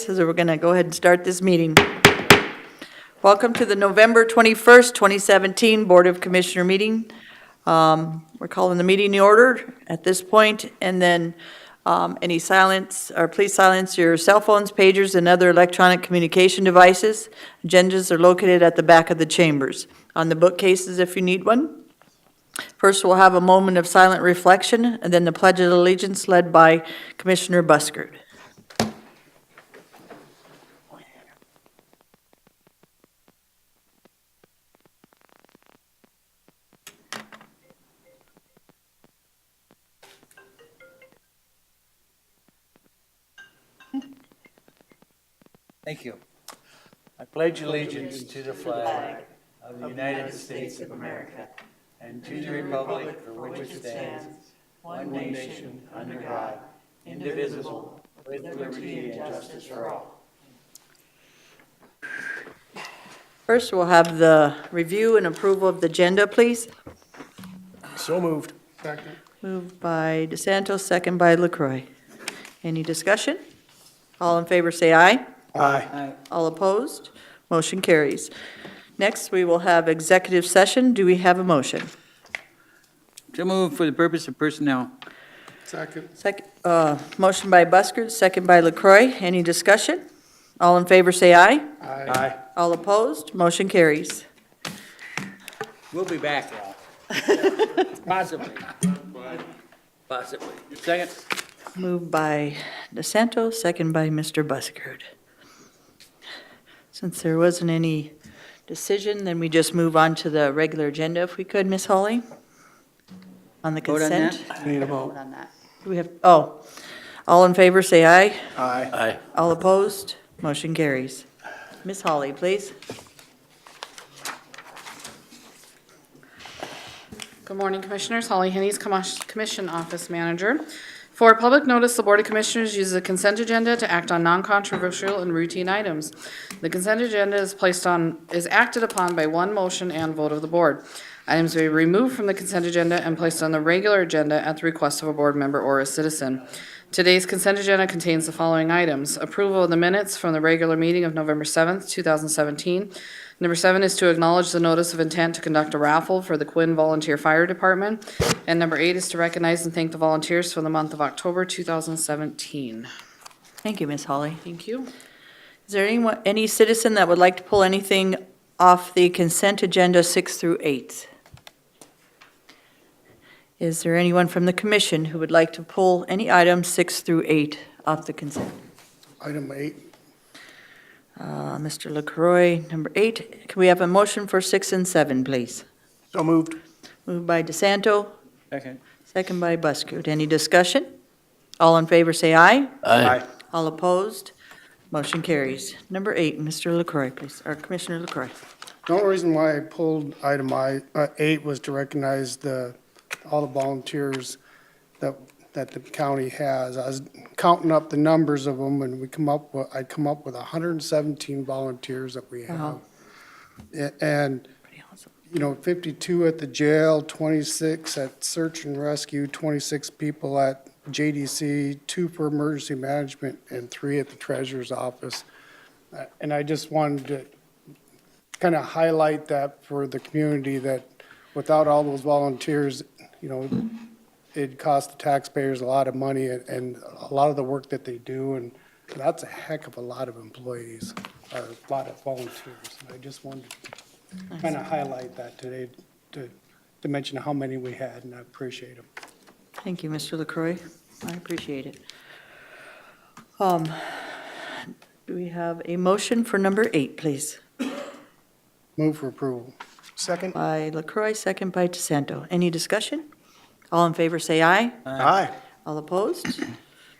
So we're going to go ahead and start this meeting. Welcome to the November 21st, 2017 Board of Commissioner meeting. We're calling the meeting in order at this point, and then any silence, or please silence your cell phones, pagers, and other electronic communication devices. Agendas are located at the back of the chambers on the bookcases if you need one. First, we'll have a moment of silent reflection, and then the Pledge of Allegiance led by Commissioner Buskard. Thank you. I pledge allegiance to the flag of the United States of America and to the republic for which it stands, one nation, under God, indivisible, with liberty and justice for all. First, we'll have the review and approval of the agenda, please. So moved. Second. Moved by DeSanto, second by LaCroix. Any discussion? All in favor say aye. Aye. All opposed? Motion carries. Next, we will have executive session. Do we have a motion? So moved for the purpose of personnel. Second. Motion by Buskard, second by LaCroix. Any discussion? All in favor say aye. Aye. All opposed? Motion carries. We'll be back, Ralph. Possibly. Possibly. Second. Moved by DeSanto, second by Mr. Buskard. Since there wasn't any decision, then we just move on to the regular agenda if we could, Ms. Hawley? On the Vote on consent? that? Need a vote. Do we have, all in favor say aye. Aye. All opposed? Motion carries. Ms. Hawley, please. Good morning, Commissioners. Holly Hennies, Commission Office Manager. For public notice, the Board of Commissioners uses a consent agenda to act on non-controversial and routine items. The consent agenda is acted upon by one motion and vote of the board. Items may be removed from the consent agenda and placed on the regular agenda at the request of a board member or a citizen. Today's consent agenda contains the following items: approval of the minutes from the regular meeting of November 7th, 2017. Number 7 is to acknowledge the notice of intent to conduct a raffle for the Quinn Volunteer Fire Department. And number 8 is to recognize and thank the volunteers for the month of October 2017. Thank you, Ms. Hawley. Thank you. Is there any citizen that would like to pull anything off the consent agenda 6 through 8? Is there anyone from the commission who would like to pull any items 6 through 8 off the consent? Item 8. Mr. LaCroix, number 8. Can we have a motion for 6 and 7, please? So moved. Moved by DeSanto, Second. second by Buskard. Any discussion? All in favor say aye. Aye. All opposed? Motion carries. Number 8, Mr. LaCroix, please, or Commissioner LaCroix. The only reason why I pulled item 8 was to recognize all the volunteers that the county has. I was counting up the numbers of them, and I'd come up with 117 volunteers that we have. Wow. And, Pretty awesome. 52 at the jail, 26 at search and rescue, 26 people at JDC, 2 for emergency management, and 3 at the treasurer's office. And I just wanted to kind of highlight that for the community, that without all those volunteers, it costs the taxpayers a lot of money and a lot of the work that they do, and that's a heck of a lot of employees, or a lot of volunteers. And I just wanted to kind of highlight that today to mention how many we had, and I appreciate them. Thank you, Mr. LaCroix. I appreciate it. Do we have a motion for number 8, please? Move for approval. Second? By LaCroix, second by DeSanto. Any discussion? All in favor say aye. Aye. All opposed?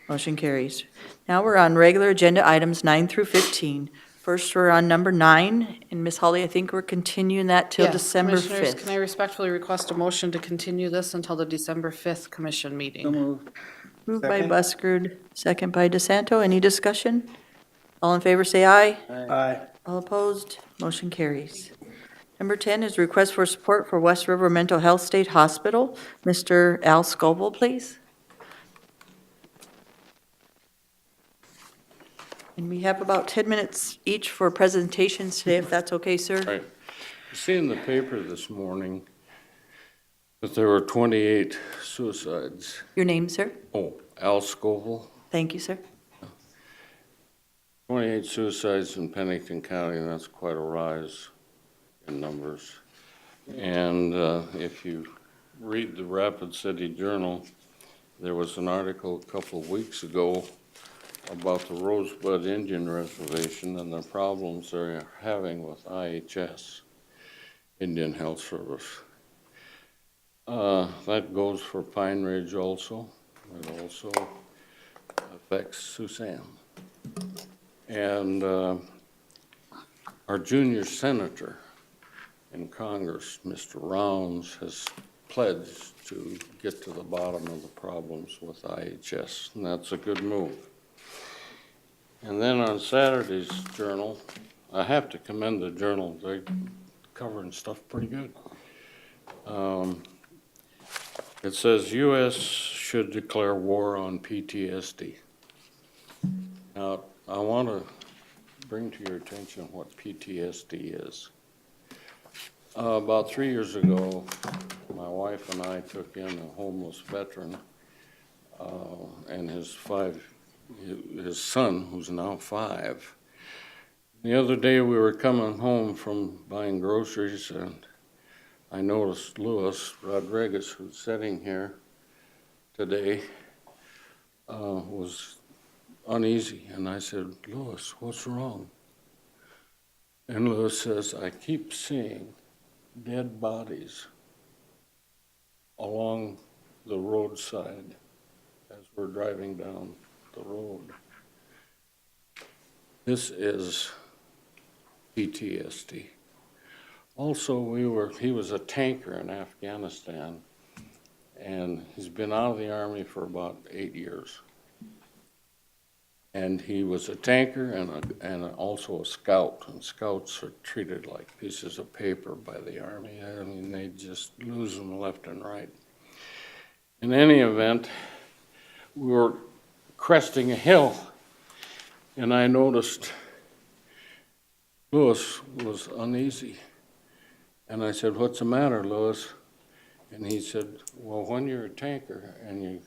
Motion carries. Now we're on regular agenda items 9 through 15. First, we're on number 9, and Ms. Hawley, I think we're continuing that till Yes, December Commissioners, 5th. can I respectfully request a motion to continue this until the December 5th commission So meeting? moved. Moved by Second. Buskard, second by DeSanto. Any discussion? All in favor say aye. Aye. All opposed? Motion carries. Number 10 is request for support for West River Mental Health State Hospital. Mr. Al Scoville, please. And we have about 10 minutes each for presentations today, if that's okay, sir? Right. You see in the paper this morning that there were 28 suicides. Your name, sir? Oh, Al Scoville, Thank you, sir. 28 suicides in Pennington County, and that's quite a rise in numbers. And if you read the Rapid City Journal, there was an article a couple of weeks ago about the Rosebud Indian Reservation and the problems they're having with IHS, Indian Health Service. That goes for Pine Ridge also. It also affects Susan. And our junior senator in Congress, Mr. Rounds, has pledged to get to the bottom of the problems with IHS, and that's a good move. And then on Saturday's Journal, I have to commend the Journal. They're covering stuff pretty good. It says U.S. should declare war on PTSD. Now, I want to bring to your attention what PTSD is. About 3 years ago, my wife and I took in a homeless veteran and his son, who's now 5. The other day we were coming home from buying groceries, and I noticed Louis Rodriguez, who's sitting here today, was uneasy. And I said, Louis, what's wrong? And Louis says, I keep seeing dead bodies along the roadside as we're driving down the road. This is PTSD. Also, he was a tanker in Afghanistan, and he's been out of the Army for about 8 years. And he was a tanker and also a scout, and scouts are treated like pieces of paper by the Army. I mean, they just lose them left and right. In any event, we were cresting a hill, and I noticed Louis was uneasy. And I said, what's the matter, Louis? And he said, well, when you're a tanker and you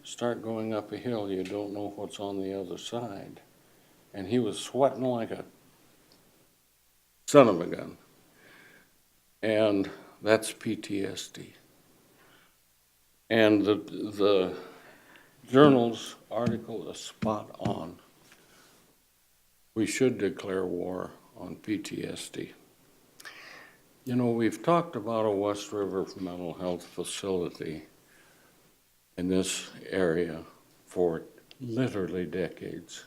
start going up a hill, you don't know what's on the other side. And he was sweating like a son of a gun. And that's PTSD. And the Journal's article is spot on. We should declare war on PTSD. You know, we've talked about a West River mental health facility in this area for literally decades.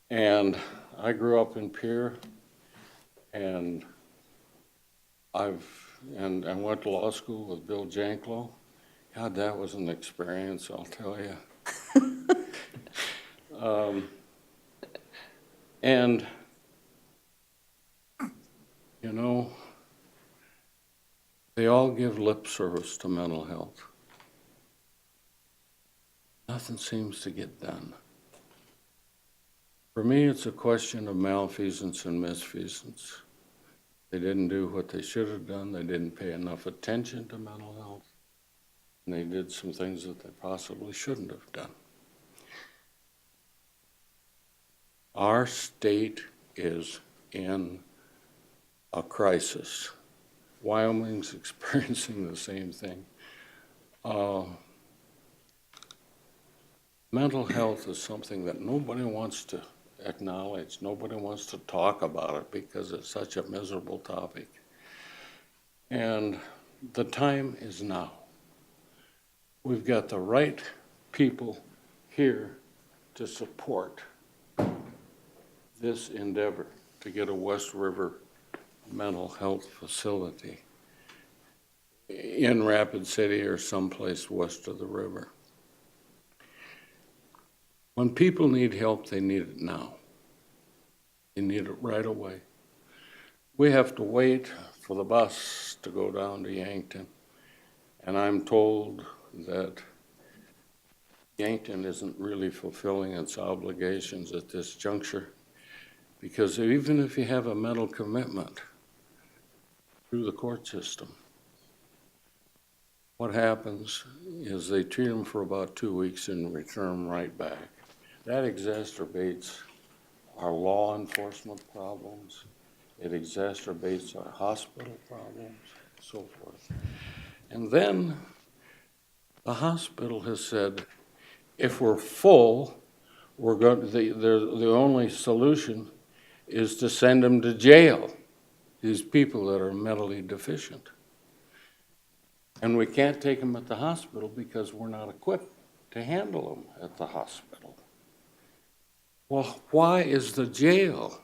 And I grew up in Pierre, and I went to law school with Bill Janklow. God, that was an experience, I'll tell you. And you know, they all give lip service to mental health. Nothing seems to get done. For me, it's a question of malfeasance and misfeasance. They didn't do what they should have done. They didn't pay enough attention to mental health. And they did some things that they possibly shouldn't have done. Our state is in a crisis. Wyoming's experiencing the same thing. Mental health is something that nobody wants to acknowledge. Nobody wants to talk about it because it's such a miserable topic. And the time is now. We've got the right people here to support this endeavor to get a West River mental health facility in Rapid City or someplace west of the river. When people need help, they need it now. They need it right away. We have to wait for the bus to go down to Yankton, and I'm told that Yankton isn't really fulfilling its obligations at this juncture, because even if you have a mental commitment through the court system, what happens is they treat them for about 2 weeks and return them right back. That exacerbates our law enforcement problems. It exacerbates our hospital problems, so forth. And then the hospital has said, if we're full, we're going, the only solution is to send them to jail, these people that are mentally deficient. And we can't take them at the hospital because we're not equipped to handle them at the hospital. Well, why is the jail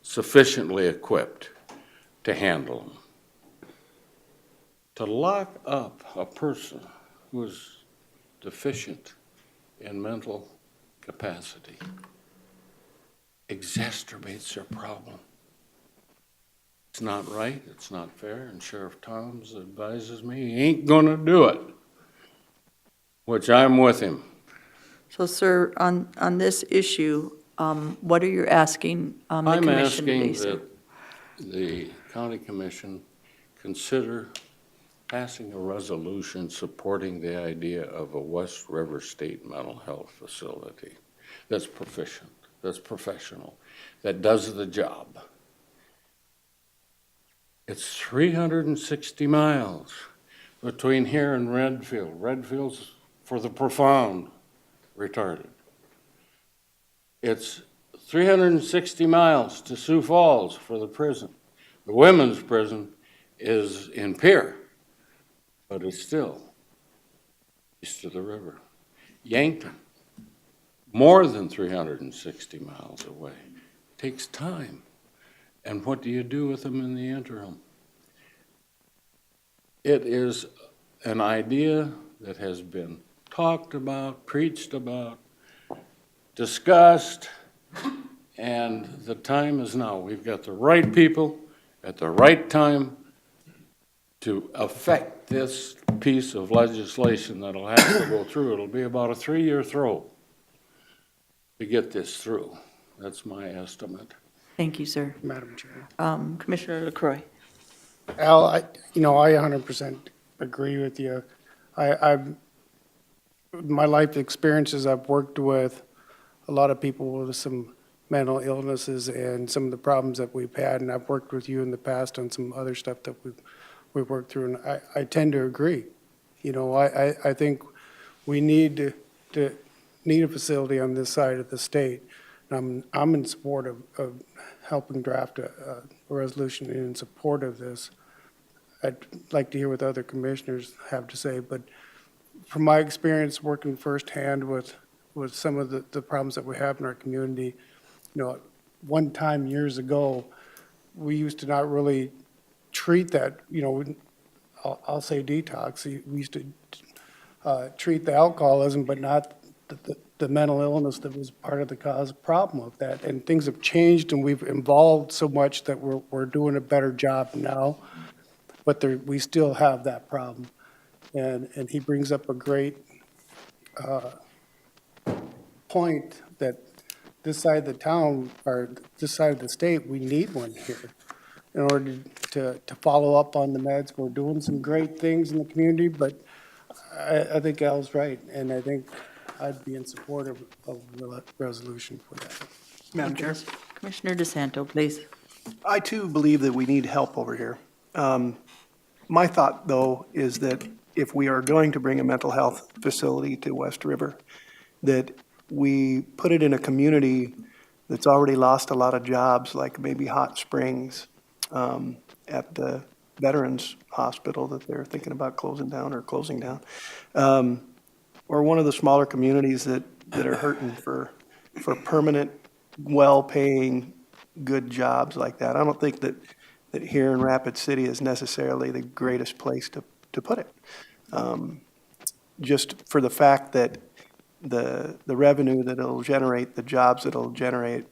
sufficiently equipped to handle them? To lock up a person who is deficient in mental capacity exacerbates their problem. It's not right, it's not fair, and Sheriff Toms advises me he ain't gonna do it, which I'm with him. So, sir, on this issue, what are you asking the I'm commission to asking base it? that the county commission consider passing a resolution supporting the idea of a West River State mental health facility that's proficient, that's professional, that does the job. It's 360 miles between here and Redfield. Redfield's for the profound retarded. It's 360 miles to Sioux Falls for the prison. The women's prison is in Pierre, but it's still east of the river. Yankton, more than 360 miles away. Takes time. And what do you do with them in the interim? It is an idea that has been talked about, preached about, discussed, and the time is now. We've got the right people at the right time to affect this piece of legislation that'll have to go through. It'll be about a 3-year throw to get this through. That's my estimate. Thank you, sir. Madam Chair. Commissioner LaCroy. Al, I 100% agree with you. My life experiences, I've worked with a lot of people with some mental illnesses and some of the problems that we've had, and I've worked with you in the past on some other stuff that we've worked through, and I tend to agree. I think we need to need a facility on this side of the state. I'm in support of helping draft a resolution in support of this. I'd like to hear what other commissioners have to say, but from my experience working firsthand with some of the problems that we have in our community, one time years ago, we used to not really treat that, I'll say detox. We used to treat the alcoholism, but not the mental illness that was part of the cause problem of that. And things have changed, and we've evolved so much that we're doing a better job now, but we still have that problem. And he brings up a great point that this side of the town, or this side of the state, we need one here in order to follow up on the meds. We're doing some great things in the community, but I think Al's right, and I think I'd be in support of the resolution for that. Madam Chair, Commissioner DeSanto, please. I too believe that we need help over here. My thought, though, is that if we are going to bring a mental health facility to West River, that we put it in a community that's already lost a lot of jobs, like maybe Hot Springs at the Veterans Hospital that they're thinking about closing down, or one of the smaller communities that are hurting for permanent, well-paying, good jobs like that. I don't think that here in Rapid City is necessarily the greatest place to put it. Just for the fact that the revenue that it'll generate, the jobs that it'll generate,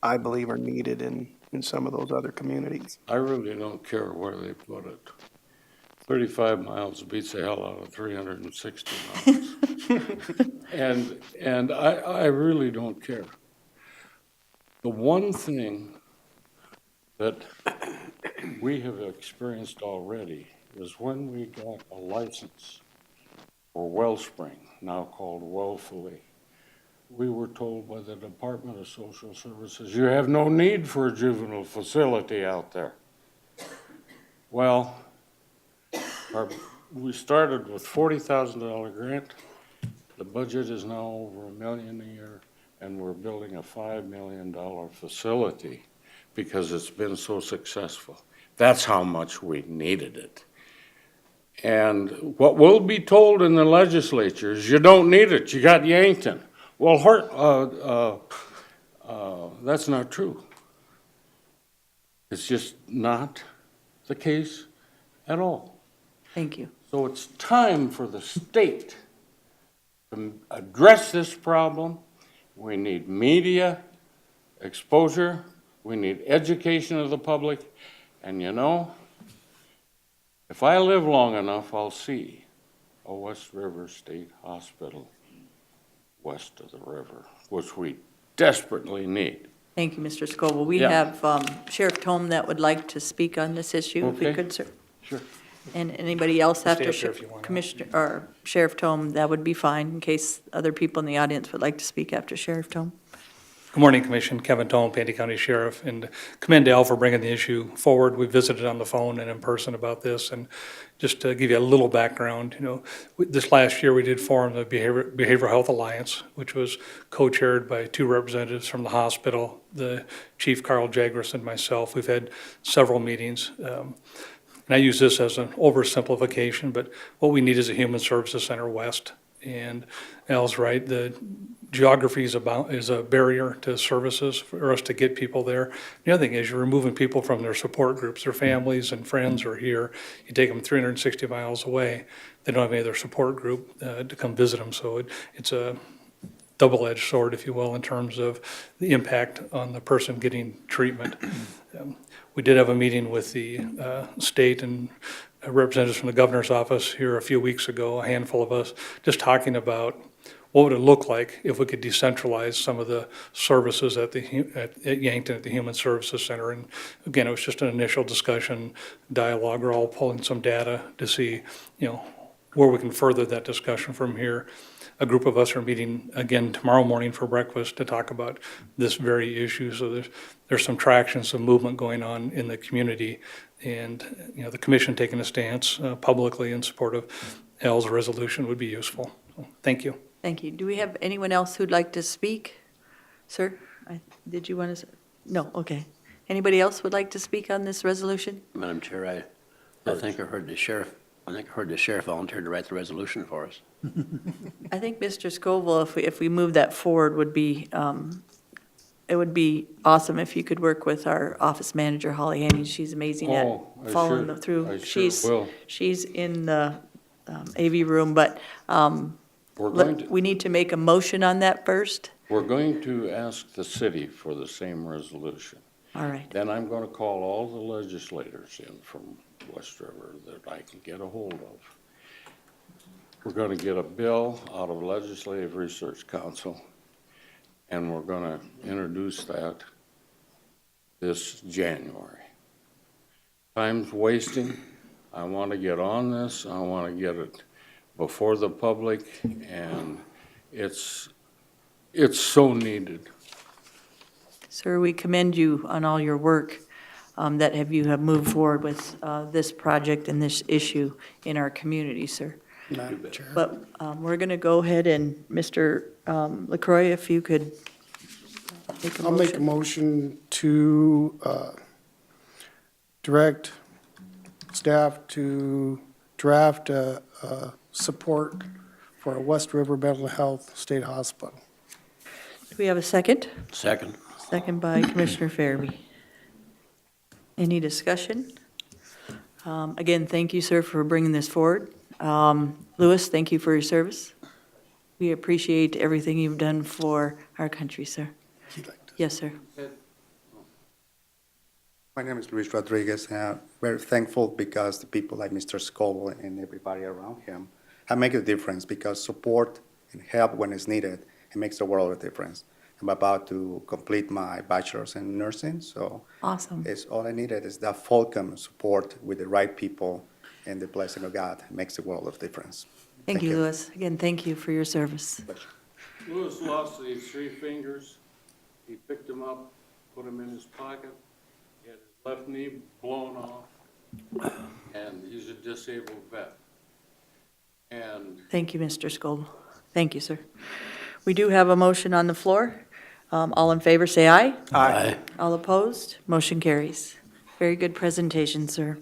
I believe are needed in some of those other communities. I really don't care where they put it. 35 miles beats the hell out of 360 miles. And I really don't care. The one thing that we have experienced already is when we got a license for Wellspring, now called Wellfully, we were told by the Department of Social Services, you have no need for a juvenile facility out there. Well, we started with $40,000 grant. The budget is now over $1 million a year, and we're building a $5 million facility because it's been so successful. That's how much we needed it. And what we'll be told in the legislature is you don't need it, you got Yankton. Well, that's not true. It's just not the case at all. Thank you. So it's time for the state to address this problem. We need media exposure. We need education of the public. And you know, if I live long enough, I'll see a West River State Hospital west of the river, which we desperately need. Thank you, Mr. Scoville. We Yeah. have Sheriff Tome that would like to speak on this issue, if we Okay. could, sir. Sure. And anybody else after Stay up there if you want. Commissioner, or Sheriff Tome, that would be fine, in case other people in the audience would like to speak after Sheriff Tome. Good morning, Commission. Kevin Tone, Pennington County Sheriff, and commend Al for bringing the issue forward. We visited on the phone and in person about this, and just to give you a little background, this last year we did form the Behavioral Health Alliance, which was co-chaired by two representatives from the hospital, the Chief Carl Jagras and myself. We've had several meetings. And I use this as an oversimplification, but what we need is a Human Services Center West. And Al's right, the geography is a barrier to services for us to get people there. The other thing is you're removing people from their support groups. Their families and friends are here. You take them 360 miles away. They don't have any other support group to come visit them. So it's a double-edged sword, if you will, in terms of the impact on the person getting treatment. We did have a meeting with the state and representatives from the governor's office here a few weeks ago, a handful of us, just talking about what would it look like if we could decentralize some of the services at Yankton at the Human Services Center. And again, it was just an initial discussion, dialogue. We're all pulling some data to see, where we can further that discussion from here. A group of us are meeting again tomorrow morning for breakfast to talk about this very issue. So there's some traction, some movement going on in the community, and the commission taking a stance publicly in support of Al's resolution would be useful. So, thank you. Thank you. Do we have anyone else who'd like to speak? Sir, did you want to? No, okay. Anybody else would like to speak on this resolution? Madam Chair, I think I heard the sheriff volunteered to write the resolution for us. I think Mr. Scoville, if we move that forward, it would be awesome if you could work with our office manager, Holly Haney. She's amazing at I following sure- them through. I sure will. She's in the AV room, but we need to make a motion on that first. We're going to ask the city for the same resolution. All right. Then I'm going to call all the legislators in from West River that I can get a hold of. We're going to get a bill out of Legislative Research Council, and we're going to introduce that this January. Time's wasting. I want to get on this. I want to get it before the public, and it's so needed. Sir, we commend you on all your work that you have moved forward with this project and this issue in our community, sir. Madam Chair. But we're going to go ahead and, Mr. LaCroix, if you could make a I'll make a motion. motion to direct staff to draft support for a West River Mental Health State Hospital. Do we have a second? Second. Second by Commissioner Farabee. Any discussion? Again, thank you, sir, for bringing this forward. Louis, thank you for your service. We appreciate everything you've done for our country, sir. Yes, sir. My name is Luis Rodriguez, and I'm very thankful because the people like Mr. Scoville and everybody around him have made a difference because support and help when it's needed. It makes a world of difference. I'm about to complete my bachelor's in nursing, so Awesome. it's all I needed is that fulcrum support with the right people and the blessing of God. It makes a world of difference. Thank you, Louis. Again, thank you for your service. Lewis lost these 3 fingers. He picked them up, put them in his pocket. He had his left knee blown off, and he's a disabled vet. And Thank you, Mr. Scoble. Thank you, sir. We do have a motion on the floor. All in favor, say aye. Aye. All opposed, motion carries. Very good presentation, sir.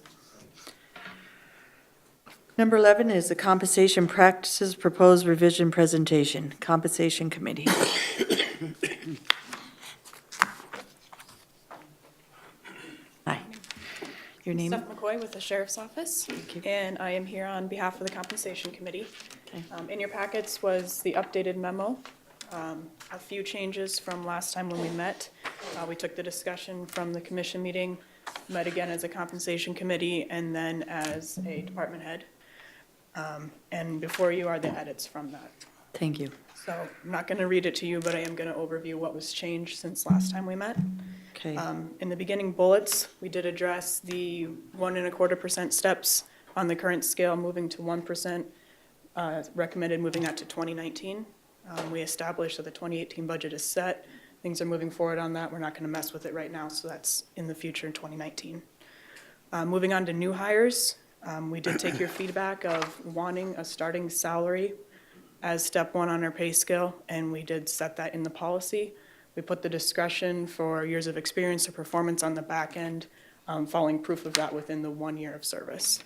Number 11 is the compensation practices proposed revision presentation, Compensation Committee. Hi. Your name? Steph McCoy with the Sheriff's Office, you. and I am here on behalf of the Compensation Committee. Okay. In your packets was the updated memo, a few changes from last time when we met. We took the discussion from the commission meeting, met again as a Compensation Committee, and then as a department head. And before you are the edits from that. Thank you. So I'm not going to read it to you, but I am going to overview what was changed since last time we met. Okay. In the beginning bullets, we did address the 1.25% steps on the current scale, moving to 1%, recommended moving that to 2019. We established that the 2018 budget is set. Things are moving forward on that. We're not going to mess with it right now, so that's in the future in 2019. Moving on to new hires, we did take your feedback of wanting a starting salary as step 1 on our pay scale, and we did set that in the policy. We put the discretion for years of experience or performance on the back end, following proof of that within the 1 year of service.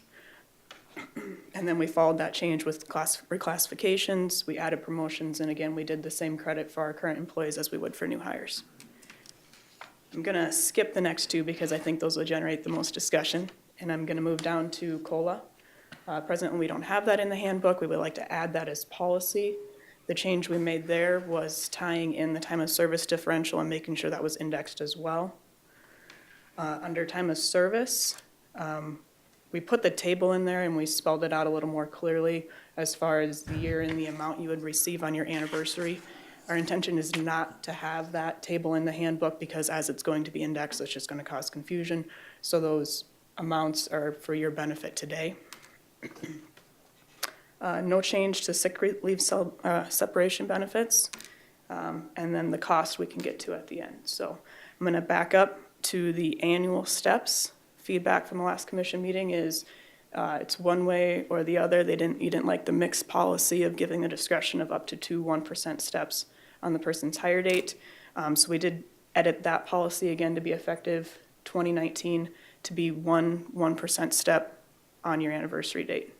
And then we followed that change with reclassifications, we added promotions, and again, we did the same credit for our current employees as we would for new hires. I'm gonna skip the next 2 because I think those will generate the most discussion, and I'm gonna move down to COLA. Presently, we don't have that in the handbook. We would like to add that as policy. The change we made there was tying in the time of service differential and making sure that was indexed as well. Under time of service, we put the table in there and we spelled it out a little more clearly as far as the year and the amount you would receive on your anniversary. Our intention is not to have that table in the handbook because as it's going to be indexed, it's just going to cause confusion. So those amounts are for your benefit today. No change to sick leave separation benefits, and then the cost we can get to at the end. So I'm going to back up to the annual steps. Feedback from the last commission meeting is it's one way or the other. You didn't like the mixed policy of giving the discretion of up to 2 1% steps on the person's hire date. So we did edit that policy again to be effective 2019 to be 1% step on your anniversary date.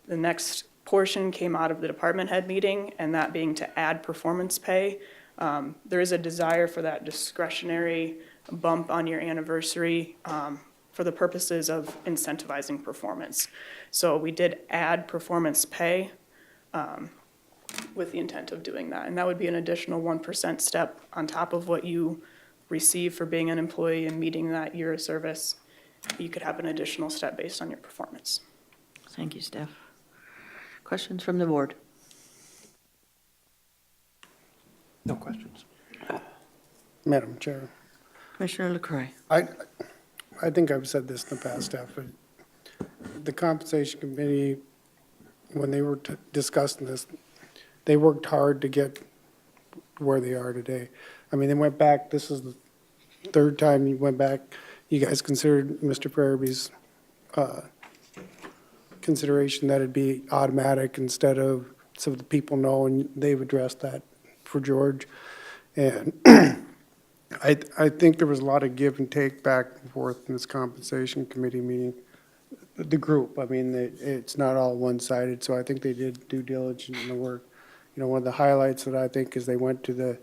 The next portion came out of the department head meeting, and that being to add performance pay. There is a desire for that discretionary bump on your anniversary for the purposes of incentivizing performance. So we did add performance pay with the intent of doing that, and that would be an additional 1% step on top of what you receive for being an employee and meeting that year of service. You could have an additional step based on your performance. Thank you, Steph. Questions from the board? No questions. Madam Chair, Commissioner LaCroy. I think I've said this in the past, Steph, but the compensation committee, when they were discussing this, they worked hard to get where they are today. I mean, they went back, this is the 3rd time you went back. You guys considered Mr. Fairby's consideration that it'd be automatic instead of, so the people know, and they've addressed that for George. And I think there was a lot of give and take back and forth in this compensation committee meeting. The group, I mean, it's not all one-sided, so I think they did due diligence in the work. You know, one of the highlights that I think is they went to the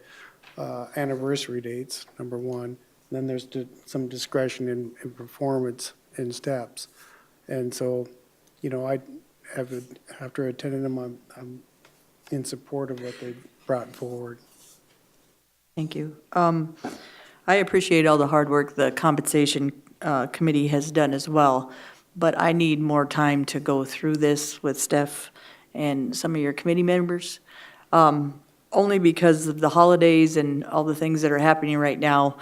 anniversary dates, number 1. Then there's some discretion in performance in steps. And so, you know, after attending them, I'm in support of what they brought forward. Thank you. I appreciate all the hard work the compensation committee has done as well, but I need more time to go through this with Steph and some of your committee members. Only because of the holidays and all the things that are happening right now,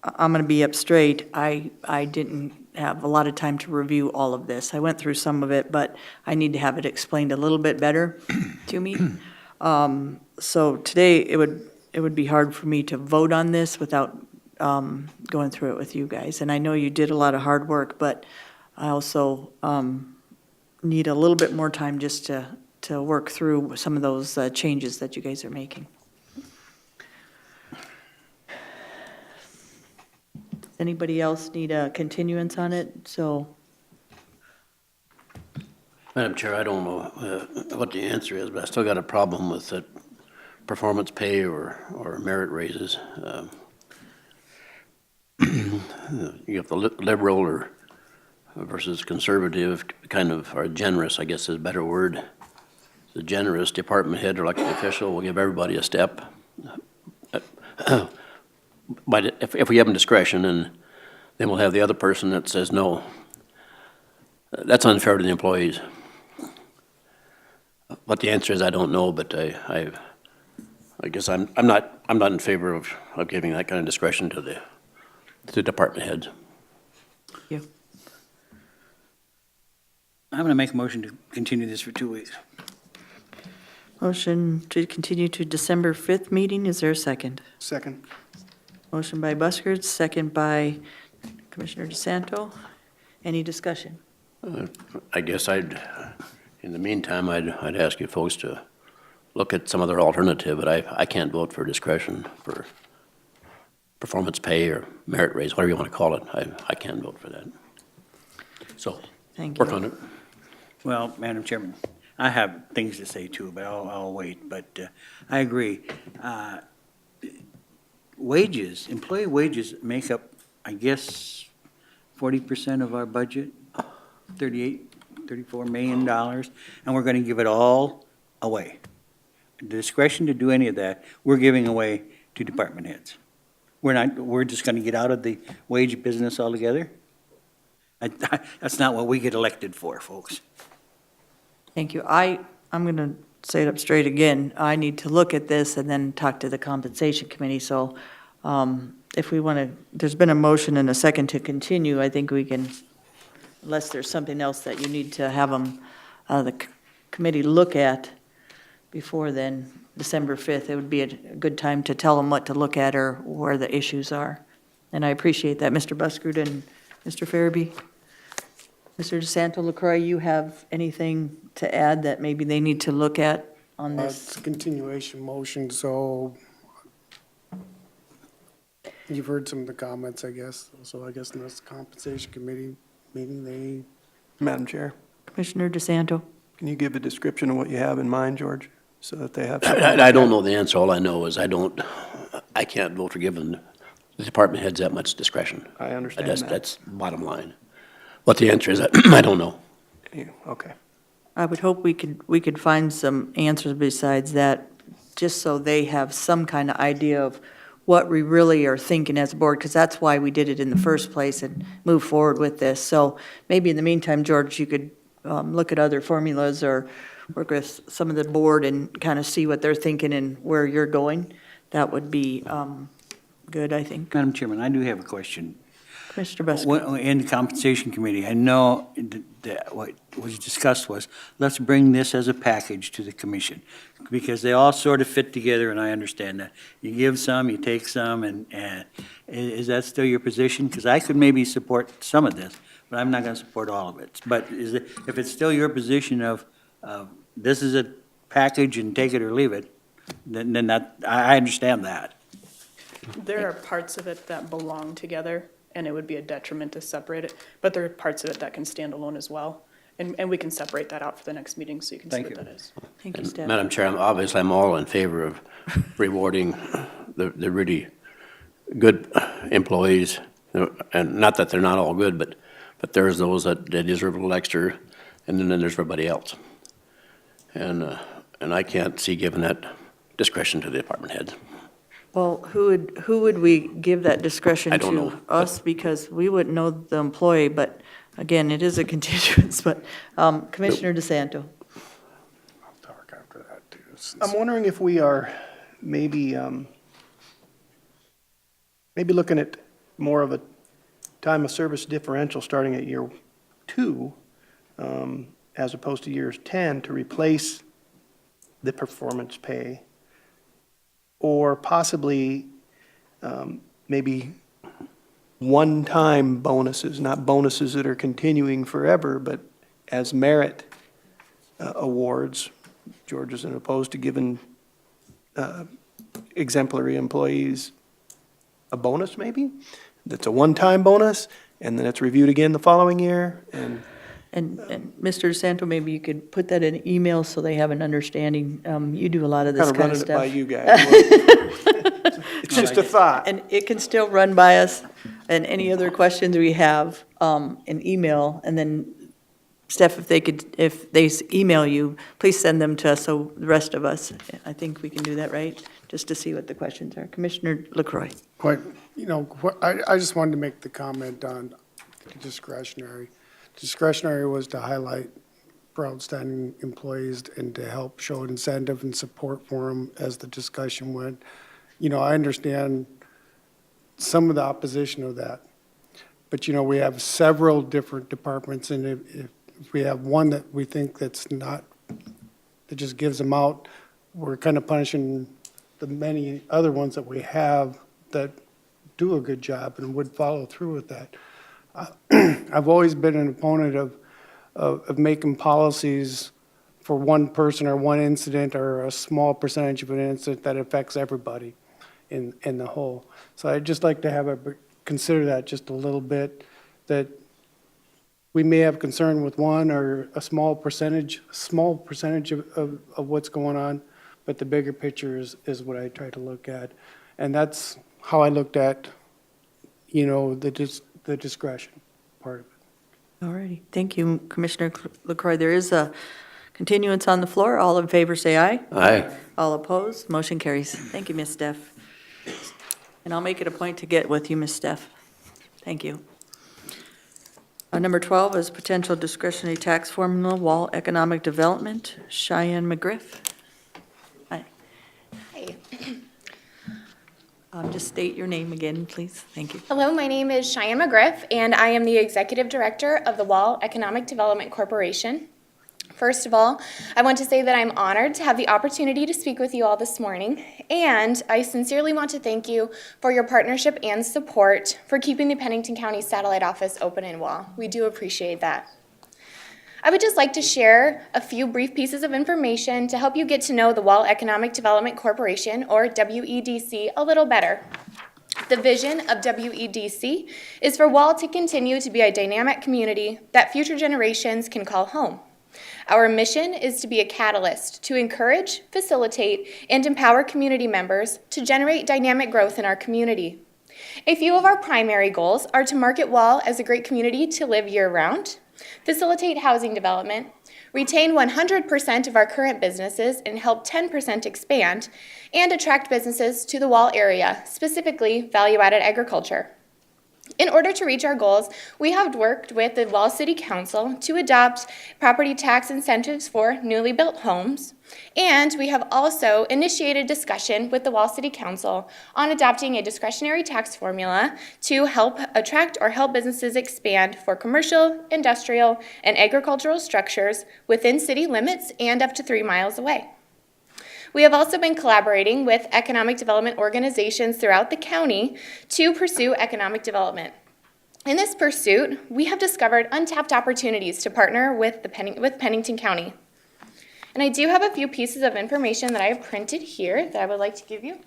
I'm going to be up straight. I didn't have a lot of time to review all of this. I went through some of it, but I need to have it explained a little bit better to me. So today, it would be hard for me to vote on this without going through it with you guys. And I know you did a lot of hard work, but I also need a little bit more time just to work through some of those changes that you guys are making. Anybody else need a continuance on it? So, Madam Chair, I don't know what the answer is, but I still got a problem with that performance pay or merit raises. You have the liberal or versus conservative, kind of, or generous, I guess is a better word. The generous department head or elected official will give everybody a step. But if we have discretion, and then we'll have the other person that says no. That's unfair to the employees. What the answer is, I don't know, but I guess I'm not in favor of giving that kind of discretion to the department heads. you. I'm going to make a motion to continue this for 2 weeks. Motion to continue to December 5th meeting. Is there a second? Second. Motion by Buskard, second by Commissioner DeSanto. Any discussion? I guess in the meantime, I'd ask you folks to look at some other alternative, but I can't vote for discretion for performance pay or merit raise, whatever you want to call it. I can't vote for that. So, Thank you. work on it. Well, Madam Chairman, I have things to say too, but I'll wait. But I agree. Wages, employee wages make up, I guess, 40% of our budget, $34 million, and we're going to give it all away. The discretion to do any of that, we're giving away to department heads. We're just going to get out of the wage business altogether. That's not what we get elected for, folks. Thank you. I'm going to say it up straight again. I need to look at this and then talk to the compensation committee. So if we want to, there's been a motion and a second to continue. I think we can, unless there's something else that you need to have them, committee look at before then, December 5th, it would be a good time to tell them what to look at or where the issues are. And I appreciate that, Mr. Buskard and Mr. Farabee. Mr. DeSanto, LaCroix, you have anything to add that maybe they need to look at on It's this? a continuation motion, so you've heard some of the comments, I guess. So I guess in this compensation committee meeting, Madam Chair, Commissioner DeSanto? can you give a description of what you have in mind, George, so that they have? I don't know the answer. All I know is I can't vote for giving the department heads that much discretion. I understand that. That's bottom line. What the answer is, I don't know. Okay. I would hope we could find some answers besides that, just so they have some kind of idea of what we really are thinking as a board, because that's why we did it in the first place and move forward with this. So maybe in the meantime, George, you could look at other formulas or work with some of the board and kind of see what they're thinking and where you're going. That would be good, I think. Madam Chairman, I do have a question. Mr. Buskard. In the compensation committee, I know that what was discussed was, let's bring this as a package to the commission, because they all sort of fit together, and I understand that. You give some, you take some, and is that still your position? Because I could maybe support some of this, but I'm not going to support all of it. But if it's still your position of this is a package and take it or leave it, then that, I understand that. There are parts of it that belong together, and it would be a detriment to separate it, but there are parts of it that can stand alone as well. And we can separate that out for the next meeting so you can see Thank what you. that is. Thank you, And Steph. Madam Chair, I'm all in favor of rewarding the really good employees, and not that they're not all good, but there's those that deserve a little extra, and then there's everybody else. And I can't see giving that discretion to the department heads. Well, who would we give that discretion to? I don't know. Us, because we wouldn't know the employee, but again, it is a continuance, but Commissioner DeSanto. I'm wondering if we are maybe, maybe looking at more of a time of service differential starting at year 2, as opposed to years 10 to replace the performance pay. Or possibly, maybe one-time bonuses, not bonuses that are continuing forever, but as merit awards. George isn't opposed to giving exemplary employees a bonus, maybe? That's a one-time bonus, and then it's reviewed again the following year, and And Mr. Santo, maybe you could put that in an email so they have an understanding. You do a lot of this kind of kind running of it by stuff. you guys. It's just a thought. And it can still run by us, and any other questions we have, in email, and then Steph, if they email you, please send them to us, so the rest of us, I think we can do that, right? Just to see what the questions are. Commissioner LaCroy. Quite, I just wanted to make the comment on discretionary. Discretionary was to highlight for outstanding employees and to help show incentive and support for them as the discussion went. I understand some of the opposition of that, but, we have several different departments, and if we have one that we think that's not, that just gives them out, we're kind of punishing the many other ones that we have that do a good job and would follow through with that. I've always been an opponent of making policies for one person or one incident or a small percentage of an incident that affects everybody in the whole. So I'd just like to consider that just a little bit, that we may have concern with one or a small percentage of what's going on, but the bigger picture is what I try to look at. And that's how I looked at, the discretion part of it. All righty. Thank you, Commissioner LaCroy. There is a continuance on the floor. All in favor, say aye. Aye. All opposed, motion carries. Thank you, Ms. Steph. And I'll make it a point to get with you, Ms. Steph. Thank you. Number 12 is potential discretionary tax formula, Wall Economic Development. Cheyenne McGriff. Hi. Hi. Just state your name again, please. Thank you. Hello, my name is Cheyenne McGriff, and I am the Executive Director of the Wall Economic Development Corporation. First of all, I want to say that I'm honored to have the opportunity to speak with you all this morning, and I sincerely want to thank you for your partnership and support for keeping the Pennington County Satellite Office open in Wall. We do appreciate that. I would just like to share a few brief pieces of information to help you get to know the Wall Economic Development Corporation, or WEDC, a little better. The vision of WEDC is for Wall to continue to be a dynamic community that future generations can call home. Our mission is to be a catalyst to encourage, facilitate, and empower community members to generate dynamic growth in our community. A few of our primary goals are to market Wall as a great community to live year-round, facilitate housing development, retain 100% of our current businesses and help 10% expand, and attract businesses to the Wall area, specifically value-added agriculture. In order to reach our goals, we have worked with the Wall City Council to adopt property tax incentives for newly built homes, and we have also initiated discussion with the Wall City Council on adopting a discretionary tax formula to help attract or help businesses expand for commercial, industrial, and agricultural structures within city limits and up to 3 miles away. We have also been collaborating with economic development organizations throughout the county to pursue economic development. In this pursuit, we have discovered untapped opportunities to partner with Pennington County. And I do have a few pieces of information that I have printed here that I would like to give you.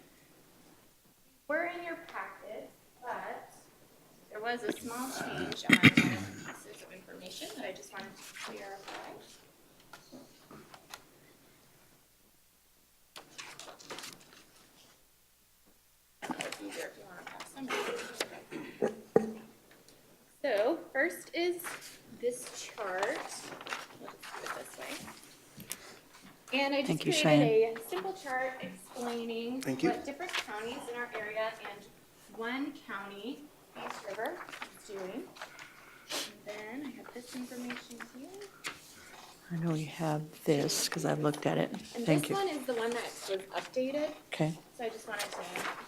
We're in your packet, but there was a small change on my pieces of information that I just wanted to clarify. Easier if you want to pass them. So first is this chart. Let's do it this way. And I just Thank you, created a simple chart explaining Thank you. what different counties in our area and one county, East River, is doing. And then I have this information here. I know you have this, because I've looked at it. And Thank this you. one is the one that was updated, Okay. so I just wanted to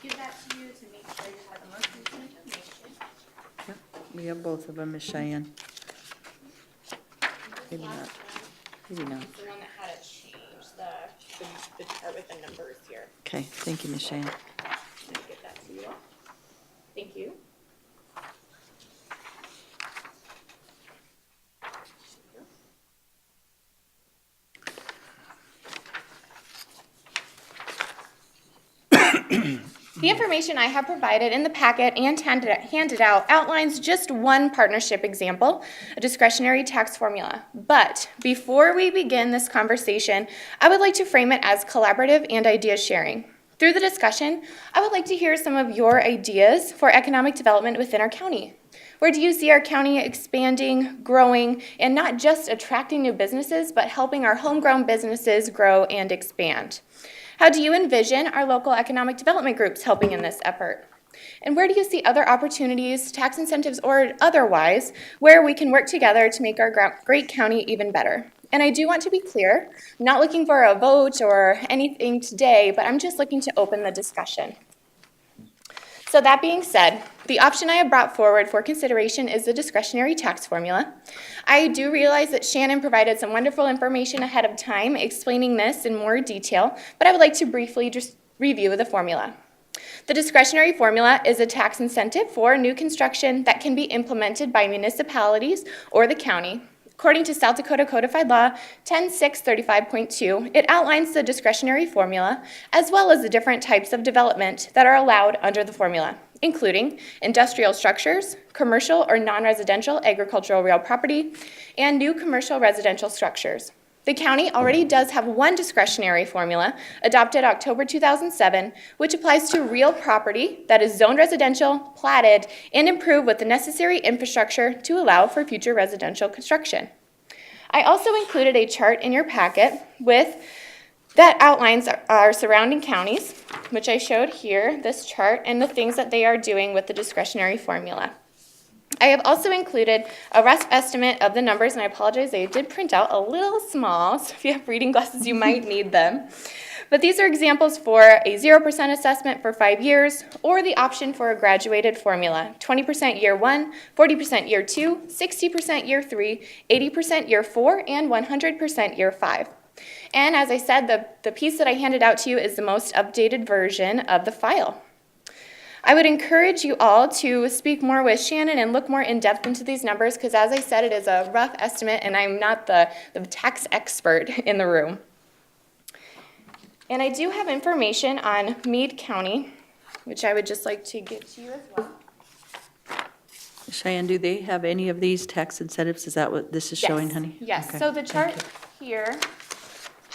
give that to you to make sure you have the most recent information. Yep, we have both of them, Ms. Cheyenne. Maybe not. Maybe not. It's the one that had it changed, the chart with the numbers here. Okay, thank you, Ms. Cheyenne. Let me get that to you. Thank you. The information I have provided in the packet and handed out outlines just one partnership example, a discretionary tax formula. But before we begin this conversation, I would like to frame it as collaborative and idea sharing. Through the discussion, I would like to hear some of your ideas for economic development within our county. Where do you see our county expanding, growing, and not just attracting new businesses, but helping our homegrown businesses grow and expand? How do you envision our local economic development groups helping in this effort? And where do you see other opportunities, tax incentives or otherwise, where we can work together to make our great county even better? And I do want to be clear, I'm not looking for a vote or anything today, but I'm just looking to open the discussion. So that being said, the option I have brought forward for consideration is the discretionary tax formula. I do realize that Shannon provided some wonderful information ahead of time explaining this in more detail, but I would like to briefly just review the formula. The discretionary formula is a tax incentive for new construction that can be implemented by municipalities or the county. According to South Dakota Codified Law 10635.2, it outlines the discretionary formula as well as the different types of development that are allowed under the formula, including industrial structures, commercial or non-residential agricultural real property, and new commercial residential structures. The county already does have one discretionary formula adopted October 2007, which applies to real property that is zoned residential, platted, and improved with the necessary infrastructure to allow for future residential construction. I also included a chart in your packet that outlines our surrounding counties, which I showed here, this chart, and the things that they are doing with the discretionary formula. I have also included a rough estimate of the numbers, and I apologize, they did print out a little small, so if you have reading glasses, you might need them. But these are examples for a 0% assessment for 5 years, or the option for a graduated formula, 20% year 1, 40% year 2, 60% year 3, 80% year 4, and 100% year 5. And as I said, the piece that I handed out to you is the most updated version of the file. I would encourage you all to speak more with Shannon and look more in depth into these numbers because, as I said, it is a rough estimate and I'm not the tax expert in the room. And I do have information on Meade County, which I would just like to give to you as well. Cheyenne, do they have any of these tax incentives? Is that what this is showing, Yes. honey? Yes, Okay, so the thank chart you. here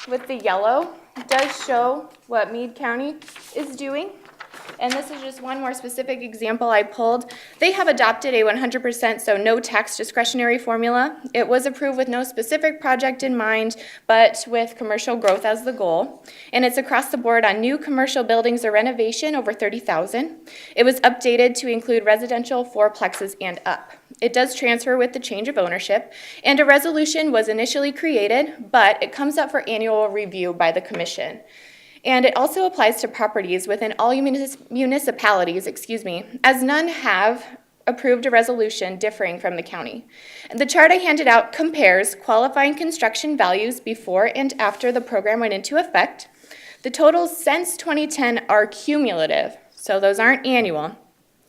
with the yellow does show what Meade County is doing. And this is just one more specific example I pulled. They have adopted a 100%, so no tax discretionary formula. It was approved with no specific project in mind, but with commercial growth as the goal. And it's across the board on new commercial buildings or renovation over 30,000. It was updated to include residential fourplexes and up. It does transfer with the change of ownership, and a resolution was initially created, but it comes up for annual review by the commission. And it also applies to properties within all municipalities, as none have approved a resolution differing from the county. The chart I handed out compares qualifying construction values before and after the program went into effect. The totals since 2010 are cumulative, so those aren't annual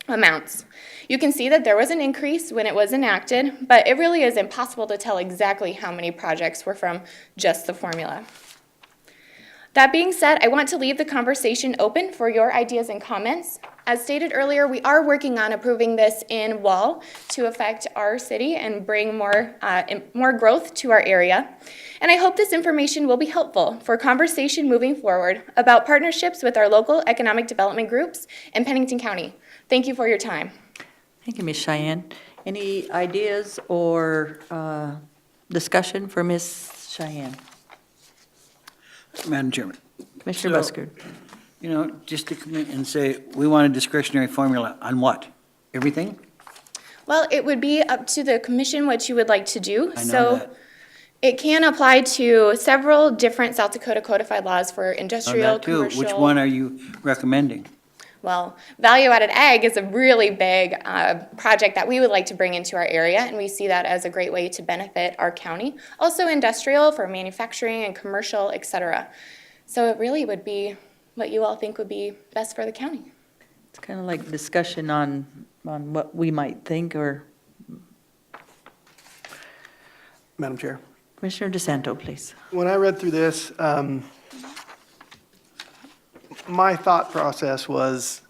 amounts. You can see that there was an increase when it was enacted, but it really is impossible to tell exactly how many projects were from just the formula. That being said, I want to leave the conversation open for your ideas and comments. As stated earlier, we are working on approving this in Wall to affect our city and bring more growth to our area. And I hope this information will be helpful for conversation moving forward about partnerships with our local economic development groups in Pennington County. Thank you for your time. Thank you, Ms. Cheyenne. Any ideas or discussion for Ms. Cheyenne? Madam Chairman. Commissioner So- Buschard. You know, just to come in and say, we want a discretionary formula on what? Everything? Well, it would be up to the commission what you would like to do. I know So that. It can apply to several different South Dakota codified laws for On industrial, that too, commercial. which one are you recommending? Well, value-added ag is a really big project that we would like to bring into our area, and we see that as a great way to benefit our county. Also industrial for manufacturing and commercial, et cetera. So it really would be what you all think would be best for the county. It's kind of like discussion on what we might think, or Madam Chair. Commissioner DeSanto, please. When I read through this, my thought process was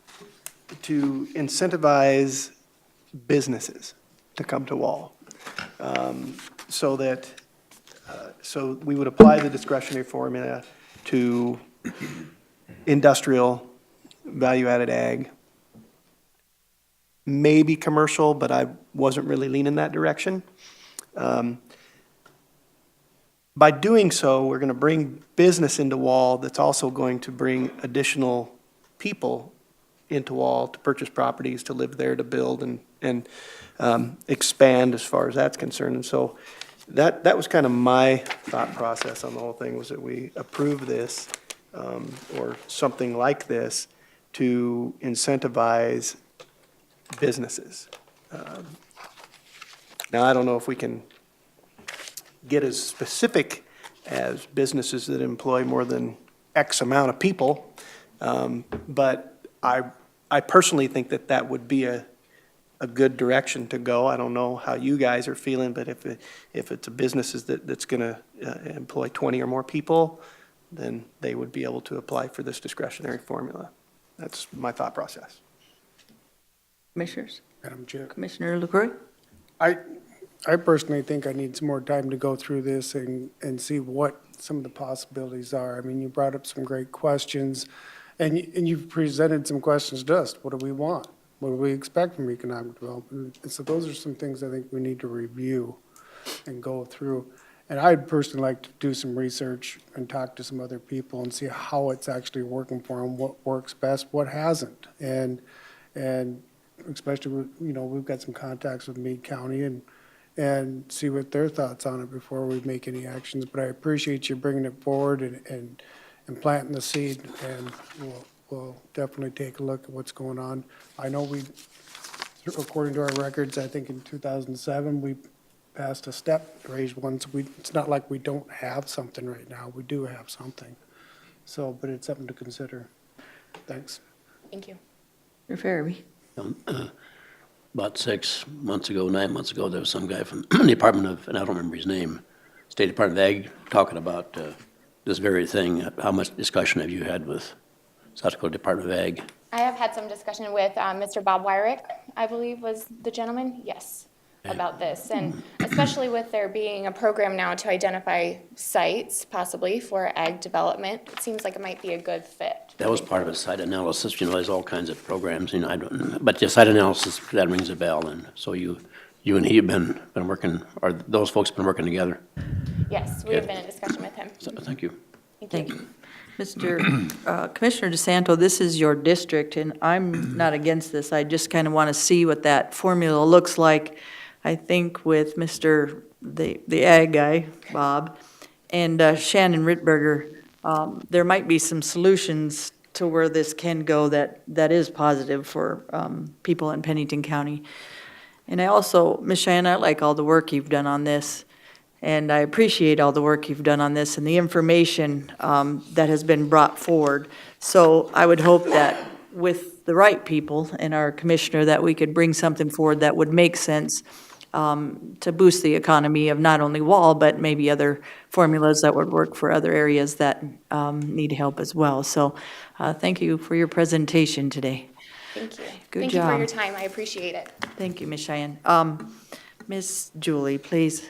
to incentivize businesses to come to Wall. So that, so we would apply the discretionary formula to industrial, value-added ag, maybe commercial, but I wasn't really leaning that direction. By doing so, we're going to bring business into Wall that's also going to bring additional people into Wall to purchase properties, to live there, to build and expand as far as that's concerned. And so that was kind of my thought process on the whole thing, was that we approve this or something like this to incentivize businesses. Now, I don't know if we can get as specific as businesses that employ more than X amount of people, but I personally think that that would be a good direction to go. I don't know how you guys are feeling, but if it's a business that's going to employ 20 or more people, then they would be able to apply for this discretionary formula. That's my thought process. Commissioners? Madam Chair. Commissioner LaCroy? I personally think I need some more time to go through this and see what some of the possibilities are. I mean, you brought up some great questions, and you've presented some questions to us. What do we want? What do we expect from economic development? And so those are some things I think we need to review and go through. And I'd personally like to do some research and talk to some other people and see how it's actually working for them, what works best, what hasn't. And especially, we've got some contacts with Meade County and see what their thoughts on it before we make any actions. But I appreciate you bringing it forward and planting the seed, and we'll definitely take a look at what's going on. I know according to our records, I think in 2007, we passed a step raise one, so it's not like we don't have something right now. We do have something. So, but it's something to consider. Thanks. Thank you. Mr. Farabee? About 9 months ago, there was some guy from the Department of, and I don't remember his name, State Department of Ag, talking about this very thing. How much discussion have you had with South Dakota Department of Ag? I have had some discussion with Mr. Bob Wyrick, I believe was the gentleman, yes, about this. And especially with there being a program now to identify sites possibly for ag development, it seems like it might be a good fit. That was part of his site analysis. There's all kinds of programs, I don't, but the site analysis, that rings a bell. And so you and he have been working, or those folks been working together? Yes, we have been in discussion with him. So, thank you. Thank you. Mr. Commissioner DeSanto, this is your district, and I'm not against this. I just kind of want to see what that formula looks like. I think with the ag guy, Bob, and Shannon Rittberger, there might be some solutions to where this can go that is positive for people in Pennington County. And I also, Ms. Cheyenne, I like all the work you've done on this, and I appreciate all the work you've done on this and the information that has been brought forward. So I would hope that with the right people and our commissioner, that we could bring something forward that would make sense to boost the economy of not only Wall, but maybe other formulas that would work for other areas that need help as well. So thank you for your presentation today. Thank you. Good Thank you job. for your time. I appreciate it. Thank you, Ms. Cheyenne. Ms. Julie, please.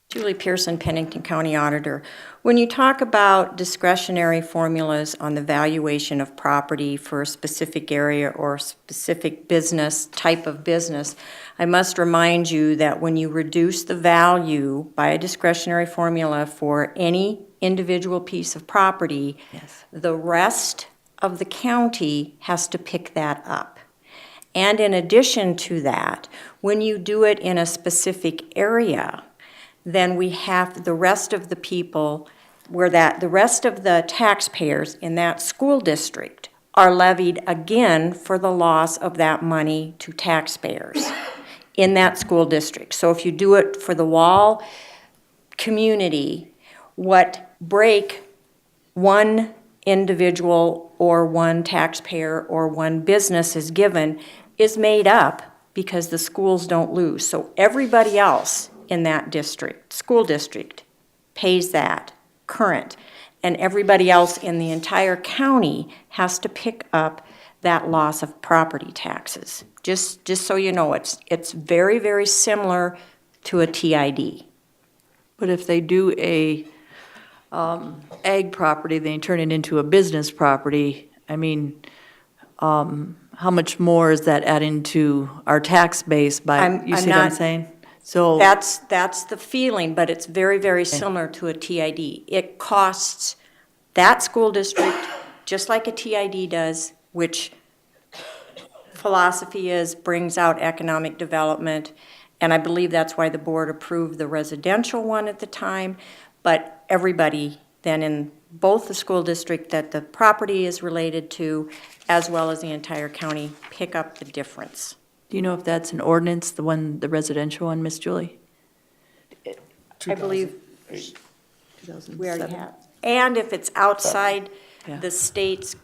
Julie Pearson, Pennington County Auditor. When you talk about discretionary formulas on the valuation of property for a specific area or specific business, type of business, I must remind you that when you reduce the value by a discretionary formula for any individual piece of property, Yes. the rest of the county has to pick that up. And in addition to that, when you do it in a specific area, then we have the rest of the people, the rest of the taxpayers in that school district are levied again for the loss of that money to taxpayers in that school district. So if you do it for the Wall community, what break one individual or one taxpayer or one business is given is made up because the schools don't lose. So everybody else in that district, school district, pays that current. And everybody else in the entire county has to pick up that loss of property taxes. Just so you know, it's very, very similar to a TID. But if they do a ag property, they turn it into a business property, I mean, how much more is that adding to our tax base by, you see what I'm saying? So. That's the feeling, but it's very, very similar to a TID. It costs that school district, just like a TID does, which philosophy is, brings out economic development, and I believe that's why the board approved the residential one at the time, but everybody then in both the school district that the property is related to, as well as the entire county, pick up the difference. Do you know if that's an ordinance, the residential one, Miss Julie? I believe 2007. we already have. And if it's outside Yeah. the state's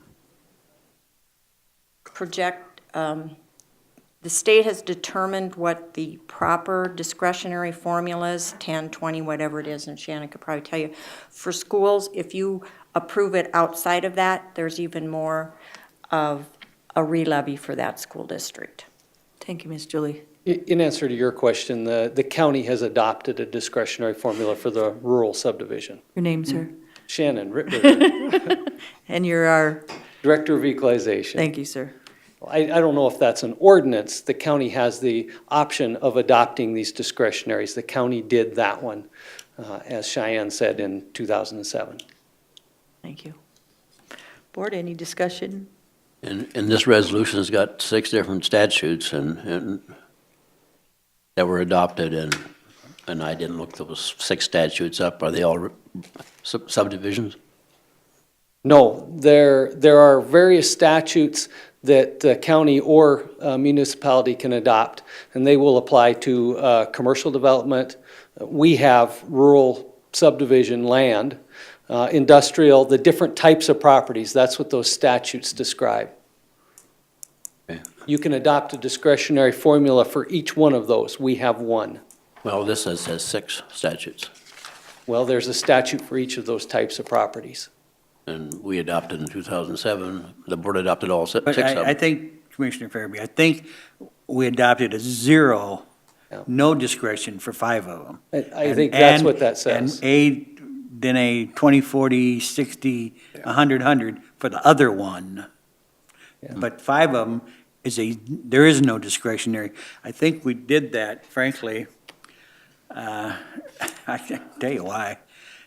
the state has determined what the proper discretionary formula is, 10, 20, whatever it is, and Shannon could probably tell you. For schools, if you approve it outside of that, there's even more of a re-levy for that school district. Thank you, Miss Julie. In answer to your question, the county has adopted a discretionary formula for the rural subdivision. Your name, sir? Shannon Rittberger, And you're our, Director of Equalization. thank you, sir. I don't know if that's an ordinance. The county has the option of adopting these discretionaries. The county did that one, as Cheyenne said, in 2007. Thank you. Board, any discussion? And this resolution's got 6 different statutes and that were adopted, and I didn't look those 6 statutes up. Are they all subdivisions? No, there are various statutes that the county or municipality can adopt, and they will apply to commercial development. We have rural subdivision land, industrial, the different types of properties. That's what those statutes describe. Okay. You can adopt a discretionary formula for each one of those. We have one. Well, this says 6 statutes, Well, there's a statute for each of those types of properties. and we adopted in 2007. The board adopted all 6 But of them. I think, Commissioner Fairby, I think we adopted a 0, Yeah. no discretion for 5 of them. I think that's what that says. And then a 20, 40, 60, 100 for the other one. Yeah. But 5 of them there is no discretionary. I think we did that, frankly. I can't tell you why.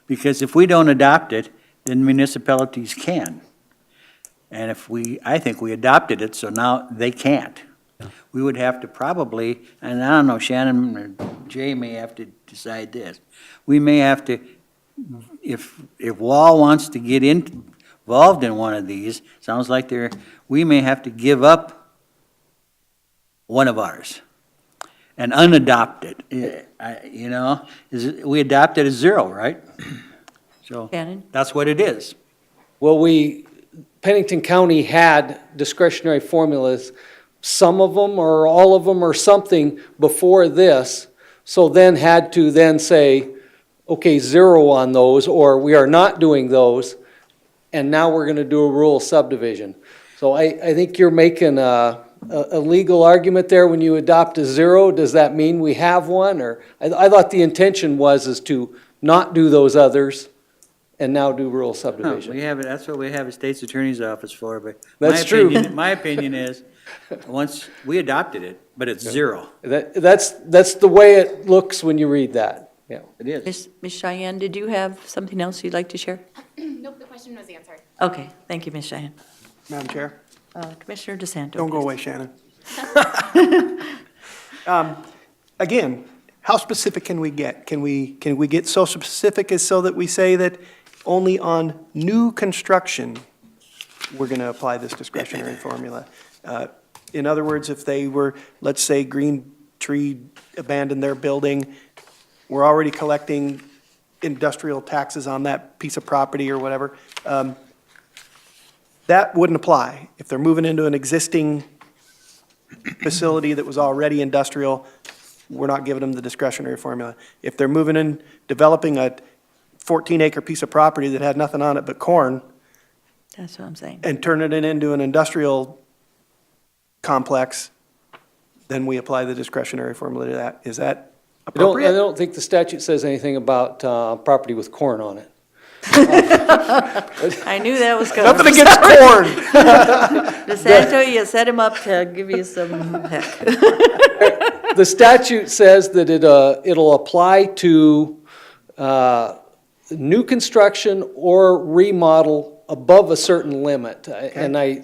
Because if we don't adopt it, then municipalities can. And I think we adopted it, so now they can't. We would have to probably, and I don't know, Shannon or Jay may have to decide this. We may have to, if Wall wants to get involved in one of these, sounds like we may have to give up one of ours and unadopt it. We adopted a 0, right? So Shannon? that's what it is. Well, Pennington County had discretionary formulas, some of them or all of them or something before this, so then had to then say, okay, 0 on those, or we are not doing those, and now we're gonna do a rural subdivision. So I think you're making a legal argument there when you adopt a 0. Does that mean we have one? Or I thought the intention is to not do those others and now do rural subdivision. That's what we have a state's attorney's office for, but. That's true. My opinion is, once we adopted it, but it's 0. That's the way it looks when you read that, yeah. It is. Miss Cheyenne, did you have something else you'd like to share? Nope, the question was answered. Okay, thank you, Miss Cheyenne. Madam Chair? Commissioner DeSanto. Don't go please. away, Shannon. Again, how specific can we get? Can we get so specific as so that we say that only on new construction, we're going to apply this discretionary formula? In other words, if they were, let's say, Green Tree abandoned their building, we're already collecting industrial taxes on that piece of property or whatever, that wouldn't apply. If they're moving into an existing facility that was already industrial, we're not giving them the discretionary formula. If they're moving in, developing a 14-acre piece of property that had nothing on it but corn, That's what I'm saying. and turning it into an industrial complex, then we apply the discretionary formula to that. Is that I appropriate? don't think the statute says anything about property with corn on it. I knew that was coming. Nothing against corn. DeSanto, you set him up to give you some heck. The statute says that it'll apply to new construction or remodel above a certain limit. And I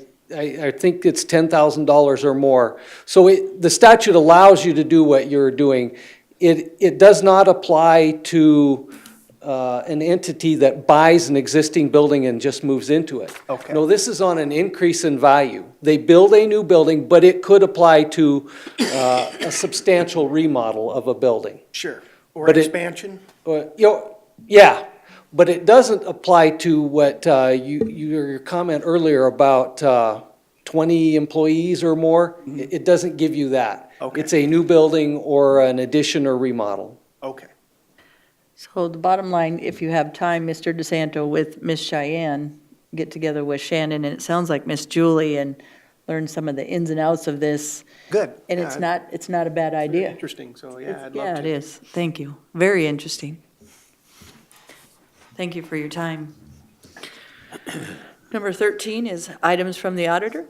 think it's $10,000 or more. So the statute allows you to do what you're doing. It does not apply to an entity that buys an existing building and just moves into it. Okay. No, this is on an increase in value. They build a new building, but it could apply to a substantial remodel of a building. Sure. Or But it- expansion? Yeah, but it doesn't apply to what your comment earlier about 20 employees or more. It doesn't give you that. Okay. It's a new building or an addition or remodel. Okay. So the bottom line, if you have time, Mr. DeSanto, with Miss Cheyenne, get together with Shannon, and it sounds like Miss Julie, and learn some of the ins and outs of this. Good. And Yeah, it's not a bad idea. Interesting, so yeah, I'd love to. Yeah, it is. Thank you. Very interesting. Thank you for your time. Number 13 is items from the auditor.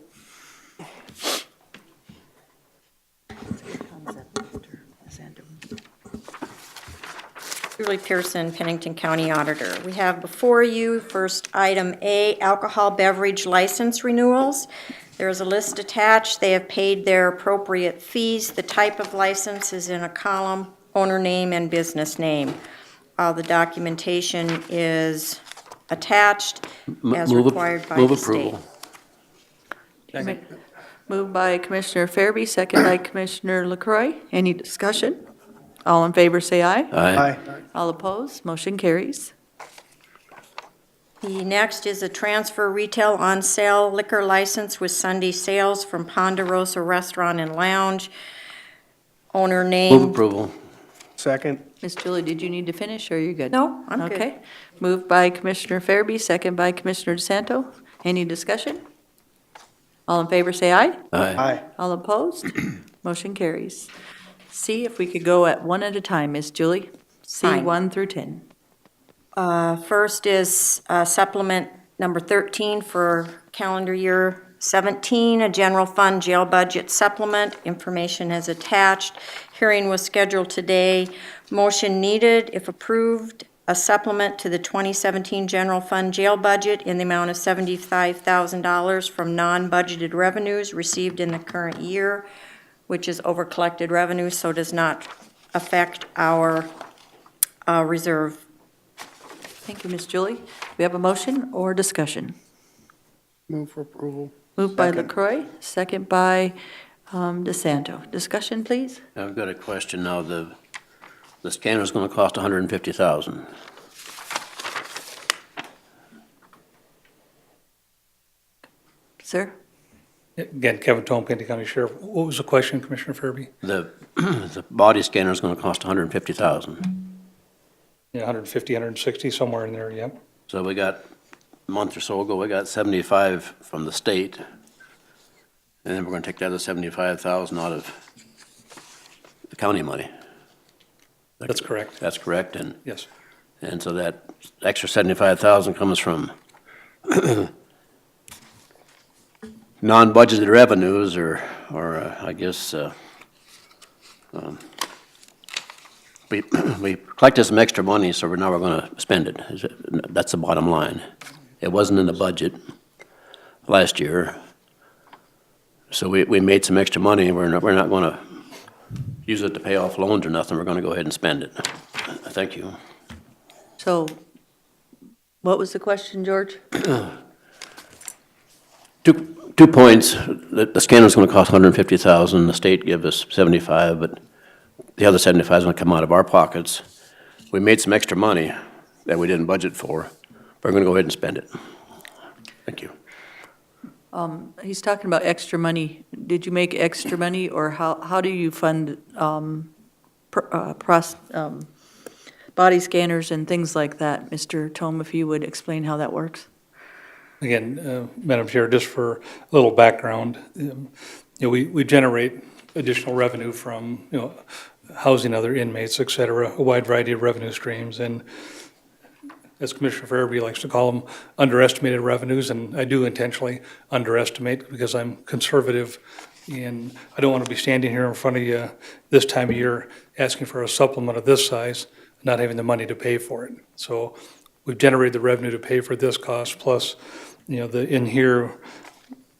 Julie Pearson, Pennington County Auditor. We have before you, first item A, alcohol beverage license renewals. There is a list attached. They have paid their appropriate fees. The type of license is in a column, owner name and business name. All the documentation is attached as required by Move the state. approval. Moved by Commissioner Fairby, second by Commissioner LaCroy. Any discussion? All in favor, say aye. Aye. All opposed, motion carries. The next is a transfer retail on sale liquor license with Sunday sales from Ponderosa Restaurant and Lounge. Owner Move name. approval. Second. Miss Julie, did you need to finish, or are you good? No, I'm good. Okay. Moved by Commissioner Fairby, second by Commissioner DeSanto. Any discussion? All in favor, say aye. Aye. Aye. All opposed? Motion carries. See if we could go at one at a time, Miss Julie. C Fine. 1 through 10. First is supplement number 13 for calendar year 17, a general fund jail budget supplement. Information is attached. Hearing was scheduled today. Motion needed, if approved, a supplement to the 2017 general fund jail budget in the amount of $75,000 from non-budgeted revenues received in the current year, which is over-collected revenue, so does not affect our reserve. Thank you, Miss Julie. We have a motion or discussion? Move for approval. Moved by LaCroy, second by DeSanto. Discussion, please? I've got a question now. The scanner's gonna cost $150,000. Sir? Again, Kevin Tone, Pennington County Sheriff. What was the question, Commissioner Fairby? The body scanner's gonna cost $150,000. Yeah, 150, 160, somewhere in there, yep. So we got, a month or so ago, we got 75 from the state. And then we're gonna take the other 75,000 out of the county money. That's correct. That's correct, Yes. and so that extra 75,000 comes from non-budgeted revenues, or I guess, we collected some extra money, so now we're gonna spend it. That's the bottom line. It wasn't in the budget last year, so we made some extra money. We're not gonna use it to pay off loans or nothing, we're gonna go ahead and spend it. Thank you. So what was the question, George? 2 points. The scanner's gonna cost $150,000, the state give us 75, but the other 75 is gonna come out of our pockets. We made some extra money that we didn't budget for, but we're gonna go ahead and spend it. Thank you. He's talking about extra money. Did you make extra money, or how do you fund body scanners and things like that? Mr. Tome, if you would explain how that works? Again, Madam Chair, just for a little background, we generate additional revenue from, housing other inmates, et cetera, a wide variety of revenue streams. And as Commissioner Farabee likes to call them, underestimated revenues, and I do intentionally underestimate because I'm conservative, and I don't want to be standing here in front of you this time of year asking for a supplement of this size, not having the money to pay for it. So we've generated the revenue to pay for this cost, plus, in here,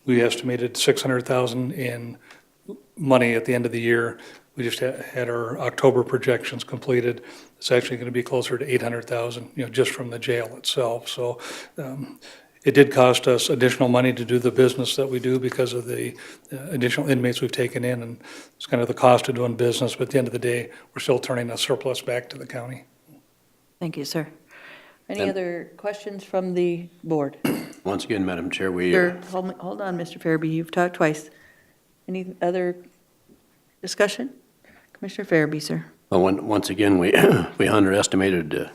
we estimated $600,000 in money at the end of the year. We just had our October projections completed. It's actually going to be closer to $800,000, just from the jail itself. So it did cost us additional money to do the business that we do because of the additional inmates we've taken in, and it's kind of the cost of doing business. But at the end of the day, we're still turning a surplus back to the county. Thank you, sir. Any other questions from the board? Once again, Madam Chair, we. Sir, hold on, Mr. Farabee, you've talked twice. Any other discussion? Commissioner Farabee, sir. Well, once again, we underestimated,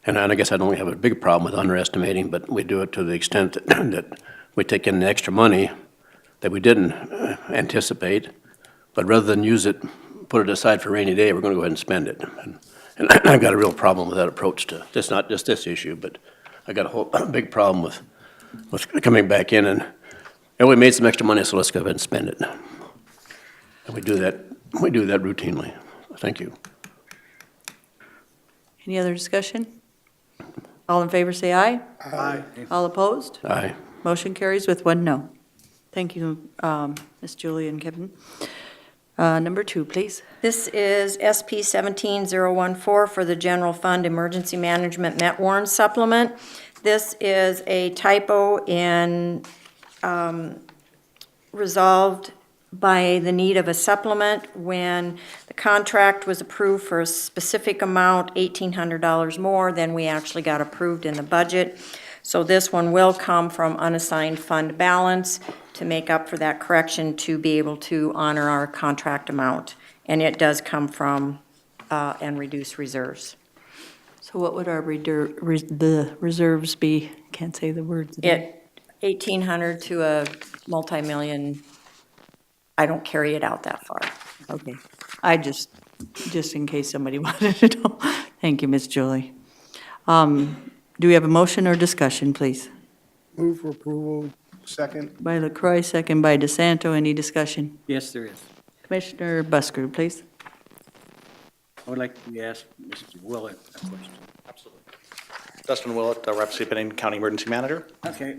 and I guess I don't have a big problem with underestimating, but we do it to the extent that we take in the extra money that we didn't anticipate, but rather than use it, put it aside for a rainy day, we're going to go ahead and spend it. And I've got a real problem with that approach to, just not just this issue, but I got a big problem with coming back in and we made some extra money, so let's go ahead and spend it. And we do that routinely. Thank you. Any other discussion? All in favor, say aye. Aye. All opposed? Aye. Motion carries with 1 no. Thank you, Ms. Julie and Kevin. Number 2, please. This is SP 17014 for the General Fund Emergency Management Met Warrant Supplement. This is a typo in resolved by the need of a supplement when the contract was approved for a specific amount, $1,800 more than we actually got approved in the budget. So this one will come from unassigned fund balance to make up for that correction to be able to honor our contract amount. And it does come from and reduce reserves. So what would our the reserves be? Can't say the words. It, 1,800 to a multi-million, I don't carry it out that far. Okay. I just in case somebody wanted to know. Thank you, Ms. Julie. Do we have a motion or discussion, please? Move for approval. Second. By LaCroix, second by DeSanto. Any discussion? Yes, there is. Commissioner Busker, please. I would like to ask Mr. Willett a question. Absolutely. Dustin Willett, Rapid City Pennington County Emergency Manager. Okay,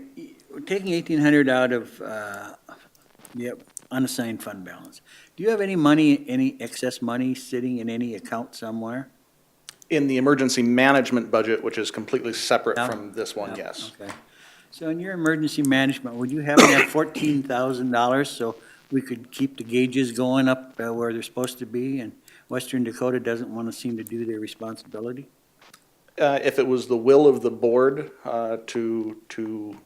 we're taking 1,800 out of the unassigned fund balance. Do you have any money, any excess money sitting in any account somewhere? In the emergency management budget, which is completely separate Yeah. from this one, Yeah, yes. Okay. So in your emergency management, would you have enough $14,000 so we could keep the gauges going up where they're supposed to be, and Western Dakota doesn't want to seem to do their responsibility? If it was the will of the board to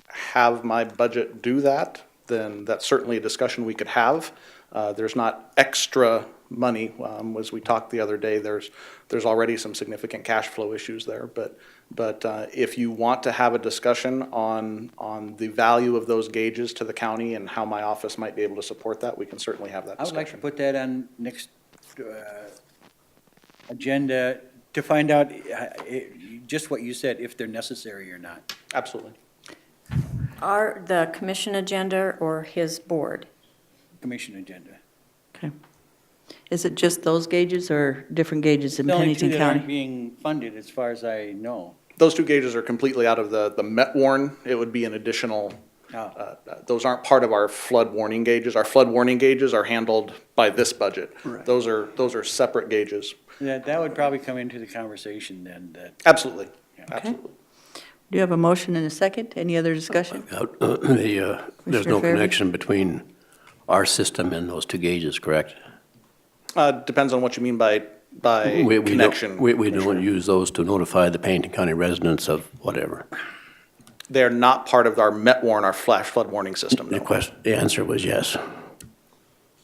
have my budget do that, then that's certainly a discussion we could have. There's not extra money. As we talked the other day, there's already some significant cash flow issues there. But if you want to have a discussion on the value of those gauges to the county and how my office might be able to support that, we can certainly have that I would like to discussion. put that on next agenda to find out just what you said, if they're necessary or not. Absolutely. Are the commission agenda or his board? Commission agenda. Okay. Is it just those gauges or different gauges in The only two Pennington that aren't County? being funded, as far as I know. Those two gauges are completely out of the Met warrant. It would be an additional Those aren't part of our flood warning gauges. Our flood warning gauges are handled by this budget. Right. Those are separate gauges. That would probably come into the conversation then, that. Absolutely, Okay. absolutely. Do you have a motion and a second? Any other discussion? There's Commissioner no Fairby? connection between our system and those two gauges, correct? Depends on what you mean by We don't- connection. We don't Commissioner. use those to notify the Pennington County residents of whatever. They're not part of our MET warn, our flash flood warning system, no. The answer was yes.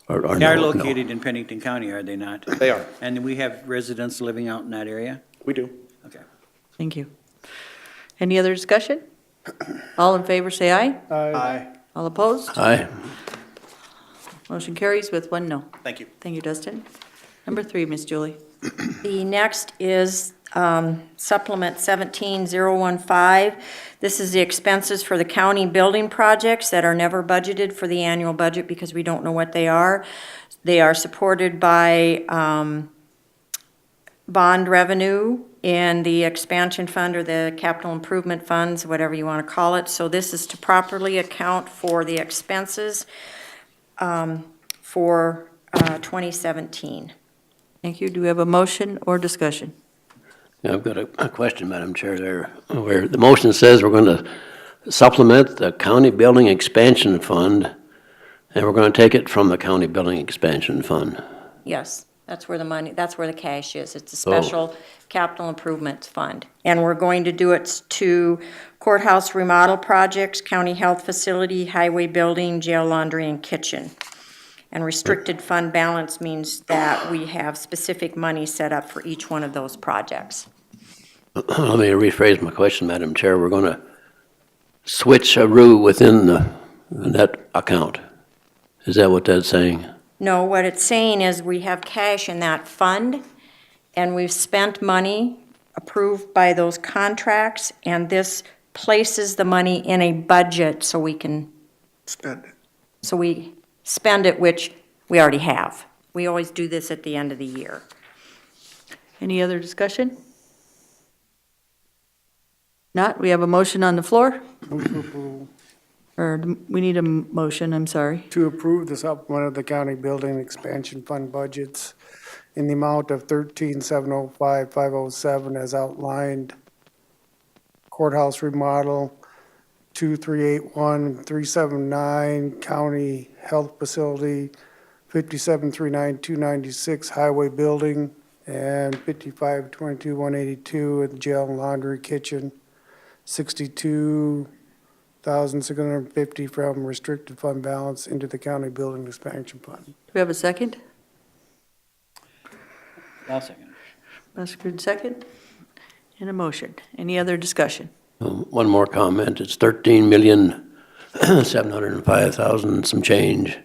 Or They are no, no. located in Pennington County, are they not? They are. And we have residents living out in that area? We do. Okay. Thank you. Any other discussion? All in favor, say aye. Aye. All opposed? Aye. Motion carries with 1 no. Thank you. Thank you, Dustin. Number 3, Ms. Julie. The next is Supplement 17015. This is the expenses for the county building projects that are never budgeted for the annual budget because we don't know what they are. They are supported by bond revenue in the expansion fund or the capital improvement funds, whatever you want to call it. So this is to properly account for the expenses for 2017. Thank you. Do we have a motion or discussion? Yeah, I've got a question, Madam Chair, there, where the motion says we're going to supplement the county building expansion fund, and we're going to take it from the county building expansion fund. Yes, that's where the money, that's where the cash is. It's a special capital improvements fund. And we're going to do it to courthouse remodel projects, county health facility, highway building, jail laundry, and kitchen. And restricted fund balance means that we have specific money set up for each one of those projects. Let me rephrase my question, Madam Chair. We're going to switch a row within the net account. Is that what that's saying? No, what it's saying is we have cash in that fund, and we've spent money approved by those contracts, and this places the money in a budget so we can, Spend it. so we spend it, which we already have. We always do this at the end of the year. Any other discussion? Not, we have a motion on the floor? Or we need a motion, I'm sorry. To approve the supplement of the county building expansion fund budgets in the amount of 13,705,507 as outlined. Courthouse remodel, 2381,379, county health facility, 5739,296, highway building, and 5522,182 at the jail and laundry kitchen, 62,650 from restricted fund balance into the county building expansion fund. Do we have a second? I'll second. Busker, second. And a motion. Any other discussion? One more comment. It's 13,705,000 some change.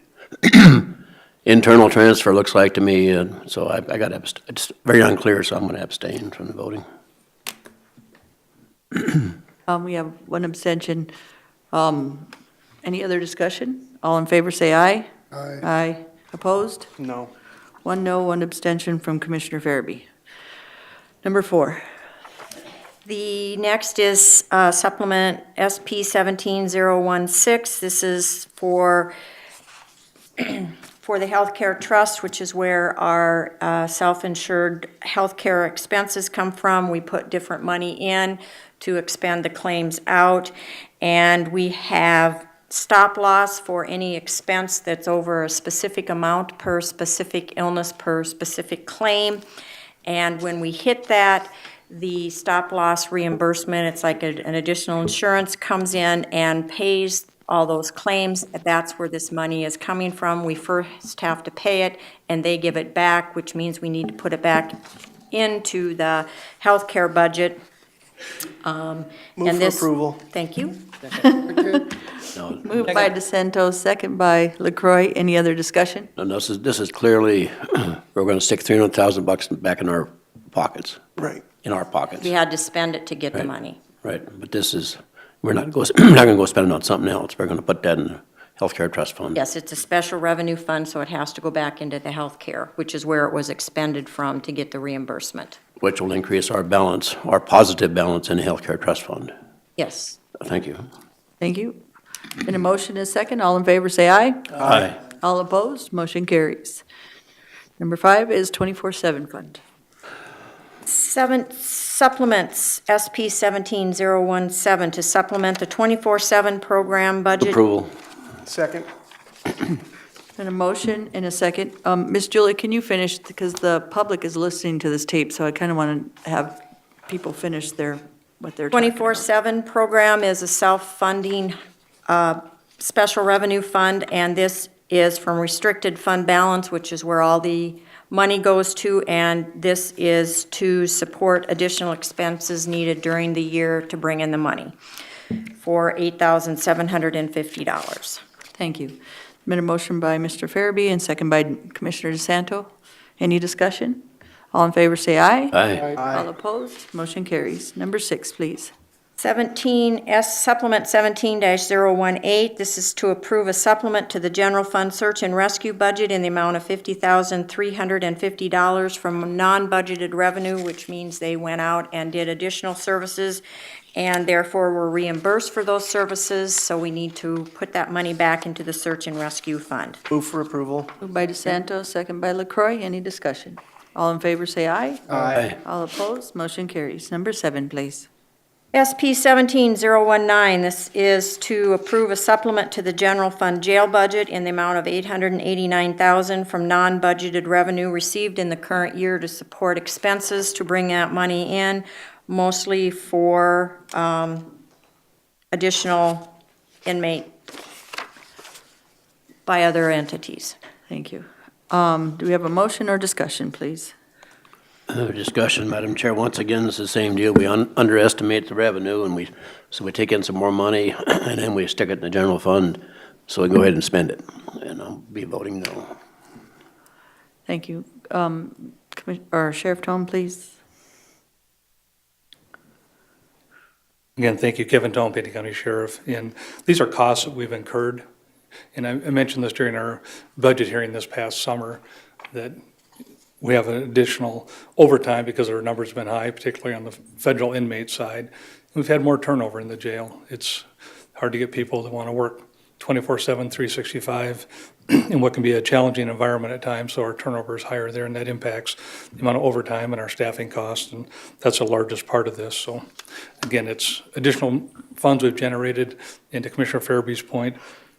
Internal transfer looks like to me, so I got to, it's very unclear, so I'm going to abstain from the voting. We have 1 abstention. Any other discussion? All in favor, say aye. Aye. Aye. Opposed? No. 1 no, 1 abstention from Commissioner Farabee. Number 4. The next is supplement SP 17016. This is for the healthcare trust, which is where our self-insured healthcare expenses come from. We put different money in to expend the claims out, and we have stop loss for any expense that's over a specific amount per specific illness per specific claim. And when we hit that, the stop loss reimbursement, it's like an additional insurance, comes in and pays all those claims. That's where this money is coming from. We first have to pay it, and they give it back, which means we need to put it back into the healthcare budget. Move And for this- approval. Thank you. No, Moved by DeSanto, second by LaCroy. Any other discussion? no, this is clearly, we're going to stick $300,000 back in our pockets, Right. in our pockets. We had to spend it to get the Right. money. Right, but this is, we're not going to go spend it on something else. We're going to put that in the healthcare trust fund. Yes, it's a special revenue fund, so it has to go back into the healthcare, which is where it was expended from to get the reimbursement. Which will increase our balance, our positive balance in the healthcare trust fund. Yes. Thank you. Thank you. Been a motion and a second. All in favor, say aye. Aye. All opposed, motion carries. Number 5 is 24/7 fund. Supplements SP 17017 to supplement the 24/7 program budget. Approval. Second. Been a motion and a second. Ms. Julie, can you finish, because the public is listening to this tape, so I kind of want to have people finish what they're talking about. 24/7 program is a self-funding special revenue fund, and this is from restricted fund balance, which is where all the money goes to, and this is to support additional expenses needed during the year to bring in the money for $8,750. Thank you. Been a motion by Mr. Farabee and second by Commissioner DeSanto. Any discussion? All in favor, say aye. Aye. All opposed, motion carries. Number 6, please. Supplement 17-018, this is to approve a supplement to the general fund search and rescue budget in the amount of $50,350 from non-budgeted revenue, which means they went out and did additional services and therefore were reimbursed for those services, so we need to put that money back into the search and rescue fund. Move for approval. Moved by DeSanto, second by LaCroy. Any discussion? All in favor, say aye. Aye. All opposed, motion carries. Number 7, please. SP 17019, this is to approve a supplement to the general fund jail budget in the amount of $889,000 from non-budgeted revenue received in the current year to support expenses to bring that money in, mostly for additional inmate by other entities. Thank you. Do we have a motion or discussion, please? Discussion, Madam Chair. Once again, it's the same deal. We underestimate the revenue, and so we take in some more money, and then we stick it in the general fund, so we can go ahead and spend it. And I'll be voting no. Thank you. Sheriff Tome, please. Again, thank you, Kevin Tone, Pennington County Sheriff. And these are costs that we've incurred. And I mentioned this during our budget hearing this past summer, that we have an additional overtime because our numbers have been high, particularly on the federal inmate side. We've had more turnover in the jail. It's hard to get people that want to work 24/7, 365, in what can be a challenging environment at times, so our turnover is higher there, and that impacts the amount of overtime and our staffing costs, and that's the largest part of this. So again, it's additional funds we've generated, and to Commissioner Farabee's point,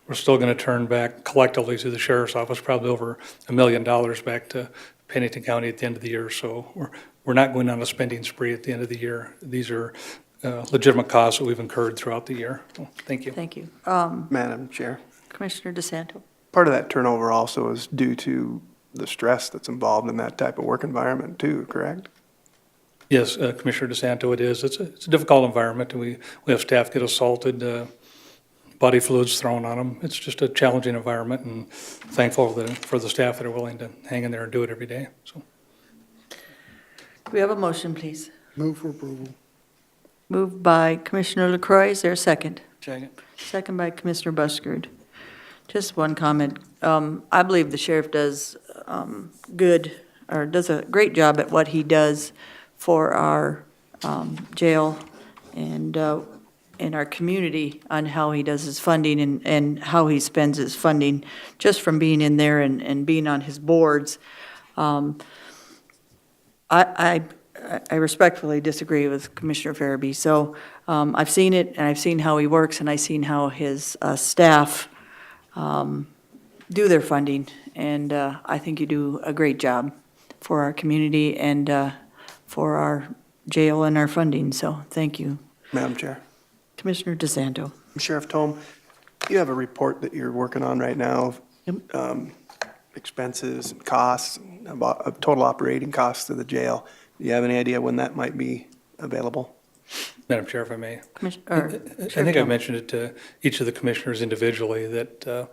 we're still going to turn back collectively to the Sheriff's Office, probably over $1 million back to Pennington County at the end of the year. So we're not going on a spending spree at the end of the year. These are legitimate costs that we've incurred throughout the year. So, thank you. Thank you. Madam Chair, Commissioner DeSanto. part of that turnover also is due to the stress that's involved in that type of work environment too, correct? Yes, Commissioner DeSanto, it is. It's a difficult environment, and we have staff get assaulted, body fluids thrown on them. It's just a challenging environment, and thankful for the staff that are willing to hang in there and do it every day. So, Do we have a motion, please? Move for approval. Moved by Commissioner LaCroy. Is there a second? Second. Second by Commissioner Buschard. Just one comment. I believe the sheriff does does a great job at what he does for our jail and in our community on how he does his funding and how he spends his funding, just from being in there and being on his boards. I respectfully disagree with Commissioner Farabee. So I've seen it, and I've seen how he works, and I've seen how his staff do their funding, and I think you do a great job for our community and for our jail and our funding. So thank you. Madam Chair. Commissioner DeSanto. Sheriff Tome, you have a report that you're working on right now, expenses and costs, about total operating costs of the jail. Do you have any idea when that might be available? Madam Chair, if I may. I I think I mentioned it to each of the commissioners individually that there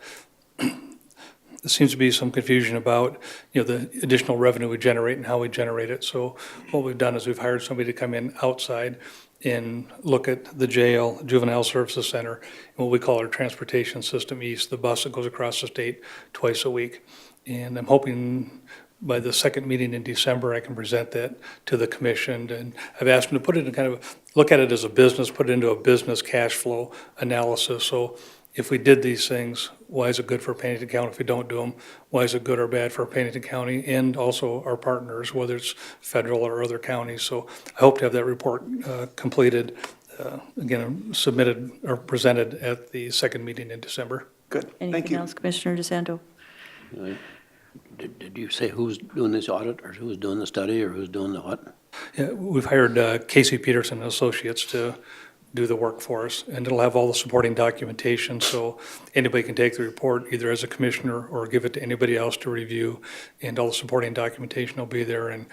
seems to be some confusion about, the additional revenue we generate and how we generate it. So what we've done is we've hired somebody to come in outside and look at the jail, juvenile services center, and what we call our transportation system east, the bus that goes across the state twice a week. And I'm hoping by the second meeting in December, I can present that to the commission. And I've asked them to put it in look at it as a business, put it into a business cash flow analysis. So if we did these things, why is it good for Pennington County? If we don't do them, why is it good or bad for Pennington County and also our partners, whether it's federal or other counties? So I hope to have that report completed, again, submitted or presented at the second meeting in December. Good, thank Anything you. else, Commissioner DeSanto? Did you say who's doing this audit, or who's doing the study, or who's doing the what? Yeah, we've hired Casey Peterson and Associates to do the work for us, and it'll have all the supporting documentation, so anybody can take the report either as a commissioner or give it to anybody else to review, and all the supporting documentation will be there, and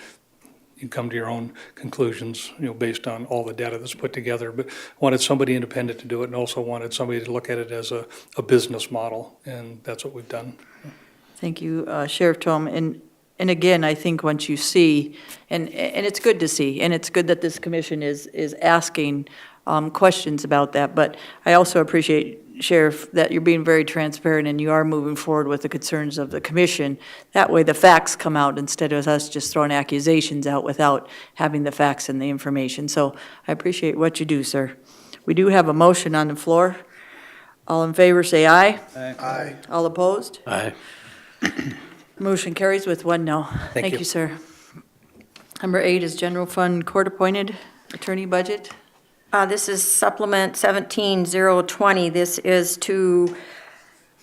you come to your own conclusions, based on all the data that's put together. But wanted somebody independent to do it, and also wanted somebody to look at it as a business model, and that's what we've done. Thank you, Sheriff Tom. And again, I think once you see, and it's good to see, and it's good that this commission is asking questions about that, but I also appreciate, Sheriff, that you're being very transparent and you are moving forward with the concerns of the commission. That way the facts come out instead of us just throwing accusations out without having the facts and the information. So I appreciate what you do, sir. We do have a motion on the floor. All in favor, say aye. Aye. All opposed? Aye. Motion carries with 1 no. Thank you. you, sir. Number 8 is general fund court-appointed attorney budget. This is supplement 17020. This is to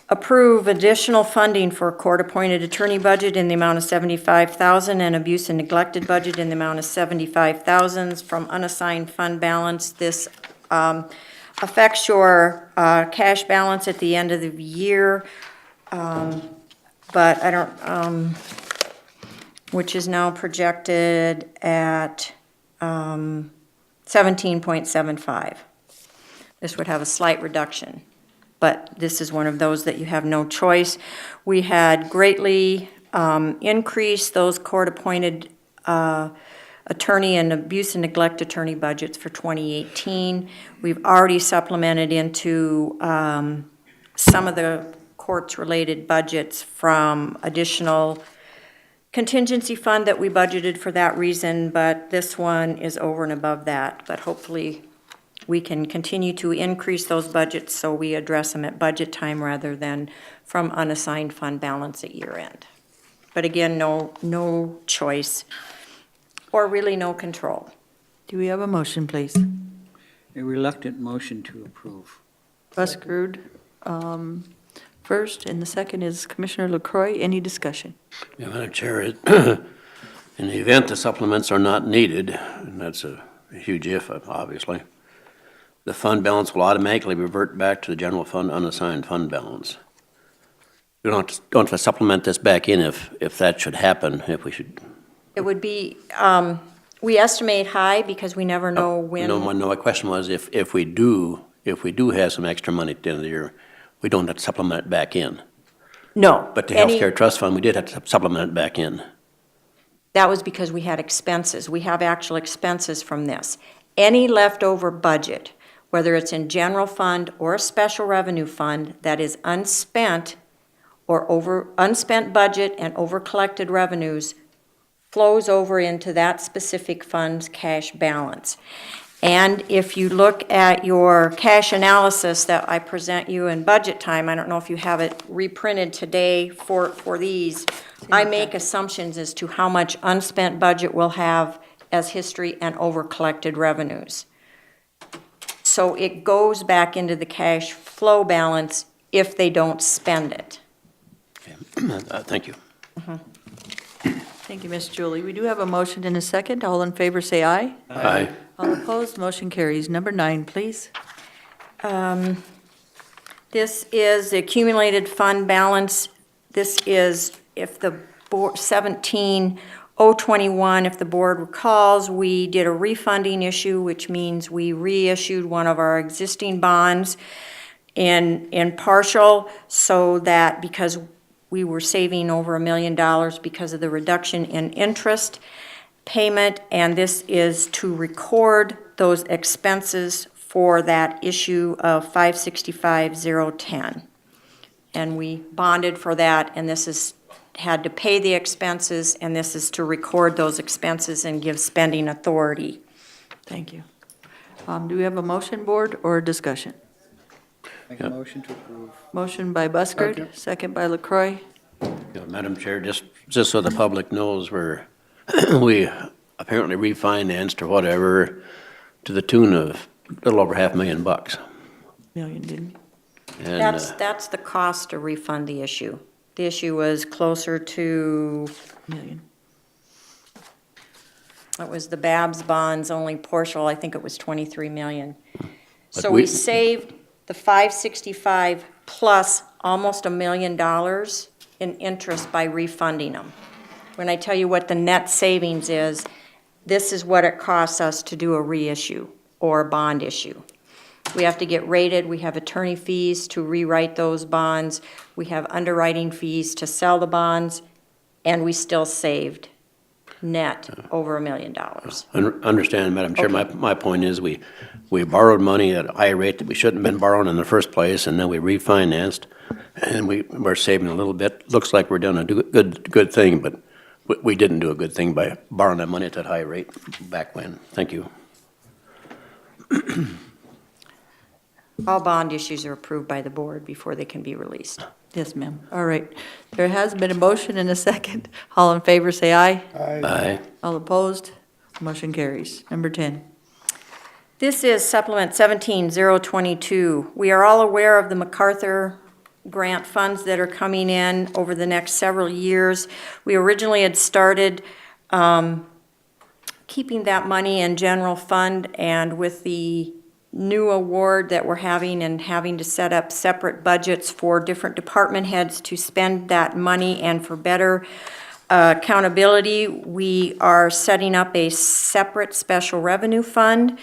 approve additional funding for court-appointed attorney budget in the amount of $75,000 and abuse and neglected budget in the amount of $75,000 from unassigned fund balance. This affects your cash balance at the end of the year, but I don't, which is now projected at 17.75. This would have a slight reduction, but this is one of those that you have no choice. We had greatly increased those court-appointed attorney and abuse and neglect attorney budgets for 2018. We've already supplemented into some of the courts-related budgets from additional contingency fund that we budgeted for that reason, but this one is over and above that. But hopefully, we can continue to increase those budgets so we address them at budget time rather than from unassigned fund balance at year end. But again, no choice, or really no control. Do we have a motion, please? A reluctant motion to approve. Buschrood, first, and the second is Commissioner LaCroy. Any discussion? Yeah, Madam Chair, in the event the supplements are not needed, and that's a huge if, obviously, the fund balance will automatically revert back to the general fund unassigned fund balance. We don't have to supplement this back in if that should happen, if we should. It would be, we estimate high because we never know when. No, my question was if we do have some extra money at the end of the year, we don't have to supplement it back in. No. But the healthcare trust fund, we did have to supplement it back in. That was because we had expenses. We have actual expenses from this. Any leftover budget, whether it's in general fund or a special revenue fund that is unspent or unspent budget and over collected revenues, flows over into that specific fund's cash balance. And if you look at your cash analysis that I present you in budget time, I don't know if you have it reprinted today for these, I make assumptions as to how much unspent budget we'll have as history and over collected revenues. So it goes back into the cash flow balance if they don't spend it. Okay. Thank you. Thank you, Ms. Julie. We do have a motion and a second. All in favor, say aye. Aye. All opposed, motion carries. Number 9, please. This is the accumulated fund balance. This is if the board, 17-021, if the board recalls, we did a refunding issue, which means we reissued one of our existing bonds in partial, so that because we were saving over $1 million because of the reduction in interest payment, and this is to record those expenses for that issue of 565-010. And we bonded for that, and this is had to pay the expenses, and this is to record those expenses and give spending authority. Thank you. Do we have a motion, board, or a discussion? Make a motion to approve. Motion by Buschard, second by LaCroy. Madam Chair, just so the public knows, we apparently refinanced or whatever to the tune of a little over $500,000. Million, didn't And That's the cost to refund the issue. The issue was closer to, million. it was the Babs bonds, only partial, I think it was 23 million. But So we saved the 565 plus almost $1 million in interest by refunding them. When I tell you what the net savings is, this is what it costs us to do a reissue or a bond issue. We have to get rated, we have attorney fees to rewrite those bonds, we have underwriting fees to sell the bonds, and we still saved net over $1 million. Understand, Madam Chair, my point is we borrowed money at a high rate that we shouldn't have been borrowing in the first place, and then we refinanced, and we're saving a little bit. Looks like we're doing a good thing, but we didn't do a good thing by borrowing that money at that high rate back when. Thank you. All bond issues are approved by the board before they can be released. Yes, ma'am. All right. There has been a motion and a second. All in favor, say aye. Aye. All opposed? Motion carries. Number 10. This is Supplement 17022. We are all aware of the MacArthur grant funds that are coming in over the next several years. We originally had started keeping that money in general fund, and with the new award that we're having and having to set up separate budgets for different department heads to spend that money, and for better accountability, we are setting up a separate special revenue fund.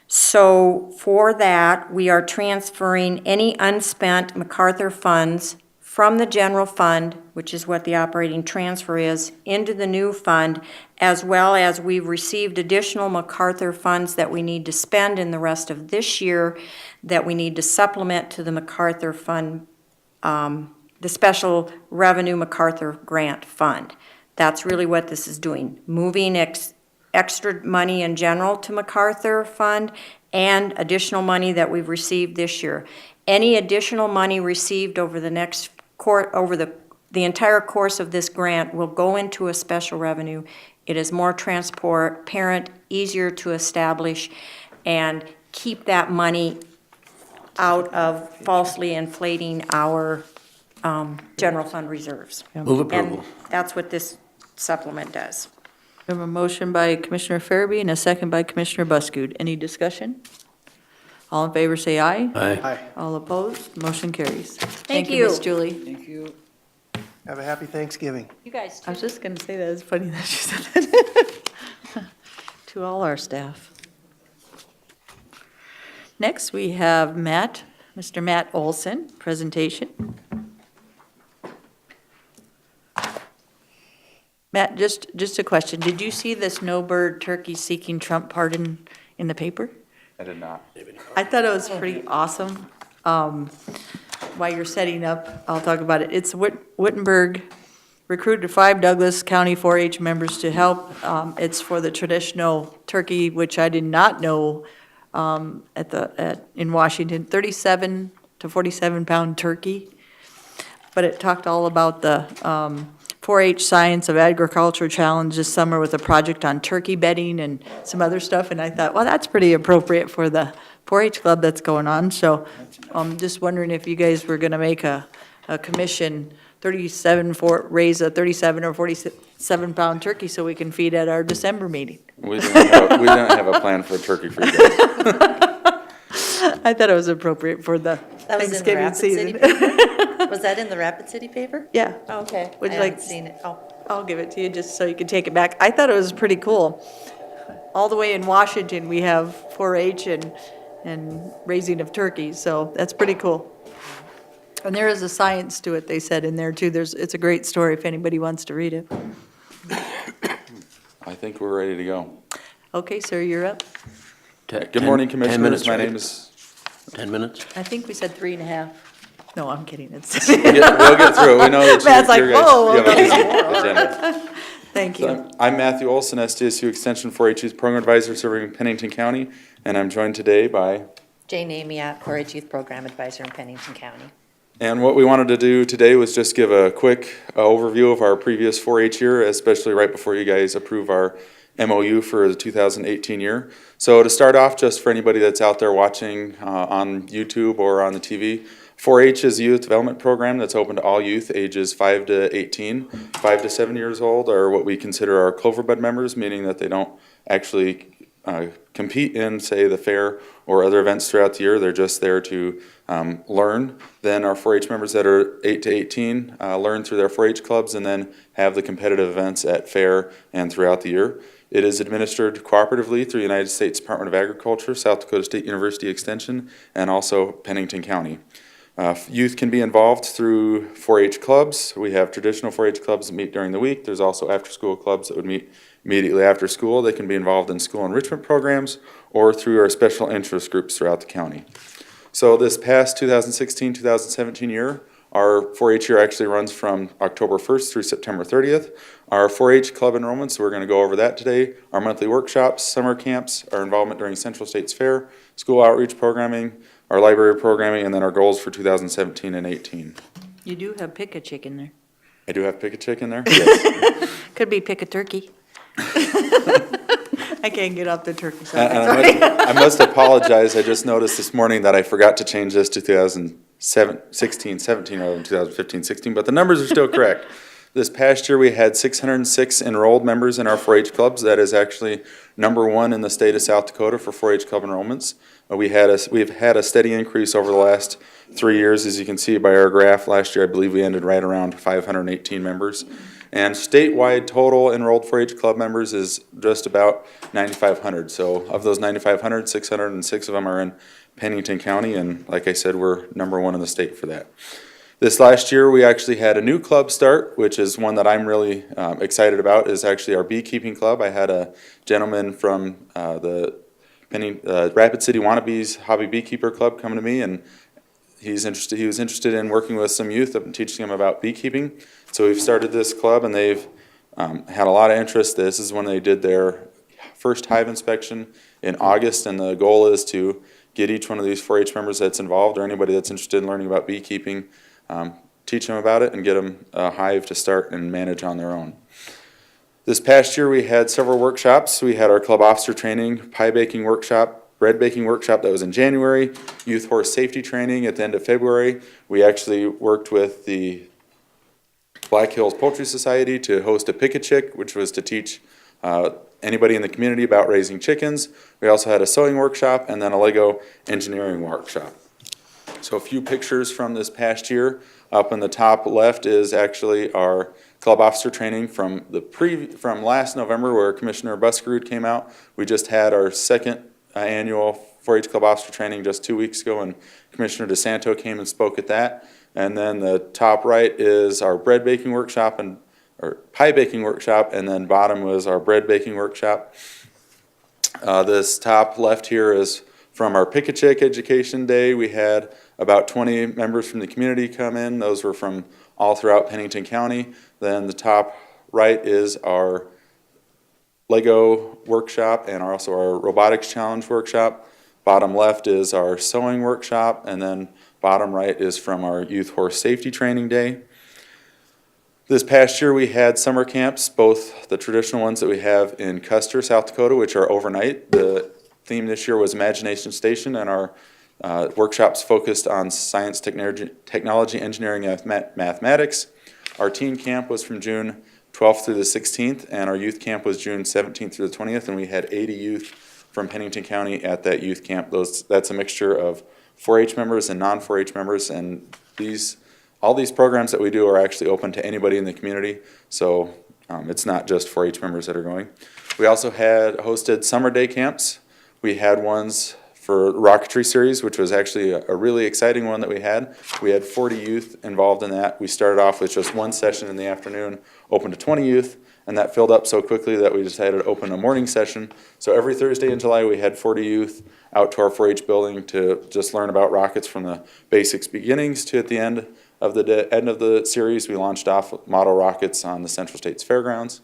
So for that, we are transferring any unspent MacArthur funds from the general fund, which is what the operating transfer is, into the new fund, as well as we've received additional MacArthur funds that we need to spend in the rest of this year that we need to supplement to the MacArthur fund, the special revenue MacArthur grant fund. That's really what this is doing, moving extra money in general to MacArthur fund and additional money that we've received this year. Any additional money received over the next over the entire course of this grant will go into a special revenue. It is more transparent, easier to establish, and keep that money out of falsely inflating our general fund reserves. Move approval. And that's what this supplement does. We have a motion by Commissioner Farabee and a second by Commissioner Buschard. Any discussion? All in favor, say aye. Aye. All opposed? Motion carries. Thank Miss you. Julie. Thank you. Have a happy Thanksgiving. You guys I was just going to say that. It's funny that she said that. To all our staff. Next, we have Mr. Matt Olson, presentation. Matt, just a question. Did you see the snowbird turkey seeking Trump pardon in the paper? I did not. I thought it was pretty awesome. While you're setting up, I'll talk about it. It's Wittenberg recruited 5 Douglas County 4-H members to help. It's for the traditional turkey, which I did not know in Washington, 37 to 47 pound turkey. But it talked all about the 4-H Science of Agriculture Challenge this summer with a project on turkey bedding and some other stuff. And I thought, well, that's pretty appropriate for the 4-H club that's going on. So I'm just wondering if you guys were going to make a commission raise a 37 or 47 pound turkey so we can feed at our December meeting. We don't have a plan for a turkey for you guys. I thought it was appropriate for the That was in the Thanksgiving Rapid City season. paper? Was that in the Rapid City paper? Yeah. Oh, okay. Would you I like- haven't seen it. Oh, I'll give it to you just so you can take it back. I thought it was pretty cool. All the way in Washington, we have 4-H and raising of turkeys, so that's pretty cool. And there is a science to it, they said in there too. It's a great story if anybody wants to read it. I think we're ready to go. Okay, sir, you're up. Good morning, 10 minutes, Commissioners. My right? name is, 10 minutes? I think we said 3.5. No, I'm kidding. It's we'll get through it. We know that Matt's like, you guys whoa, you have a okay. busy agenda. Thank So you. I'm Matthew Olson, SDSU Extension 4-H's Program Advisor serving in Pennington County, and I'm joined today by Jane Amiat, 4-H Youth Program Advisor in Pennington County. And what we wanted to do today was just give a quick overview of our previous 4-H year, especially right before you guys approve our MOU for the 2018 year. So to start off, just for anybody that's out there watching on YouTube or on the TV, 4-H is a youth development program that's open to all youth ages 5 to 18. 5 to 7 years old are what we consider our Cloverbud members, meaning that they don't actually compete in, say, the fair or other events throughout the year. They're just there to learn. Then our 4-H members that are 8 to 18 learn through their 4-H clubs and then have the competitive events at fair and throughout the year. It is administered cooperatively through the United States Department of Agriculture, South Dakota State University Extension, and also Pennington County. Youth can be involved through 4-H clubs. We have traditional 4-H clubs that meet during the week. There's also after-school clubs that would meet immediately after school. They can be involved in school enrichment programs or through our special interest groups throughout the county. So this past 2016-2017 year, our 4-H year actually runs from October 1st through September 30th. Our 4-H club enrollments, we're going to go over that today. Our monthly workshops, summer camps, our involvement during Central States Fair, school outreach programming, our library programming, and then our goals for 2017 and 18. You do have pick a chicken there. I do have pick a chicken there? Yes. Could be pick a turkey. I can't get off the turkey side. And I must apologize. I just noticed this morning that I forgot to change this to 2016-17 rather than 2015-16, but the numbers are still correct. This past year, we had 606 enrolled members in our 4-H clubs. That is actually #1 in the state of South Dakota for 4-H club enrollments. We've had a steady increase over the last 3 years. As you can see by our graph, last year I believe we ended right around 518 members. And statewide total enrolled 4-H club members is just about 9,500. So of those 9,500, 606 of them are in Pennington County, and like I said, we're #1 in the state for that. This last year, we actually had a new club start, which is one that I'm really excited about, is actually our beekeeping club. I had a gentleman from the Rapid City Wannabes Hobby Beekeeper Club come to me, and he was interested in working with some youth and teaching them about beekeeping. So we've started this club, and they've had a lot of interest. This is when they did their first hive inspection in August, and the goal is to get each one of these 4-H members that's involved or anybody that's interested in learning about beekeeping, teach them about it and get them a hive to start and manage on their own. This past year we had several workshops. We had our club officer training, pie baking workshop, bread baking workshop that was in January, youth horse safety training at the end of February. We actually worked with the Black Hills Poultry Society to host a pick-a-chick, which was to teach anybody in the community about raising chickens. We also had a sewing workshop and then a Lego engineering workshop. So a few pictures from this past year. Up in the top left is actually our club officer training from last November, where Commissioner Buskerud came out. We just had our second annual 4-H club officer training just 2 weeks ago, and Commissioner DeSanto came and spoke at that. And then the top right is our bread baking workshop or pie baking workshop, and then bottom was our bread baking workshop. This top left here is from our Pick-a-Chick Education Day. We had about 20 members from the community come in. Those were from all throughout Pennington County. Then the top right is our Lego workshop and also our robotics challenge workshop. Bottom left is our sewing workshop, and then bottom right is from our youth horse safety training day. This past year we had summer camps, both the traditional ones that we have in Custer, South Dakota, which are overnight. The theme this year was Imagination Station, and our workshops focused on science, technology, engineering, and mathematics. Our teen camp was from June 12th through the 16th, and our youth camp was June 17th through the 20th, and we had 80 youth from Pennington County at that youth camp. That's a mixture of 4-H members and non-4-H members, and all these programs that we do are actually open to anybody in the community, so it's not just 4-H members that are going. We also had hosted summer day camps. We had ones for rocketry series, which was actually a really exciting one that we had. We had 40 youth involved in that. We started off with just one session in the afternoon, open to 20 youth, and that filled up so quickly that we decided to open a morning session. So every Thursday in July, we had 40 youth out to our 4-H building to just learn about rockets from the basics beginnings to at the end of the series. We launched off model rockets on the Central States Fairgrounds.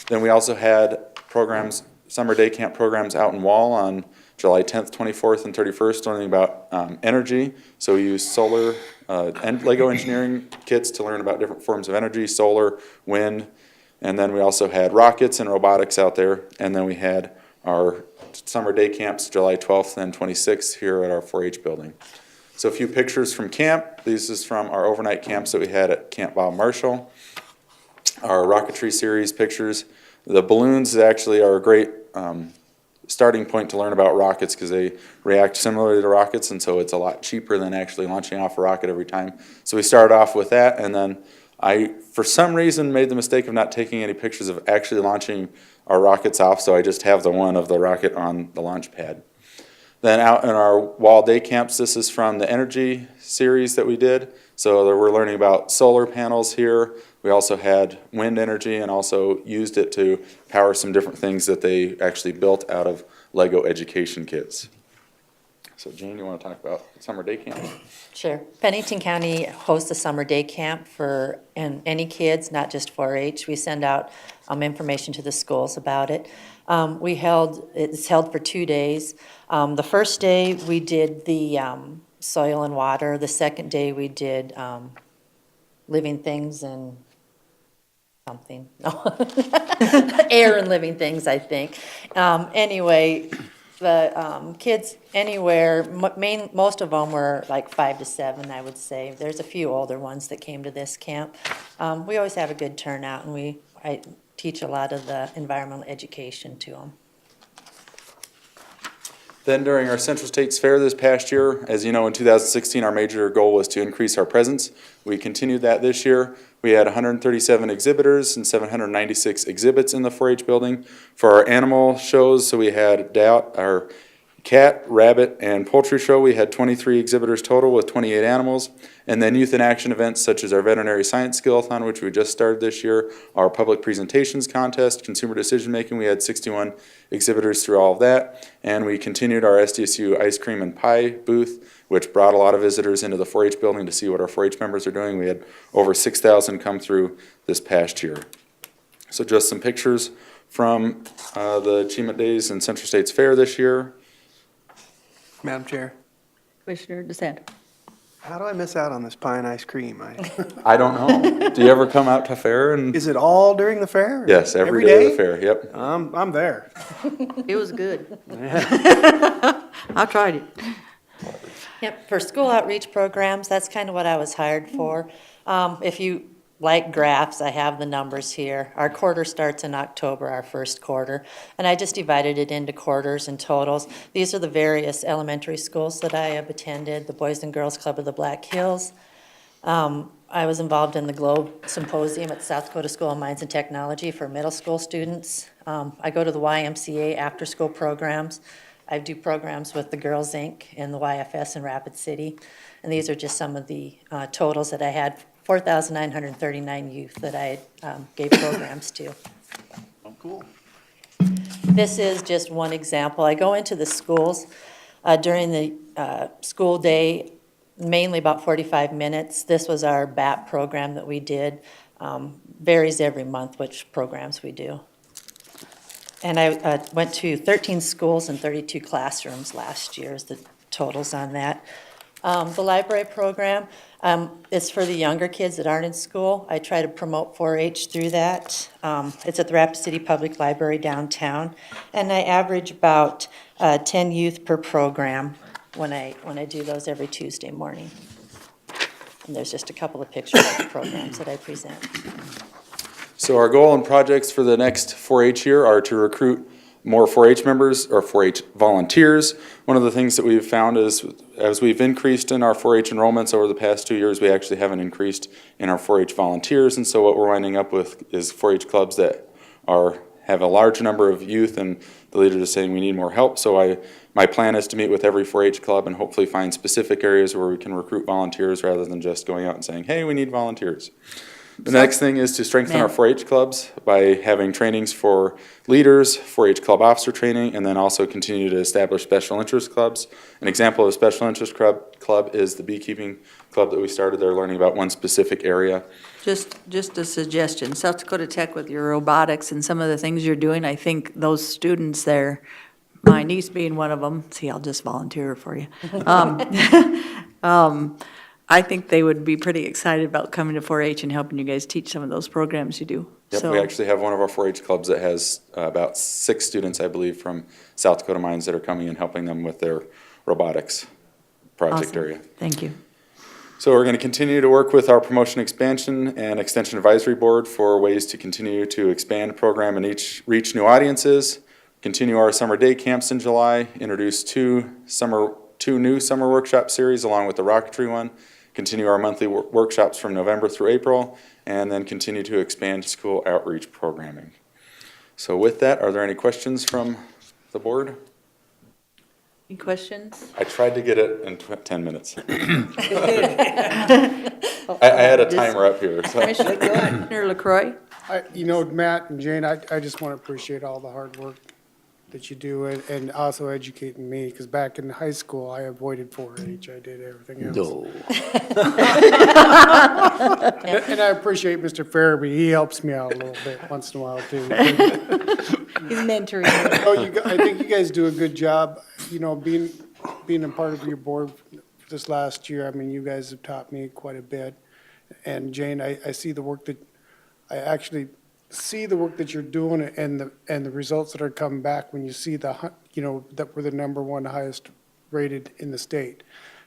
Then we also had programs, summer day camp programs out in Wall on July 10th, 24th, and 31st, learning about energy. So we used solar and Lego engineering kits to learn about different forms of energy, solar, wind, and then we also had rockets and robotics out there. And then we had our summer day camps, July 12th and 26th, here at our 4-H building. So a few pictures from camp. This is from our overnight camps that we had at Camp Bob Marshall. Our rocketry series pictures. The balloons actually are a great starting point to learn about rockets because they react similarly to rockets, and so it's a lot cheaper than actually launching off a rocket every time. So we started off with that, and then I, for some reason, made the mistake of not taking any pictures of actually launching our rockets off, so I just have the one of the rocket on the launch pad. Then out in our wall day camps, this is from the energy series that we did. So we're learning about solar panels here. We also had wind energy and also used it to power some different things that they actually built out of Lego education kits. So Jane, you want to talk about summer day camp? Sure. Pennington County hosts a summer day camp for any kids, not just 4-H. We send out information to the schools about it. It's held for 2 days. The first day we did the soil and water. The second day we did living things and something. No. Air and living things, I think. Anyway, the kids anywhere, most of them were like 5 to 7, I would say. There's a few older ones that came to this camp. We always have a good turnout, and I teach a lot of the environmental education to them. Then during our Central States Fair this past year, as you know, in 2016, our major goal was to increase our presence. We continued that this year. We had 137 exhibitors and 796 exhibits in the 4-H building. For our animal shows, so we had our cat, rabbit, and poultry show. We had 23 exhibitors total with 28 animals. And then youth in action events such as our veterinary science skill-a-thon, which we just started this year, our public presentations contest, consumer decision-making. We had 61 exhibitors through all of that. And we continued our SDSU ice cream and pie booth, which brought a lot of visitors into the 4-H building to see what our 4-H members are doing. We had over 6,000 come through this past year. So just some pictures from the Achievement Days and Central States Fair this year. Madam Chair, Commissioner DeSanto. how do I miss out on this pie and ice cream? I don't know. Do you ever come out to fair? Is it all during the fair? Yes, every day of the fair, yep. I'm there. It was good. I tried it. Yep, for school outreach programs, that's kind of what I was hired for. If you like graphs, I have the numbers here. Our quarter starts in October, our first quarter, and I just divided it into quarters and totals. These are the various elementary schools that I have attended, the Boys and Girls Club of the Black Hills. I was involved in the Globe Symposium at South Dakota School of Mines and Technology for middle school students. I go to the YMCA after-school programs. I do programs with the Girls Inc. and the YFS in Rapid City. And these are just some of the totals that I had. 4,939 youth that I gave programs to. Oh, cool. This is just one example. I go into the schools during the school day, mainly about 45 minutes. This was our BAP program that we did. Varies every month which programs we do. And I went to 13 schools and 32 classrooms last year is the totals on that. The library program is for the younger kids that aren't in school. I try to promote 4-H through that. It's at the Rapid City Public Library downtown, and I average about 10 youth per program when I do those every Tuesday morning. And there's just a couple of pictures of the programs that I present. So our goal and projects for the next 4-H year are to recruit more 4-H members or 4-H volunteers. One of the things that we've found is as we've increased in our 4-H enrollments over the past 2 years, we actually haven't increased in our 4-H volunteers. And so what we're winding up with is 4-H clubs that have a large number of youth, and the leaders are saying we need more help. So my plan is to meet with every 4-H club and hopefully find specific areas where we can recruit volunteers rather than just going out and saying, hey, we need volunteers. The next thing is to strengthen our 4-H clubs by having trainings for leaders, 4-H club officer training, and then also continue to establish special interest clubs. An example of a special interest club is the beekeeping club that we started. They're learning about one specific area. Just a suggestion, South Dakota Tech with your robotics and some of the things you're doing, I think those students there my niece being one of them, see, I'll just volunteer for you. I think they would be pretty excited about coming to 4-H and helping you guys teach some of those programs you do. Yep, So- we actually have one of our 4-H clubs that has about 6 students, I believe, from South Dakota Mines that are coming and helping them with their robotics project Awesome. area. Thank you. So we're going to continue to work with our promotion expansion and extension advisory board for ways to continue to expand the program and reach new audiences, continue our summer day camps in July, introduce two new summer workshop series along with the rocketry one, continue our monthly workshops from November through April, and then continue to expand school outreach programming. So with that, are there any questions from the board? Any questions? I tried to get it in 10 minutes. I had a timer up here, so. Commissioner LaCroy? You know, Matt and Jane, I just want to appreciate all the hard work that you do and also educating me, because back in high school, I avoided 4-H. I did everything else. No. And I appreciate Mr. Farabee. He helps me out a little bit once in a while, too. He's mentoring you. Oh, I think you guys do a good job, you know, being a part of your board this last year. I mean, you guys have taught me quite a bit. And Jane, I see the work that, I actually see the work that you're doing and the results that are coming back when you see that we're the #1 highest rated in the state.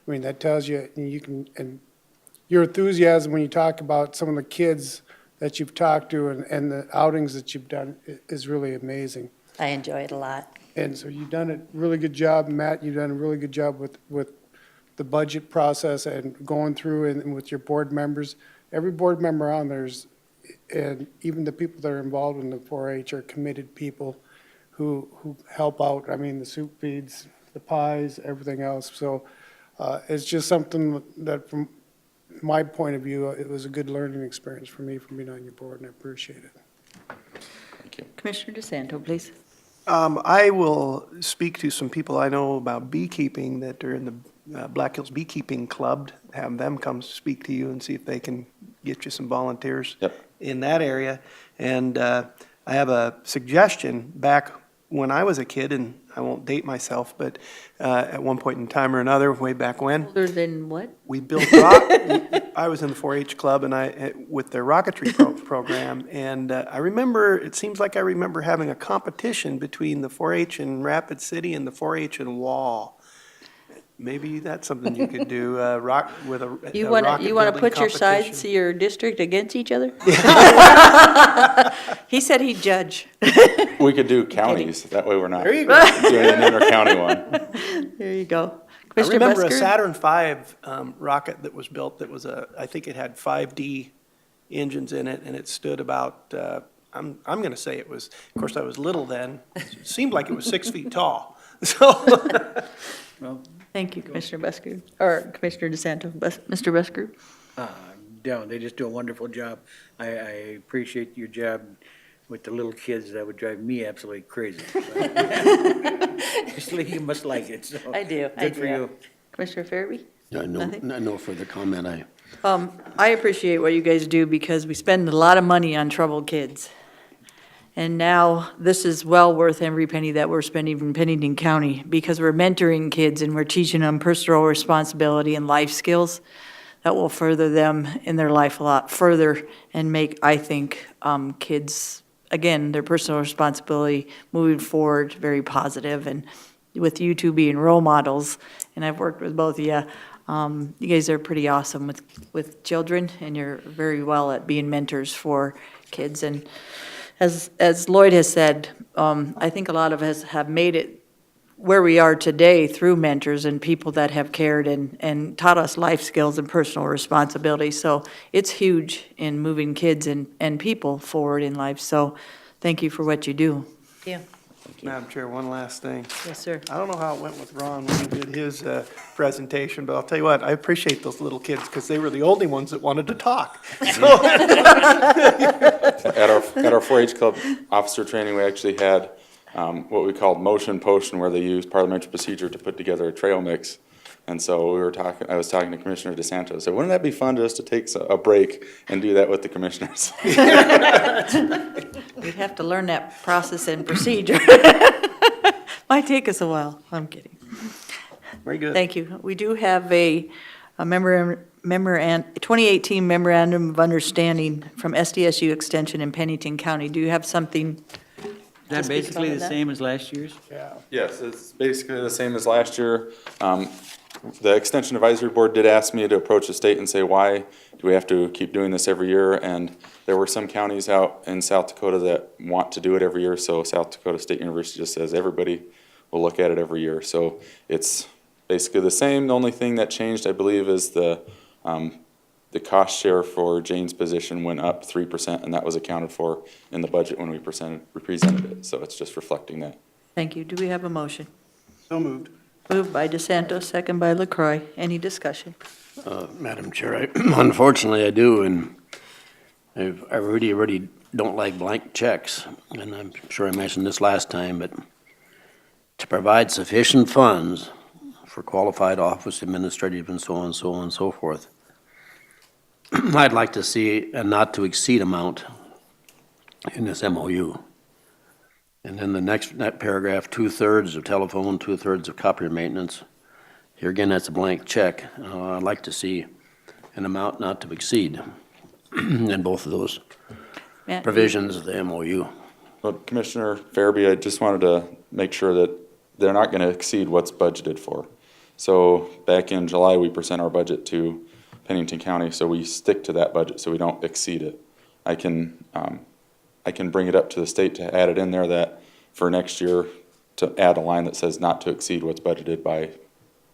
I mean, that tells you, and your enthusiasm when you talk about some of the kids that you've talked to and the outings that you've done is really amazing. I enjoy it a lot. And so you've done a really good job, Matt, you've done a really good job with the budget process and going through and with your board members. Every board member on there's, and even the people that are involved in the 4-H are committed people who help out. I mean, the soup feeds, the pies, everything else. So it's just something that from my point of view, it was a good learning experience for me from being on your board, and I appreciate it. Thank you. Commissioner DeSanto, please. I will speak to some people I know about beekeeping that are in the Black Hills Beekeeping Club, have them come speak to you and see if they can get you some volunteers in that area. And I have a suggestion. Back when I was a kid, and I won't date myself, but at one point in time or another, way back when, Older than what? we built I was in the 4-H club and with their rocketry program, and I remember, it seems like I remember having a competition between the 4-H in Rapid City and the 4-H in Wall. Maybe that's something you could do, rock with a rocket You want to building put your sides competition. of your district against each other? He said he'd judge. We could do counties, that way we're not There doing you go. an inter-county one. There you go. I Commissioner remember a Busker? Saturn V rocket that was built that was I think it had 5D engines in it, and it stood about, I'm going to say it was, of course I was little then, it seemed like it was 6 feet tall. So, Thank you, Commissioner Busker, or Commissioner DeSanto. Mr. Busker? No, they just do a wonderful job. I appreciate your job with the little kids. That would drive me absolutely crazy. Actually, you must like it, so. I do. Good for you. Commissioner Farabee? Nothing? No further comment. I appreciate what you guys do because we spend a lot of money on troubled kids. And now this is well worth every penny that we're spending from Pennington County because we're mentoring kids and we're teaching them personal responsibility and life skills that will further them in their life a lot further and make, I think, kids, again, their personal responsibility moving forward very positive. And with you two being role models, and I've worked with both of you, you guys are pretty awesome with children and you're very well at being mentors for kids. And as Lloyd has said, I think a lot of us have made it where we are today through mentors and people that have cared and taught us life skills and personal responsibility. So it's huge in moving kids and people forward in life. So thank you for what you do. Yeah. Madam Chair, one last thing. Yes, sir. I don't know how it went with Ron when he did his presentation, but I'll tell you what, I appreciate those little kids because they were the only ones that wanted to talk. So, At our 4-H club officer training, we actually had what we called motion potion, where they used parliamentary procedure to put together a trail mix. And so I was talking to Commissioner DeSanto, so wouldn't that be fun just to take a break and do that with the commissioners? We'd have to learn that process and procedure. Might take us a while. I'm kidding. Very good. Thank you. We do have a 2018 memorandum of understanding from SDSU Extension in Pennington County. Do you have something? Is that basically the same as last year's? Yeah. Yes, it's basically the same as last year. The Extension Advisory Board did ask me to approach the state and say, why do we have to keep doing this every year? And there were some counties out in South Dakota that want to do it every year, so South Dakota State University just says everybody will look at it every year. So it's basically the same. The only thing that changed, I believe, is the cost share for Jane's position went up 3%, and that was accounted for in the budget when we presented it. So it's just reflecting that. Thank you. Do we have a motion? So moved. Moved by DeSanto, second by LaCroy. Any discussion? Madam Chair, unfortunately I do, and I really don't like blank checks, and I'm sure I mentioned this last time, but to provide sufficient funds for qualified office administrative and so on and so on and so forth, I'd like to see a not to exceed amount in this MOU. And then the next that paragraph, 2/3 of telephone, 2/3 of copier maintenance. Here again, that's a blank check. I'd like to see an amount not to exceed in both of those Matt? provisions of the MOU. But Commissioner Farabee, I just wanted to make sure that they're not going to exceed what's budgeted for. So back in July, we present our budget to Pennington County, so we stick to that budget so we don't exceed it. I can bring it up to the state to add it in there that for next year to add a line that says not to exceed what's budgeted by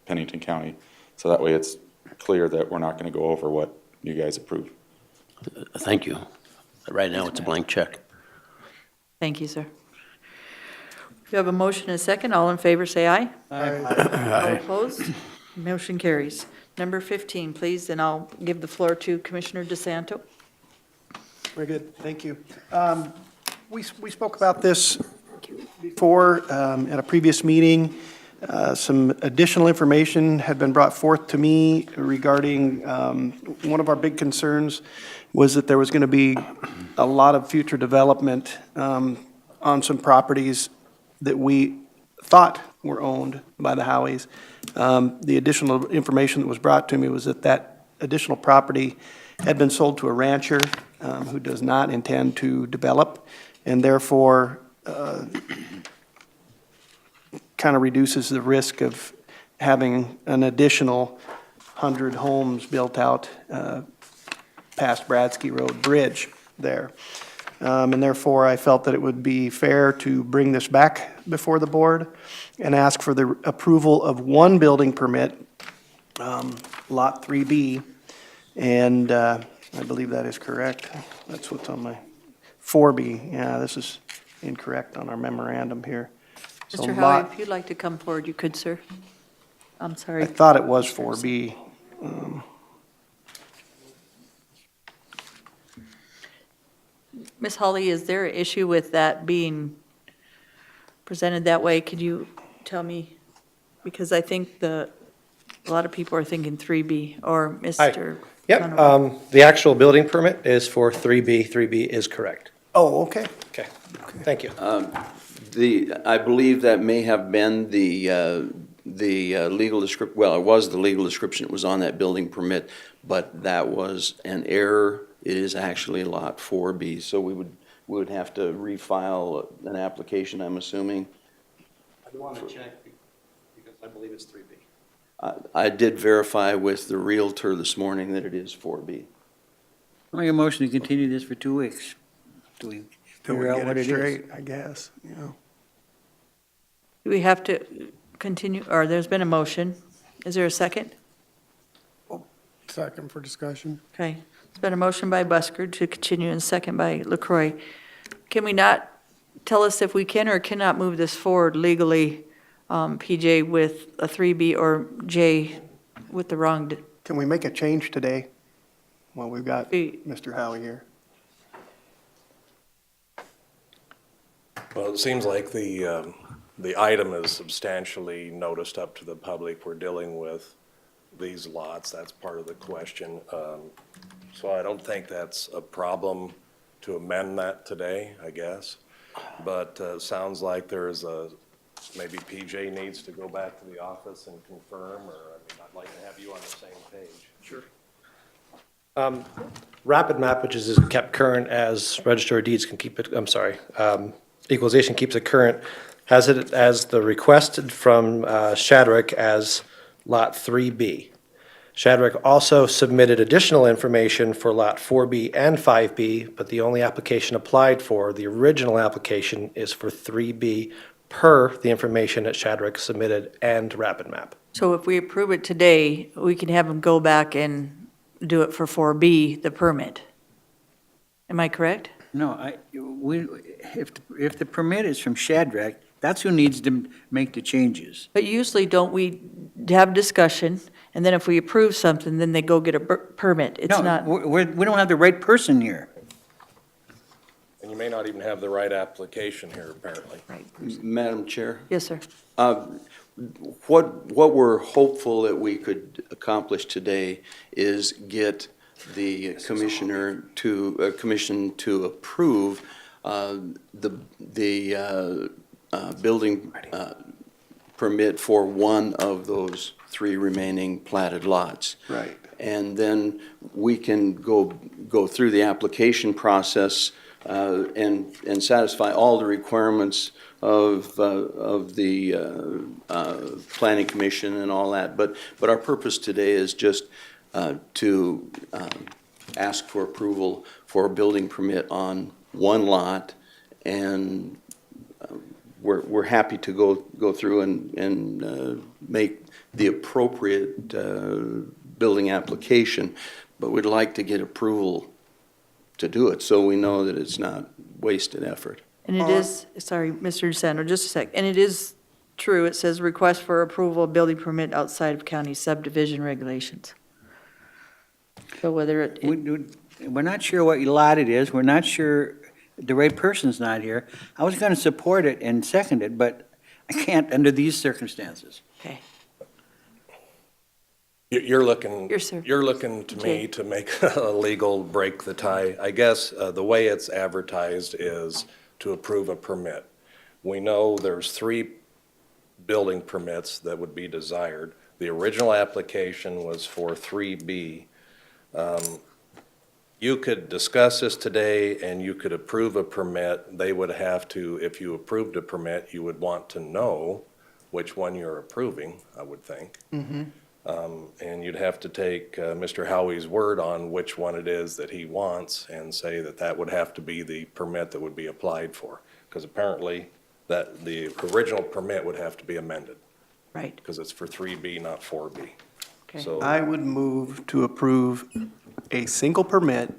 Pennington County. So that way it's clear that we're not going to go over what you guys approve. Thank you. Right now, it's a blank check. Thank you, sir. You have a motion and a second. All in favor, say aye. All opposed? Motion carries. Number 15, please, and I'll give the floor to Commissioner DeSanto. Very good, thank you. We spoke about this before at a previous meeting. Some additional information had been brought forth to me regarding one of our big concerns was that there was going to be a lot of future development on some properties that we thought were owned by the Howies. The additional information that was brought to me was that that additional property had been sold to a rancher who does not intend to develop, and therefore kind of reduces the risk of having an additional 100 homes built out past Bradsky Road Bridge there. And therefore, I felt that it would be fair to bring this back before the board and ask for the approval of one building permit, Lot 3B, and I believe that is correct. That's what's on my 4B. Yeah, this is incorrect on our memorandum here. So Mr. lot- Howie, if you'd like to come forward, you could, sir. I'm I sorry. thought it was 4B. Ms. Holly, is there an issue with that being presented that way? Could you tell me? Because I think a lot of people are thinking 3B or Mr. Yep, Conover. the actual building permit is for 3B. 3B is correct. Oh, okay. Okay, thank you. I believe that may have been the legal description, well, it was the legal description that was on that building permit, but that was an error. It is actually Lot 4B, so we would have to refile an application, I'm assuming. I want to check because I believe it's 3B. I did verify with the Realtor this morning that it is 4B. I'll make a motion to continue this for 2 weeks. Do we Till we figure out get what it it is? straight, I guess, yeah. Do we have to continue, or there's been a motion. Is there a second? Second for discussion. Okay. It's been a motion by Busker to continue and a second by LaCroy. Can we not tell us if we can or cannot move this forward legally, PJ, with a 3B or J with the wrong? Can we make a change today? Well, we've got Hey. Mr. Howie here. Well, it seems like the item is substantially noticed up to the public. We're dealing with these lots. That's part of the question. So I don't think that's a problem to amend that today, I guess. But sounds like there is a maybe PJ needs to go back to the office and confirm, or, I mean, I'd like to have you on the same page. Sure. Rapid map, which is kept current as Register of Deeds can keep it, I'm sorry, equalization keeps it current, has it as the requested from Shadrick as Lot 3B. Shadrick also submitted additional information for Lot 4B and 5B, but the only application applied for, the original application, is for 3B per the information that Shadrick submitted and Rapid Map. So if we approve it today, we can have them go back and do it for 4B, the permit. Am I correct? No, if the permit is from Shadrach, that's who needs to make the changes. But usually don't we have discussion, and then if we approve something, then they go get a permit? It's not. No, we don't have the right person here. And you may not even have the right application here, apparently. Right. Madam Chair? Yes, sir. What we're hopeful that we could accomplish today is get the commissioner to, commission to approve the building permit for one of those 3 remaining platted lots. Right. And then we can go through the application process and satisfy all the requirements of the planning commission and all that. But our purpose today is just to ask for approval for a building permit on one lot, and we're happy to go through and make the appropriate building application, but we'd like to get approval to do it, so we know that it's not wasted effort. And it is, sorry, Mr. DeSanto, just a sec, and it is true, it says request for approval of building permit outside of county subdivision regulations. So whether it, We're not sure what lot it is, we're not sure, the right person's not here. I was gonna support it and second it, but I can't under these circumstances. okay, You're looking, Yes, sir. you're looking to Okay. me to make a legal break the tie. I guess the way it's advertised is to approve a permit. We know there's 3 building permits that would be desired. The original application was for 3B. You could discuss this today and you could approve a permit. They would have to, if you approved a permit, you would want to know which one you're approving, I would think. And you'd have to take Mr. Howie's word on which one it is that he wants and say that that would have to be the permit that would be applied for. Because apparently that the original permit would have to be amended. right, Because it's for 3B, not 4B. okay. So I would move to approve a single permit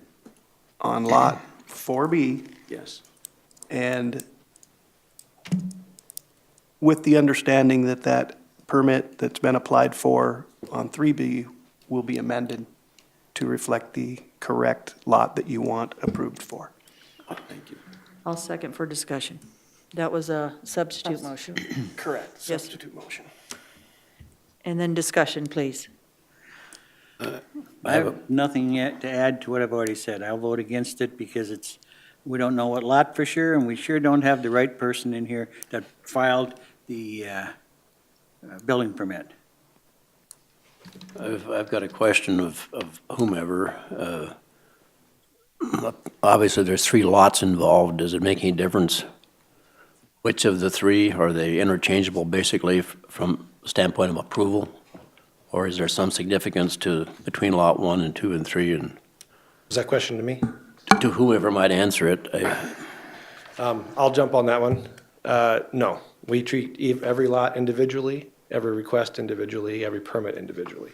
on Lot 4B, Yes. and with the understanding that that permit that's been applied for on 3B will be amended to reflect the correct lot that you want approved for. Thank you. I'll second for discussion. That was a substitute motion. Correct. Yes. Substitute motion. And then discussion, please. I have nothing yet to add to what I've already said. I'll vote against it because we don't know what lot for sure, and we sure don't have the right person in here that filed the building permit. I've got a question of whomever. Obviously, there's 3 lots involved. Does it make any difference which of the 3? Are they interchangeable basically from standpoint of approval? Or is there some significance between lot 1 and 2 and 3? And Is that question to me? to whomever might answer it, I'll jump on that one. No, we treat every lot individually, every request individually, every permit individually.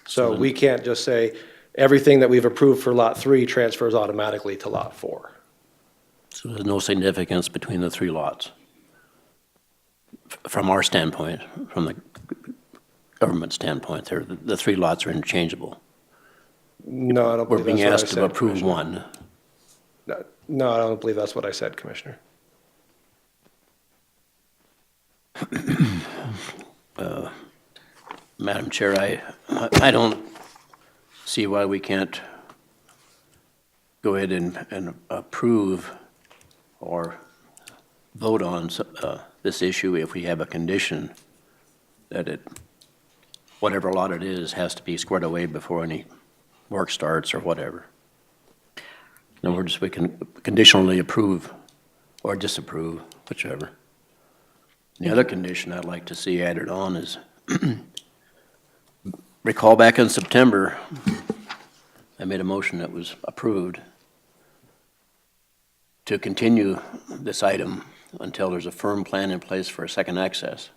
So we can't just say everything that we've approved for Lot 3 transfers automatically to Lot 4. so there's no significance between the 3 lots? From our standpoint, from the government standpoint, the 3 lots are interchangeable. No, I don't We're believe being that's asked what I to said, approve Commissioner. one. No, I don't believe that's what I said, Commissioner. Madam Chair, I don't see why we can't go ahead and approve or vote on this issue if we have a condition that it, whatever lot it is, has to be squared away before any work starts or whatever. In other words, we can conditionally approve or disapprove, whichever. The other condition I'd like to see added on is, recall back in September, I made a motion that was approved to continue this item until there's a firm plan in place for a second access.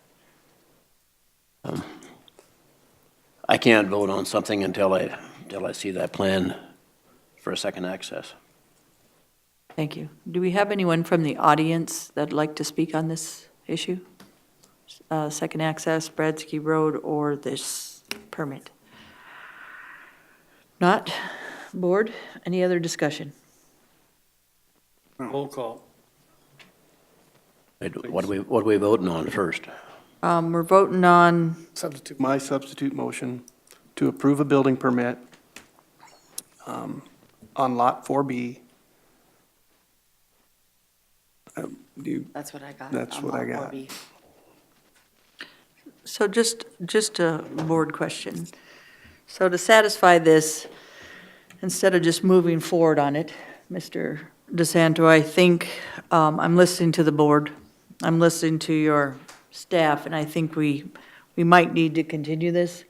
I can't vote on something until I see that plan for a second access. Thank you. Do we have anyone from the audience that'd like to speak on this issue? Second access, Bradsky Road, or this permit? Not? Board, any other discussion? Roll call. What are we voting on first? We're voting on, My substitute motion to approve a building permit on Lot 4B. That's what I got. That's on what I Lot got. 4B. so just a board question. So to satisfy this, instead of just moving forward on it, Mr. DeSanto, I think I'm listening to the board. I'm listening to your staff, and I think we might need to continue this,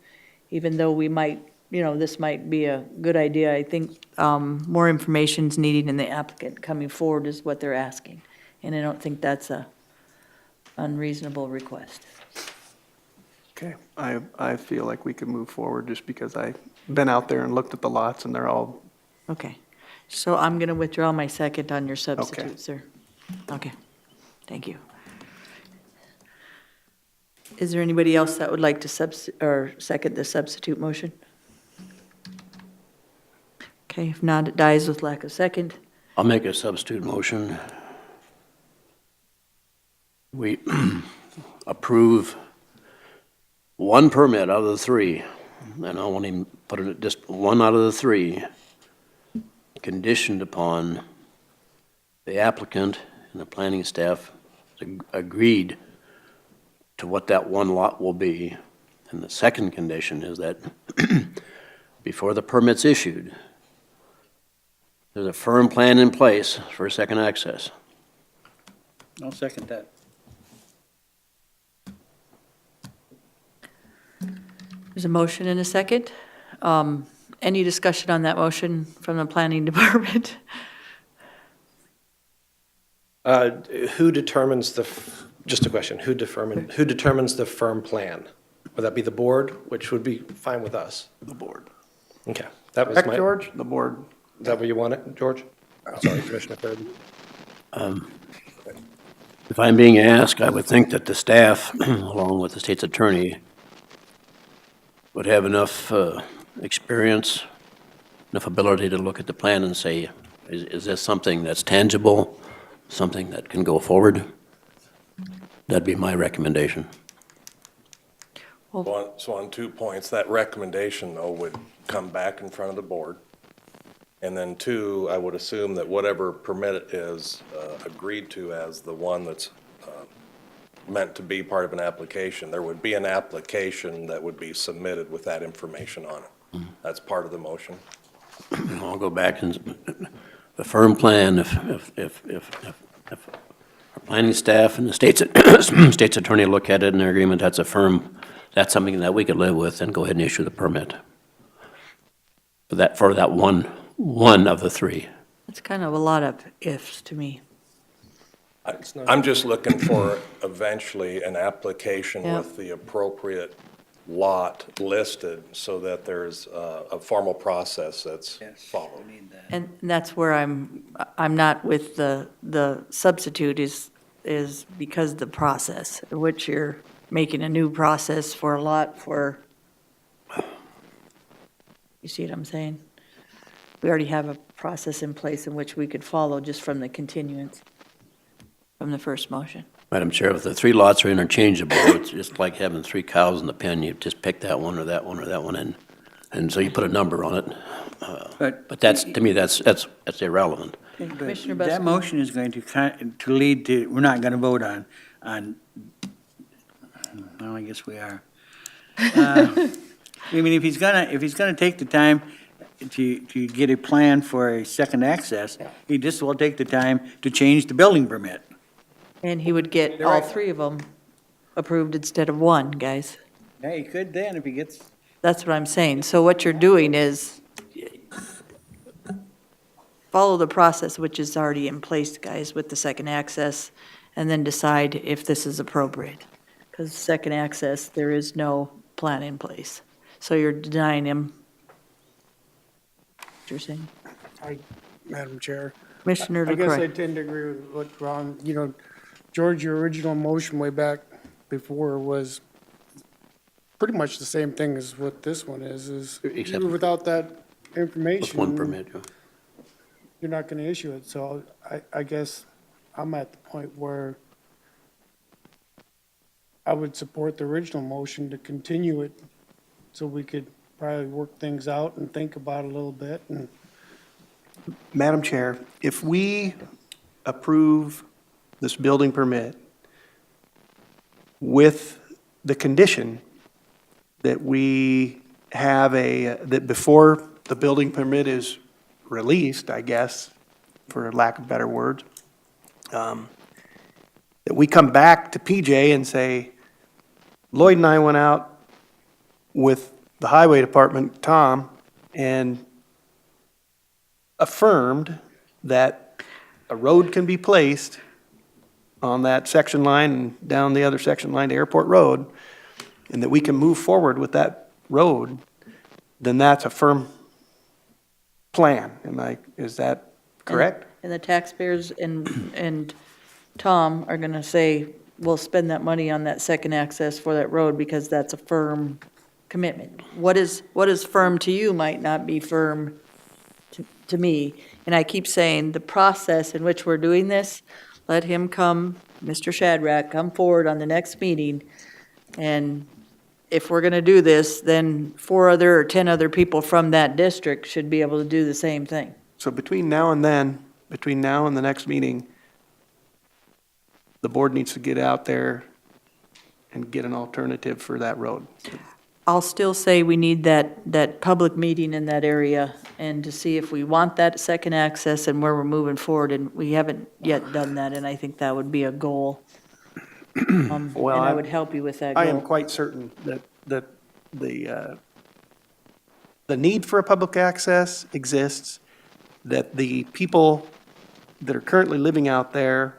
even though we might, this might be a good idea. I think more information's needed in the applicant coming forward is what they're asking. And I don't think that's a unreasonable request. Okay, I feel like we could move forward just because I've been out there and looked at the lots and they're all, Okay, so I'm going to withdraw my second on your substitute, sir. Okay, thank you. Is there anybody else that would like to second the substitute motion? Okay, if not, it dies with lack of second. I'll make a substitute motion. We approve one permit out of the three, and I won't even put it at just one out of the three, conditioned upon the applicant and the planning staff agreed to what that one lot will be. And the second condition is that before the permit's issued, there's a firm plan in place for a second access. I'll second that. There's a motion and a second. Any discussion on that motion from the planning department? Who determines just a question, who determines the firm plan? Would that be the board, which would be fine with us? the board. Okay. That was Correct, George? The board. Is that what you wanted, George? Sorry, Commissioner Thurman. If I'm being asked, I would think that the staff, along with the state's attorney, would have enough experience, enough ability to look at the plan and say, is this something that's tangible, something that can go forward? That'd be my recommendation. So on 2 points, that recommendation, though, would come back in front of the board. And then 2, I would assume that whatever permit is agreed to as the one that's meant to be part of an application, there would be an application that would be submitted with that information on it. That's part of the motion. I'll go back and, the firm plan, if our planning staff and the state's attorney look at it in their agreement, that's that's something that we could live with, and go ahead and issue the permit. For that one of the three. It's kind of a lot of ifs to me. I'm just looking for eventually an application Yeah. with the appropriate lot listed so that there's a formal process that's followed. And that's where I'm not with the substitute is because the process, which you're making a new process for a lot for, you see what I'm saying? We already have a process in place in which we could follow just from the continuance from the first motion. Madam Chair, if the three lots are interchangeable, it's just like having 3 cows in the pen. You just pick that one or that one or that one, and so you put a number on it. But that's, to me, that's irrelevant. Commissioner That Busby. motion is going to lead to, we're not going to vote on Well, I guess we are. I mean, if he's gonna take the time to get a plan for a second access, he just will take the time to change the building permit. And he would get all three of them approved instead of one, guys. Yeah, he could then if he gets. That's what I'm saying. So what you're doing is follow the process which is already in place, guys, with the second access, and then decide if this is appropriate. Because second access, there is no plan in place. So you're denying him. What you're saying? Madam Chair. Commissioner I guess I LaCroix. tend to agree with what Ron, George, your original motion way back before was pretty much the same thing as what this one is Except even without that with information. one permit, yeah. You're not gonna issue it, so I guess I'm at the point where I would support the original motion to continue it so we could probably work things out and think about it a little bit and. Madam Chair, if we approve this building permit with the condition that we have that before the building permit is released, I guess, for lack of better words, that we come back to PJ and say, Lloyd and I went out with the highway department, Tom, and affirmed that a road can be placed on that section line and down the other section line to Airport Road, and that we can move forward with that road, then that's a firm plan. Is that correct? And the taxpayers and Tom are gonna say, we'll spend that money on that second access for that road because that's a firm commitment. What is firm to you might not be firm to me. And I keep saying, the process in which we're doing this, let him come, Mr. Shadrack, come forward on the next meeting. And if we're gonna do this, then 4 other or 10 other people from that district should be able to do the same thing. So between now and the next meeting, the board needs to get out there and get an alternative for that road. I'll still say we need that public meeting in that area and to see if we want that second access and where we're moving forward, and we haven't yet done that, and I think that would be a goal. And I would help you with that goal. I am quite certain that the need for a public access exists, that the people that are currently living out there,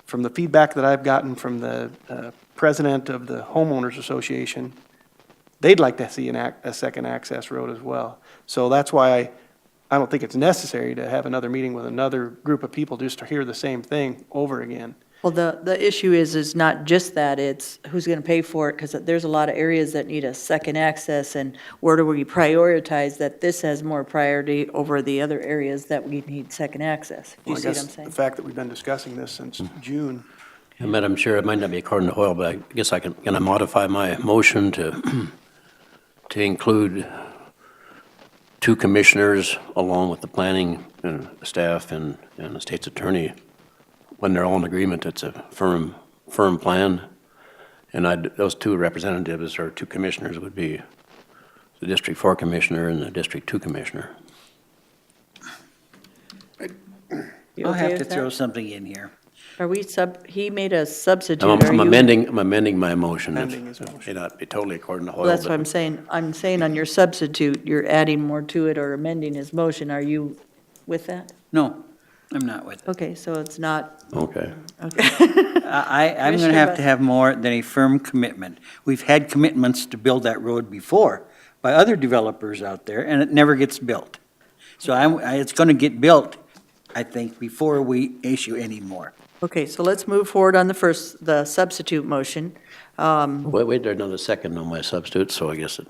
from the feedback that I've gotten from the president of the homeowners association, they'd like to see a second access road as well. So that's why I don't think it's necessary to have another meeting with another group of people just to hear the same thing over again. Well, the issue is not just that, it's who's gonna pay for it, because there's a lot of areas that need a second access, and where do we prioritize that this has more priority over the other areas that we need second access? Do you see what I'm saying? The fact that we've been discussing this since June. And Madam Chair, it might not be according to Hoyle, but I guess can I modify my motion to include 2 commissioners along with the planning staff and the state's attorney, when they're all in agreement, it's a firm plan. And those 2 representatives or 2 commissioners would be the District 4 commissioner and the District 2 commissioner. You I'll okay have with to that? throw something in here. Are we he made a substitute, I'm are you? amending my motion. Amending his motion. It may not be totally according to Hoyle. Well, that's what but- I'm saying. I'm saying on your substitute, you're adding more to it or amending his motion. Are you with that? No, I'm not with it. Okay, so it's not, Okay. okay. I'm gonna have to have more than a firm commitment. We've had commitments to build that road before by other developers out there, and it never gets built. So it's gonna get built, I think, before we issue any more. Okay, so let's move forward on the substitute motion. Wait, there's another second on my substitute, so I guess it,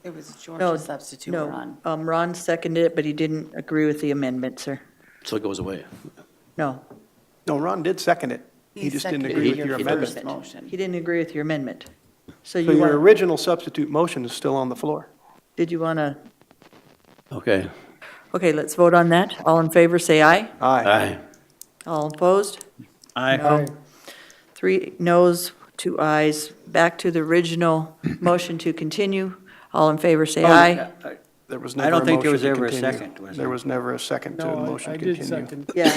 It was No, George's substitute, No, Ron. Ron seconded it, but he didn't agree with the amendment, sir. so it goes away. No, No, Ron did second it. He just didn't agree with your amendment. Motion. he didn't agree with your amendment. So So you your want, original substitute motion is still on the floor. did you want to, Okay. okay, let's vote on that. All in favor, say aye. Aye. Aye. All opposed? I Aye. 3 noes, 2 ayes. Back to the original motion to continue. All in favor, say aye. There was I never don't a think there motion was to ever a continue. second, was There there? was never a second to a motion to continue. Yeah,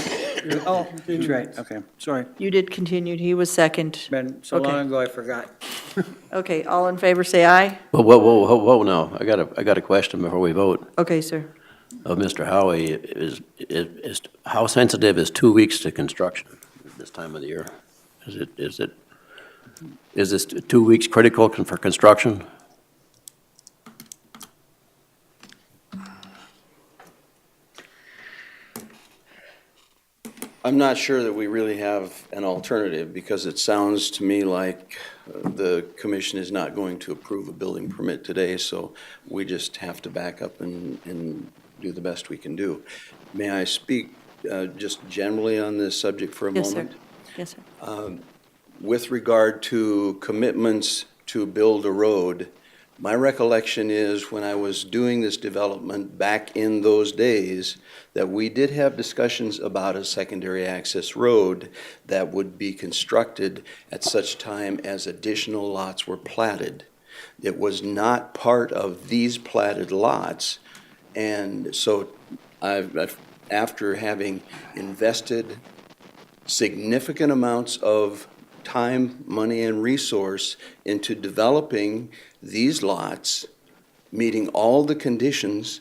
Oh, that's right, okay, sorry. you did continue. He was second. Been so Okay. long ago, I forgot. Okay, all in favor, say aye. Whoa, now, I got a question before we vote. Okay, sir. Of Mr. Howie, how sensitive is 2 weeks to construction at this time of the year? Is this 2 weeks critical for construction? I'm not sure that we really have an alternative, because it sounds to me like the commission is not going to approve a building permit today, so we just have to back up and do the best we can do. May I speak just generally on this subject for a Yes, sir. moment? Yes, sir. With regard to commitments to build a road, my recollection is when I was doing this development back in those days, that we did have discussions about a secondary access road that would be constructed at such time as additional lots were platted. It was not part of these platted lots, and so after having invested significant amounts of time, money, and resource into developing these lots, meeting all the conditions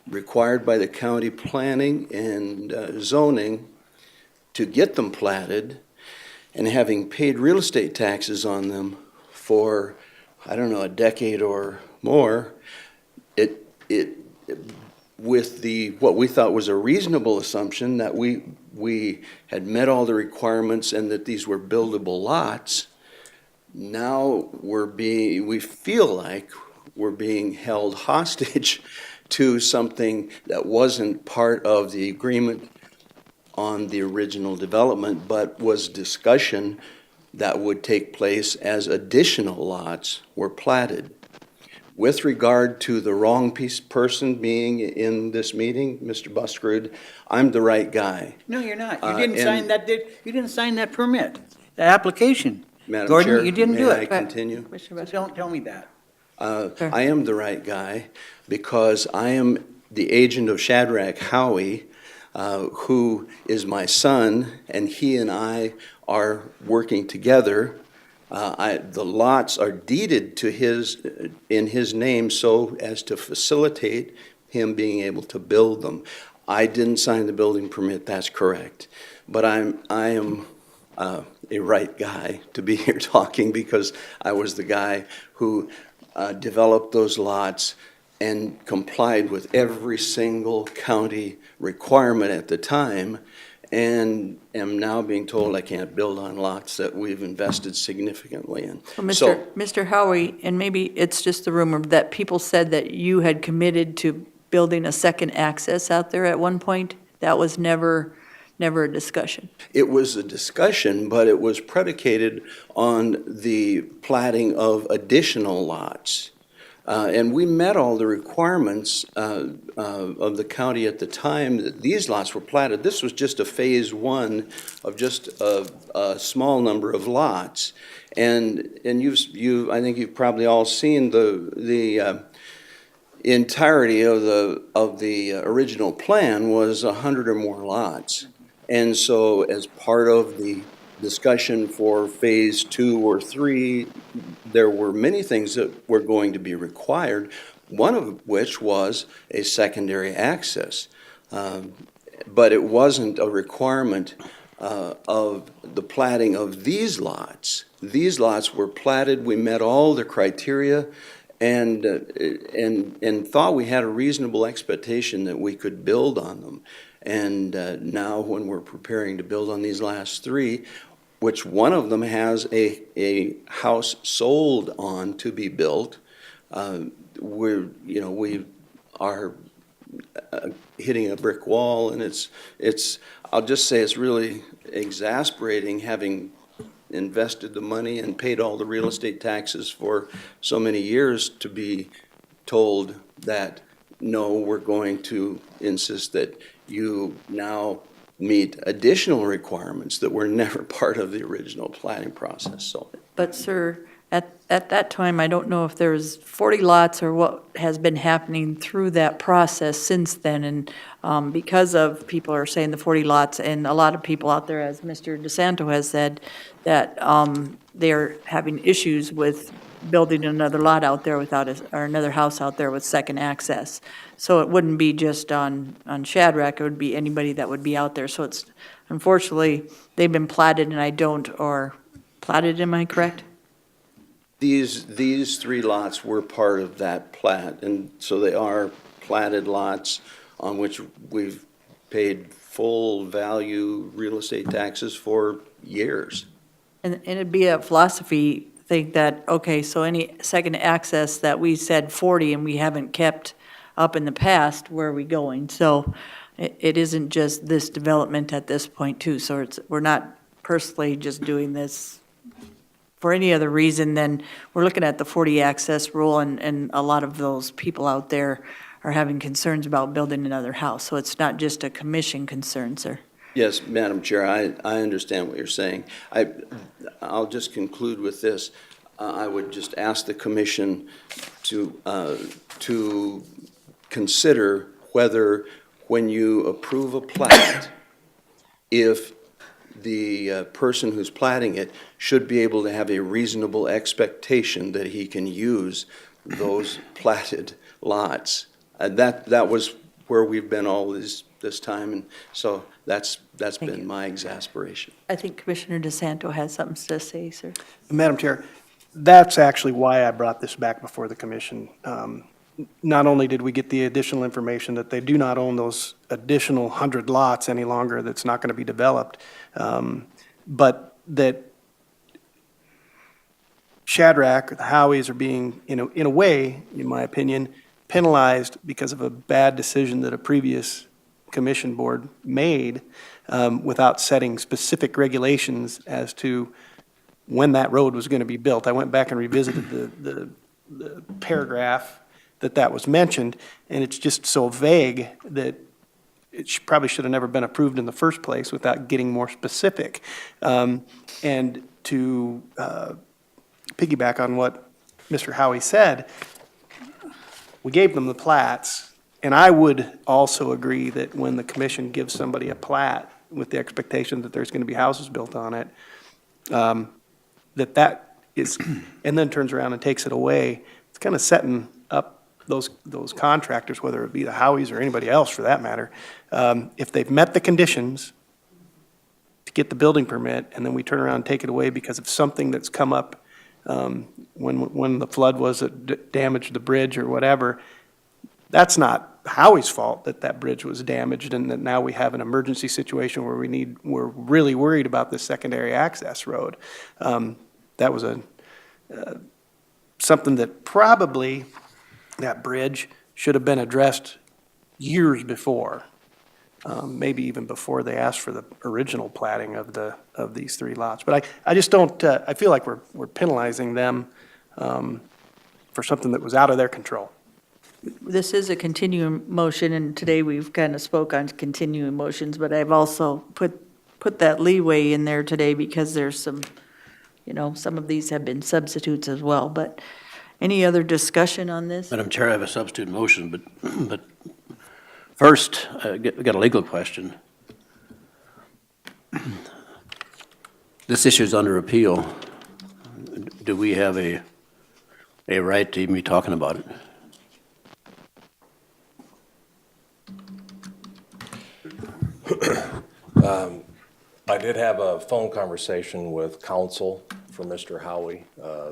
required by the county planning and zoning to get them platted, and having paid real estate taxes on them for, I don't know, a decade or more, with what we thought was a reasonable assumption that we had met all the requirements and that these were buildable lots, now we feel like we're being held hostage to something that wasn't part of the agreement on the original development, but was discussion that would take place as additional lots were platted. With regard to the wrong person being in this meeting, Mr. Buskerud, I'm the right guy. No, you're not. You And- didn't sign that permit, the application. Madam Gordon, Chair, you didn't do may I it. continue? So don't tell me that. I am the right guy because I am the agent of Shadrach Howie, who is my son, and he and I are working together. The lots are deeded to in his name so as to facilitate him being able to build them. I didn't sign the building permit, that's correct. But I am a right guy to be here talking because I was the guy who developed those lots and complied with every single county requirement at the time, and am now being told I can't build on lots that we've invested significantly in. Well, So, Mr. Howie, and maybe it's just the rumor, that people said that you had committed to building a second access out there at one point. That was never a discussion. it was a discussion, but it was predicated on the platting of additional lots. And we met all the requirements of the county at the time that these lots were platted. This was just a phase one of just a small number of lots. And I think you've probably all seen the entirety of the original plan was 100 or more lots. And so as part of the discussion for phase 2 or 3, there were many things that were going to be required, one of which was a secondary access. But it wasn't a requirement of the platting of these lots. These lots were platted, we met all the criteria, and thought we had a reasonable expectation that we could build on them. And now when we're preparing to build on these last 3, which one of them has a house sold on to be built, we are hitting a brick wall, and it's I'll just say it's really exasperating, having invested the money and paid all the real estate taxes for so many years, to be told that, no, we're going to insist that you now meet additional requirements that were never part of the original planning process. So But sir, at that time, I don't know if there was 40 lots or what has been happening through that process since then. And because of, people are saying the 40 lots, and a lot of people out there, as Mr. DeSanto has said, that they're having issues with building another lot out there without, or another house out there with second access. So it wouldn't be just on Shadrack, it would be anybody that would be out there. So it's, unfortunately, they've been platted and I don't, or platted, am I correct? These three lots were part of that plat, and so they are platted lots on which we've paid full value real estate taxes for years. And it'd be a philosophy thing that, okay, so any second access that we said 40 and we haven't kept up in the past, where are we going? So it isn't just this development at this point too, so we're not personally just doing this for any other reason than we're looking at the 40 access rule, and a lot of those people out there are having concerns about building another house. So it's not just a commission concern, sir. Yes, Madam Chair, I understand what you're saying. I'll just conclude with this. I would just ask the commission to consider whether, when you approve a plat, if the person who's platting it should be able to have a reasonable expectation that he can use those platted lots. That was where we've been all this time, and so that's been my exasperation. I think Commissioner DeSanto has something to say, sir. Madam Chair, that's actually why I brought this back before the commission. Not only did we get the additional information that they do not own those additional 100 lots any longer, that's not going to be developed, but that Shadrack, or the Howies, are being, in a way, in my opinion, penalized because of a bad decision that a previous commission board made without setting specific regulations as to when that road was going to be built. I went back and revisited the paragraph that was mentioned, and it's just so vague that it probably should have never been approved in the first place without getting more specific. And to piggyback on what Mr. Howie said, we gave them the plats, and I would also agree that when the commission gives somebody a plat with the expectation that there's going to be houses built on it, that is, and then turns around and takes it away, it's kind of setting up those contractors, whether it be the Howies or anybody else for that matter, if they've met the conditions to get the building permit, and then we turn around and take it away because of something that's come up when the flood was that damaged the bridge or whatever, that's not Howie's fault that bridge was damaged and that now we have an emergency situation where we're really worried about this secondary access road. That was something that probably that bridge should have been addressed years before, maybe even before they asked for the original platting of these three lots. But I just don't, I feel like we're penalizing them for something that was out of their control. This is a continuing motion, and today we've kind of spoke on continuing motions, but I've also put that leeway in there today because there's some, some of these have been substitutes as well. But any other discussion on this? Madam Chair, I have a substitute motion, but first, we got a legal question. This issue is under appeal. Do we have a right to even be talking about it? I did have a phone conversation with counsel for Mr. Howie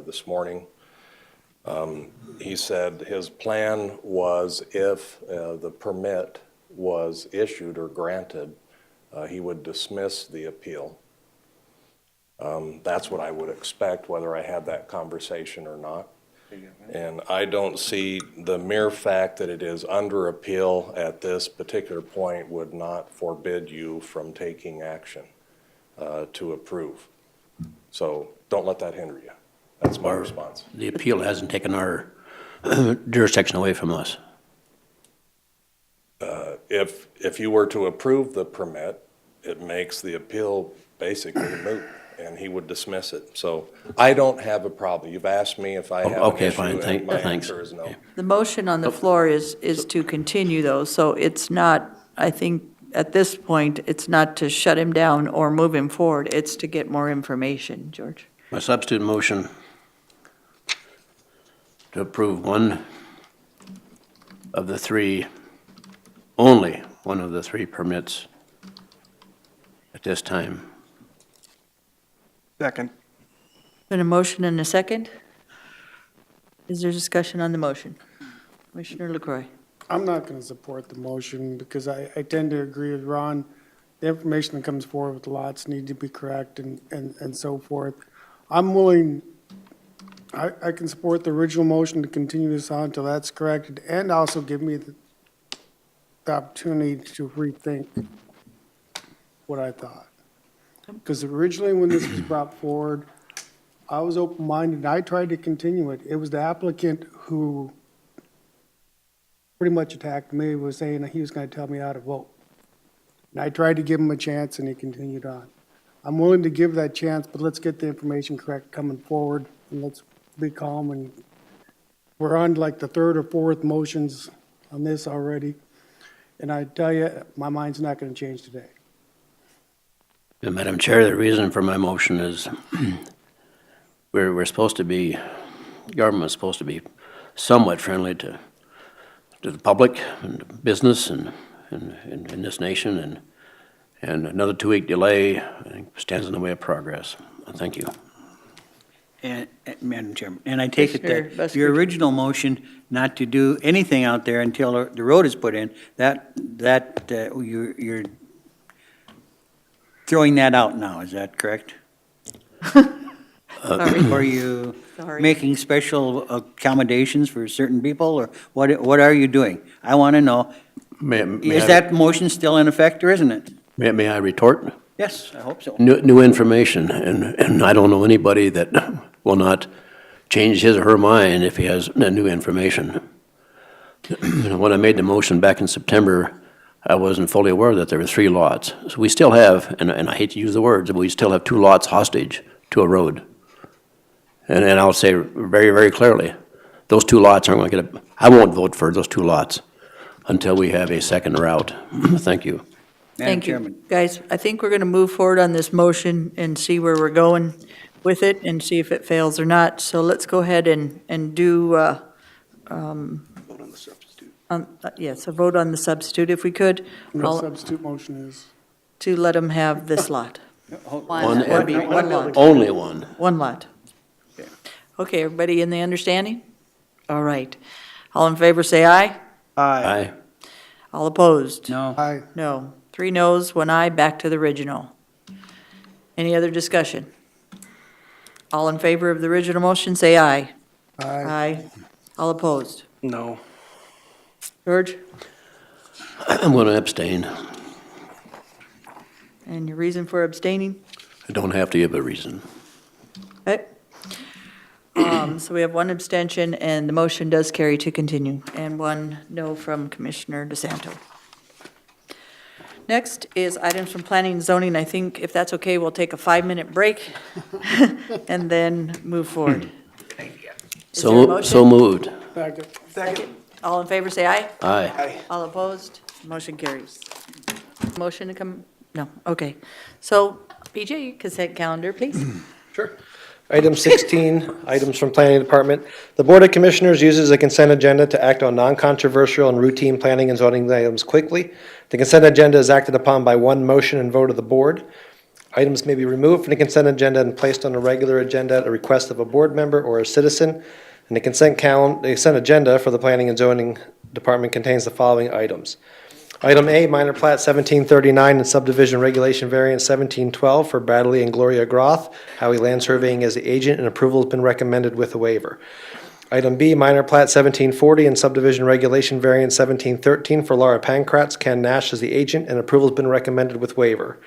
this morning. He said his plan was if the permit was issued or granted, he would dismiss the appeal. That's what I would expect, whether I had that conversation or not. And I don't see the mere fact that it is under appeal at this particular point would not forbid you from taking action to approve. So don't let that hinder you. That's my response. The appeal hasn't taken our jurisdiction away from us. If you were to approve the permit, it makes the appeal basically moot and he would dismiss it. So I don't have a problem. You've asked me if I have an Okay, issue, fine. and my Thanks. answer is no. The motion on the floor is to continue though, so it's not, I think, at this point, it's not to shut him down or move him forward, it's to get more information, George. My substitute motion to approve one of the three, only one of the three permits at this time. Second. Been a motion and a second? Is there discussion on the motion? Commissioner LaCroy. I'm not going to support the motion because I tend to agree with Ron. The information that comes forward with the lots need to be correct and so forth. I'm willing, I can support the original motion to continue this on until that's corrected and also give me the opportunity to rethink what I thought. Because originally when this was brought forward, I was open-minded and I tried to continue it. It was the applicant who pretty much attacked me, was saying that he was going to tell me how to vote. And I tried to give him a chance, and he continued on. I'm willing to give that chance, but let's get the information correct coming forward, and let's be calm. And we're on like the third or fourth motions on this already, and I tell you, my mind's not going to change today. And Madam Chair, the reason for my motion is we're supposed to be, government's supposed to be somewhat friendly to the public and business and in this nation, and another 2-week delay, I think, stands in the way of progress. Thank you. And, Madam Chairman, and I take it Commissioner that Busker. your original motion not to do anything out there until the road is put in, you're throwing that out now, is that correct? Or are you Sorry. making special accommodations for certain people, or what are you doing? I want to know, is that motion still in effect, or isn't it? May I retort? Yes, I hope so. New information, and I don't know anybody that will not change his or her mind if he has new information. When I made the motion back in September, I wasn't fully aware that there were 3 lots. So we still have, and I hate to use the words, but we still have 2 lots hostage to a road. And I'll say very, very clearly, those 2 lots aren't going to get, I won't vote for those 2 lots until we have a second route. Thank you. Madam Thank you. Chairman. Guys, I think we're going to move forward on this motion and see where we're going with it and see if it fails or not. So let's go ahead and do, Vote on the substitute. yes, a vote on the substitute if we could. The All- substitute motion is, To let them have this lot. One, That would be one lot. only one. One lot. Okay, everybody in the understanding? All right. All in favor, say aye. Aye. All opposed? No. aye. No. 3 noes, 1 aye, back to the original. Any other discussion? All in favor of the original motion, say aye. Aye. Aye. All opposed? No. George? I'm going to abstain. And your reason for abstaining? I don't have to give a reason. Okay. So we have 1 abstention, and the motion does carry to continue, and 1 no from Commissioner DeSanto. Next is items from planning and zoning. I think if that's okay, we'll take a 5-minute break and then move forward. Is there a So motion? moved. Second. All in favor, say aye. Aye. All opposed? Motion carries. Motion to come, no, okay. So, BJ, consent calendar, please. Sure. Item 16, items from Planning Department. The Board of Commissioners uses a consent agenda to act on non-controversial and routine planning and zoning items quickly. The consent agenda is acted upon by 1 motion and vote of the board. Items may be removed from the consent agenda and placed on a regular agenda at a request of a board member or a citizen. And the consent agenda for the Planning and Zoning Department contains the following items. Item A, minor plat 1739 and subdivision regulation variance 1712 for Bradley and Gloria Groth. Howie Land Surveying as the agent, and approval has been recommended with a waiver. Item B, minor plat 1740 and subdivision regulation variance 1713 for Laura Pankratz, Ken Nash as the agent, and approval has been recommended with waiver.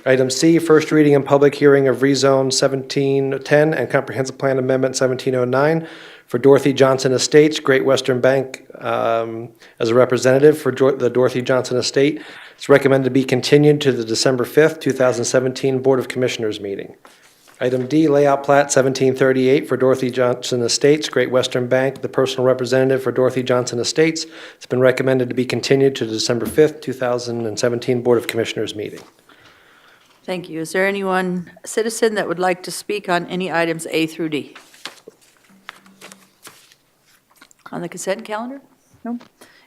Item C, first reading and public hearing of rezone 1710 and comprehensive plan amendment 1709 for Dorothy Johnson Estates, Great Western Bank as a representative for the Dorothy Johnson Estate. It's recommended to be continued to the December 5th, 2017 Board of Commissioners meeting. Item D, layout plat 1738 for Dorothy Johnson Estates, Great Western Bank, the personal representative for Dorothy Johnson Estates. It's been recommended to be continued to the December 5th, 2017 Board of Commissioners meeting. Thank you. Is there anyone, citizen, that would like to speak on any items A through D? On the consent calendar? No?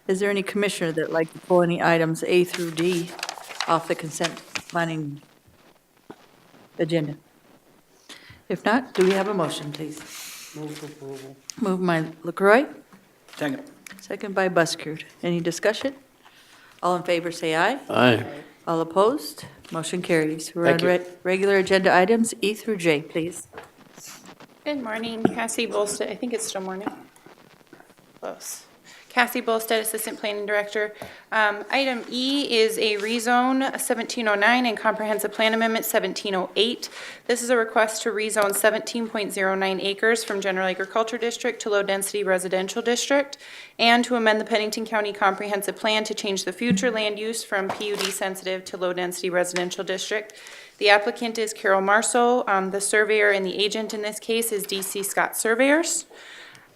Is there any commissioner that'd like to pull any items A through D off the consent planning agenda? If not, do we have a motion, please? Moved by LaCroy, Second. second by Buschrood. Any discussion? All in favor, say aye. Aye. All opposed? Motion carries. We're on Thank regular agenda items E through J, please. Good morning, Cassie Bolstead. I think it's still morning. Close. Cassie Bolstead, Assistant Planning Director. Item E is a rezone 1709 and Comprehensive Plan Amendment 1708. This is a request to rezone 17.09 acres from General Agriculture District to Low Density Residential District, and to amend the Pennington County Comprehensive Plan to change the future land use from PUD sensitive to Low Density Residential District. The applicant is Carol Marceau. The surveyor and the agent in this case is DC Scott Surveyors.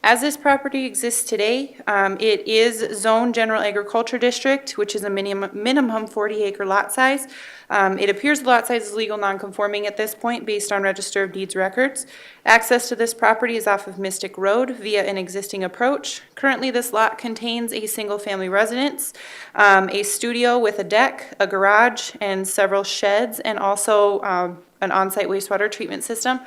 As this property exists today, it is zoned General Agriculture District, which is a minimum 40-acre lot size. It appears the lot size is legal nonconforming at this point based on Register of Deeds records. Access to this property is off of Mystic Road via an existing approach. Currently, this lot contains a single-family residence, a studio with a deck, a garage, and several sheds, and also an on-site wastewater treatment system.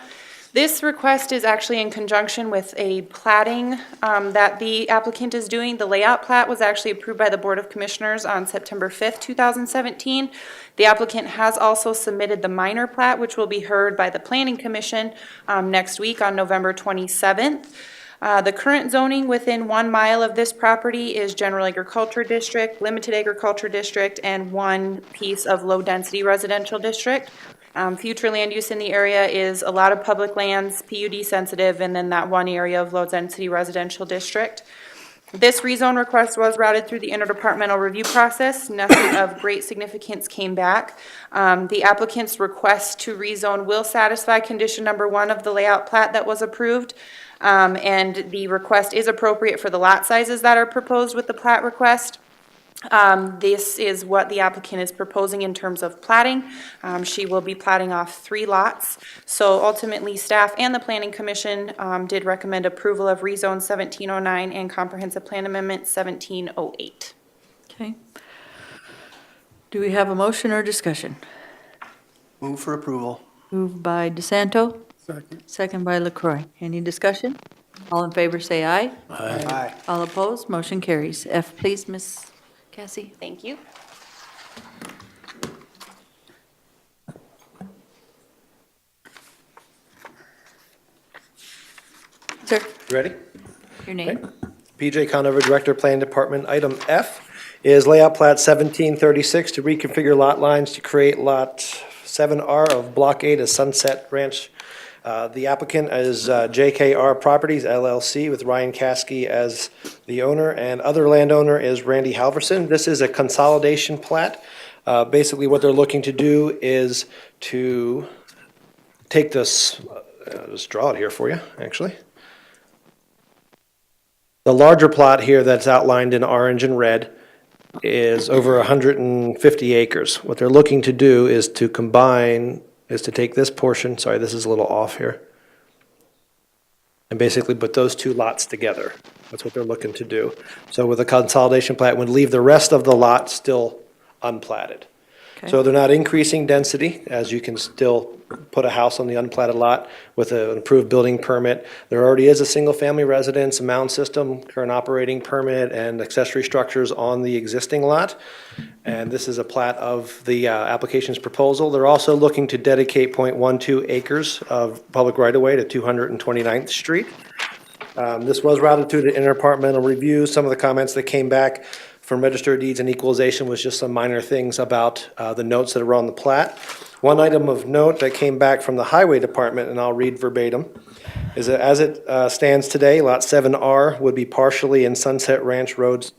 This request is actually in conjunction with a platting that the applicant is doing. The layout plat was actually approved by the Board of Commissioners on September 5th, 2017. The applicant has also submitted the minor plat, which will be heard by the Planning Commission next week on November 27th. The current zoning within 1 mile of this property is General Agriculture District, Limited Agriculture District, and one piece of Low Density Residential District. Future land use in the area is a lot of public lands, PUD sensitive, and then that one area of Low Density Residential District. This rezone request was routed through the interdepartmental review process. Nothing of great significance came back. The applicant's request to rezone will satisfy condition number 1 of the layout plat that was approved. And the request is appropriate for the lot sizes that are proposed with the plat request. This is what the applicant is proposing in terms of platting. She will be platting off 3 lots. So ultimately, staff and the Planning Commission did recommend approval of rezone 1709 and Comprehensive Plan Amendment 1708. Okay. Do we have a motion or discussion? Move for approval. Moved by DeSanto, Second. second by LaCroy. Any discussion? All in favor, say aye. Aye. All opposed, motion carries. F, please, Ms. Cassie. Thank you. Sir, Ready? your name? PJ Conover, Director, Planning Department. Item F is layout plat 1736 to reconfigure lot lines to create lot 7R of Block 8 as Sunset Ranch. The applicant is JKR Properties LLC with Ryan Caskey as the owner, and other landowner is Randy Halverson. This is a consolidation plat. Basically, what they're looking to do is to take this, I'll just draw it here for you, actually. The larger plot here that's outlined in orange and red is over 150 acres. What they're looking to do is to combine, is to take this portion, sorry, this is a little off here, and basically put those 2 lots together. That's what they're looking to do. So with a consolidation plat, would leave the rest of the lot still unplatted. So they're not increasing density, as you can still put a house on the unplatted lot with an approved building permit. There already is a single-family residence, a mound system, current operating permit, and accessory structures on the existing lot. And this is a plat of the application's proposal. They're also looking to dedicate .12 acres of public right-of-way to 229th Street. This was routed through the interdepartmental review. Some of the comments that came back from Register of Deeds and Equalization was just some minor things about the notes that are on the plat. One item of note that came back from the Highway Department, and I'll read verbatim, is that as it stands today, Lot 7R would be partially in Sunset Ranch Road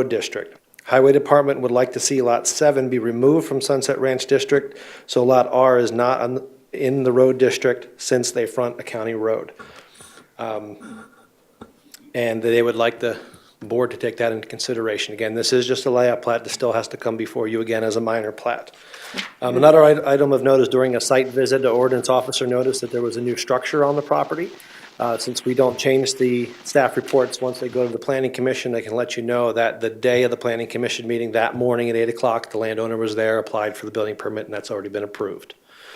District. Highway Department would like to see Lot 7 be removed from Sunset Ranch District, so Lot R is not in the road district since they front a county road. And they would like the board to take that into consideration. Again, this is just a layout plat that still has to come before you again as a minor plat. Another item of note is during a site visit, the ordinance officer noticed that there was a new structure on the property. Since we don't change the staff reports once they go to the planning commission, I can let you know that the day of the planning commission meeting, that morning at 8 o'clock, the landowner was there, applied for the building permit, and that's already been approved.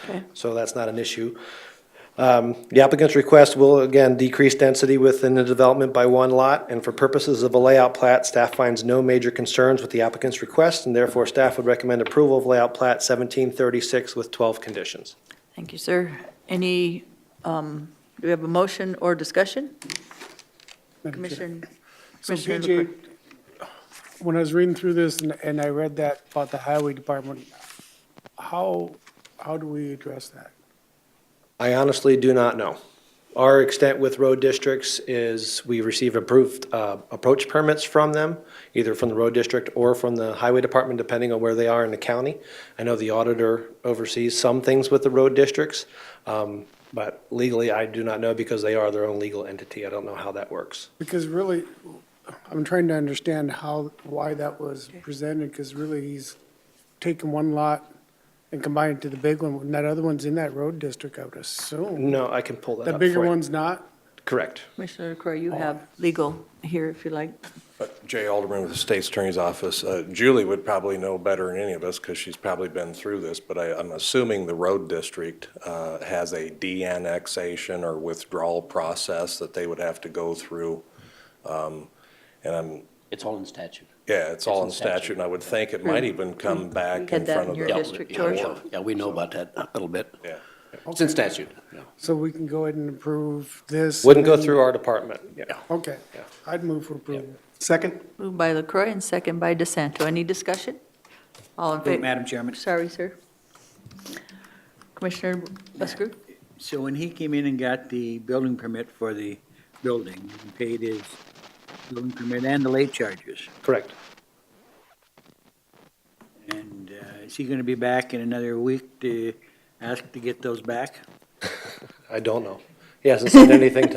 Okay. So that's not an issue. The applicant's request will again decrease density within the development by 1 lot, and for purposes of a layout plat, staff finds no major concerns with the applicant's request, and therefore staff would recommend approval of layout plat 1736 with 12 conditions. Thank you, sir. Any, do we have a motion or discussion? Commissioner? So Commissioner PJ, LaCroix. when I was reading through this and I read that about the highway department, how do we address that? I honestly do not know. Our extent with road districts is we receive approved approach permits from them, either from the road district or from the highway department, depending on where they are in the county. I know the auditor oversees some things with the road districts, but legally I do not know because they are their own legal entity. I don't know how that works. Because really, I'm trying to understand why that was presented, because really he's taken 1 lot and combined it to the big one, and that other one's in that road district, I would assume. No, I can pull that The up bigger for you. one's not? Correct. Commissioner LaCroix, you have legal here if you like. Jay Alderman with the State's Attorney's Office. Julie would probably know better than any of us because she's probably been through this, but I'm assuming the road district has a de-annexation or withdrawal process that they would have to go through. It's all in statute. Yeah, it's all in statute, and I would think it might even come back had in that front in of your the district, board. George? Yeah, we know about that a little bit. Yeah. It's in statute, yeah. So we can go ahead and approve this? Wouldn't go and then- through our department. Yeah. Okay, I'd move for approval. Second? Moved by LaCroix and second by DeSanto. Any discussion? All in favor? Madam Chairman. Sorry, sir. Commissioner Busker? So when he came in and got the building permit for the building, he paid his building permit and the late charges. Correct. And is he going to be back in another week to ask to get those back? I don't know. He hasn't said anything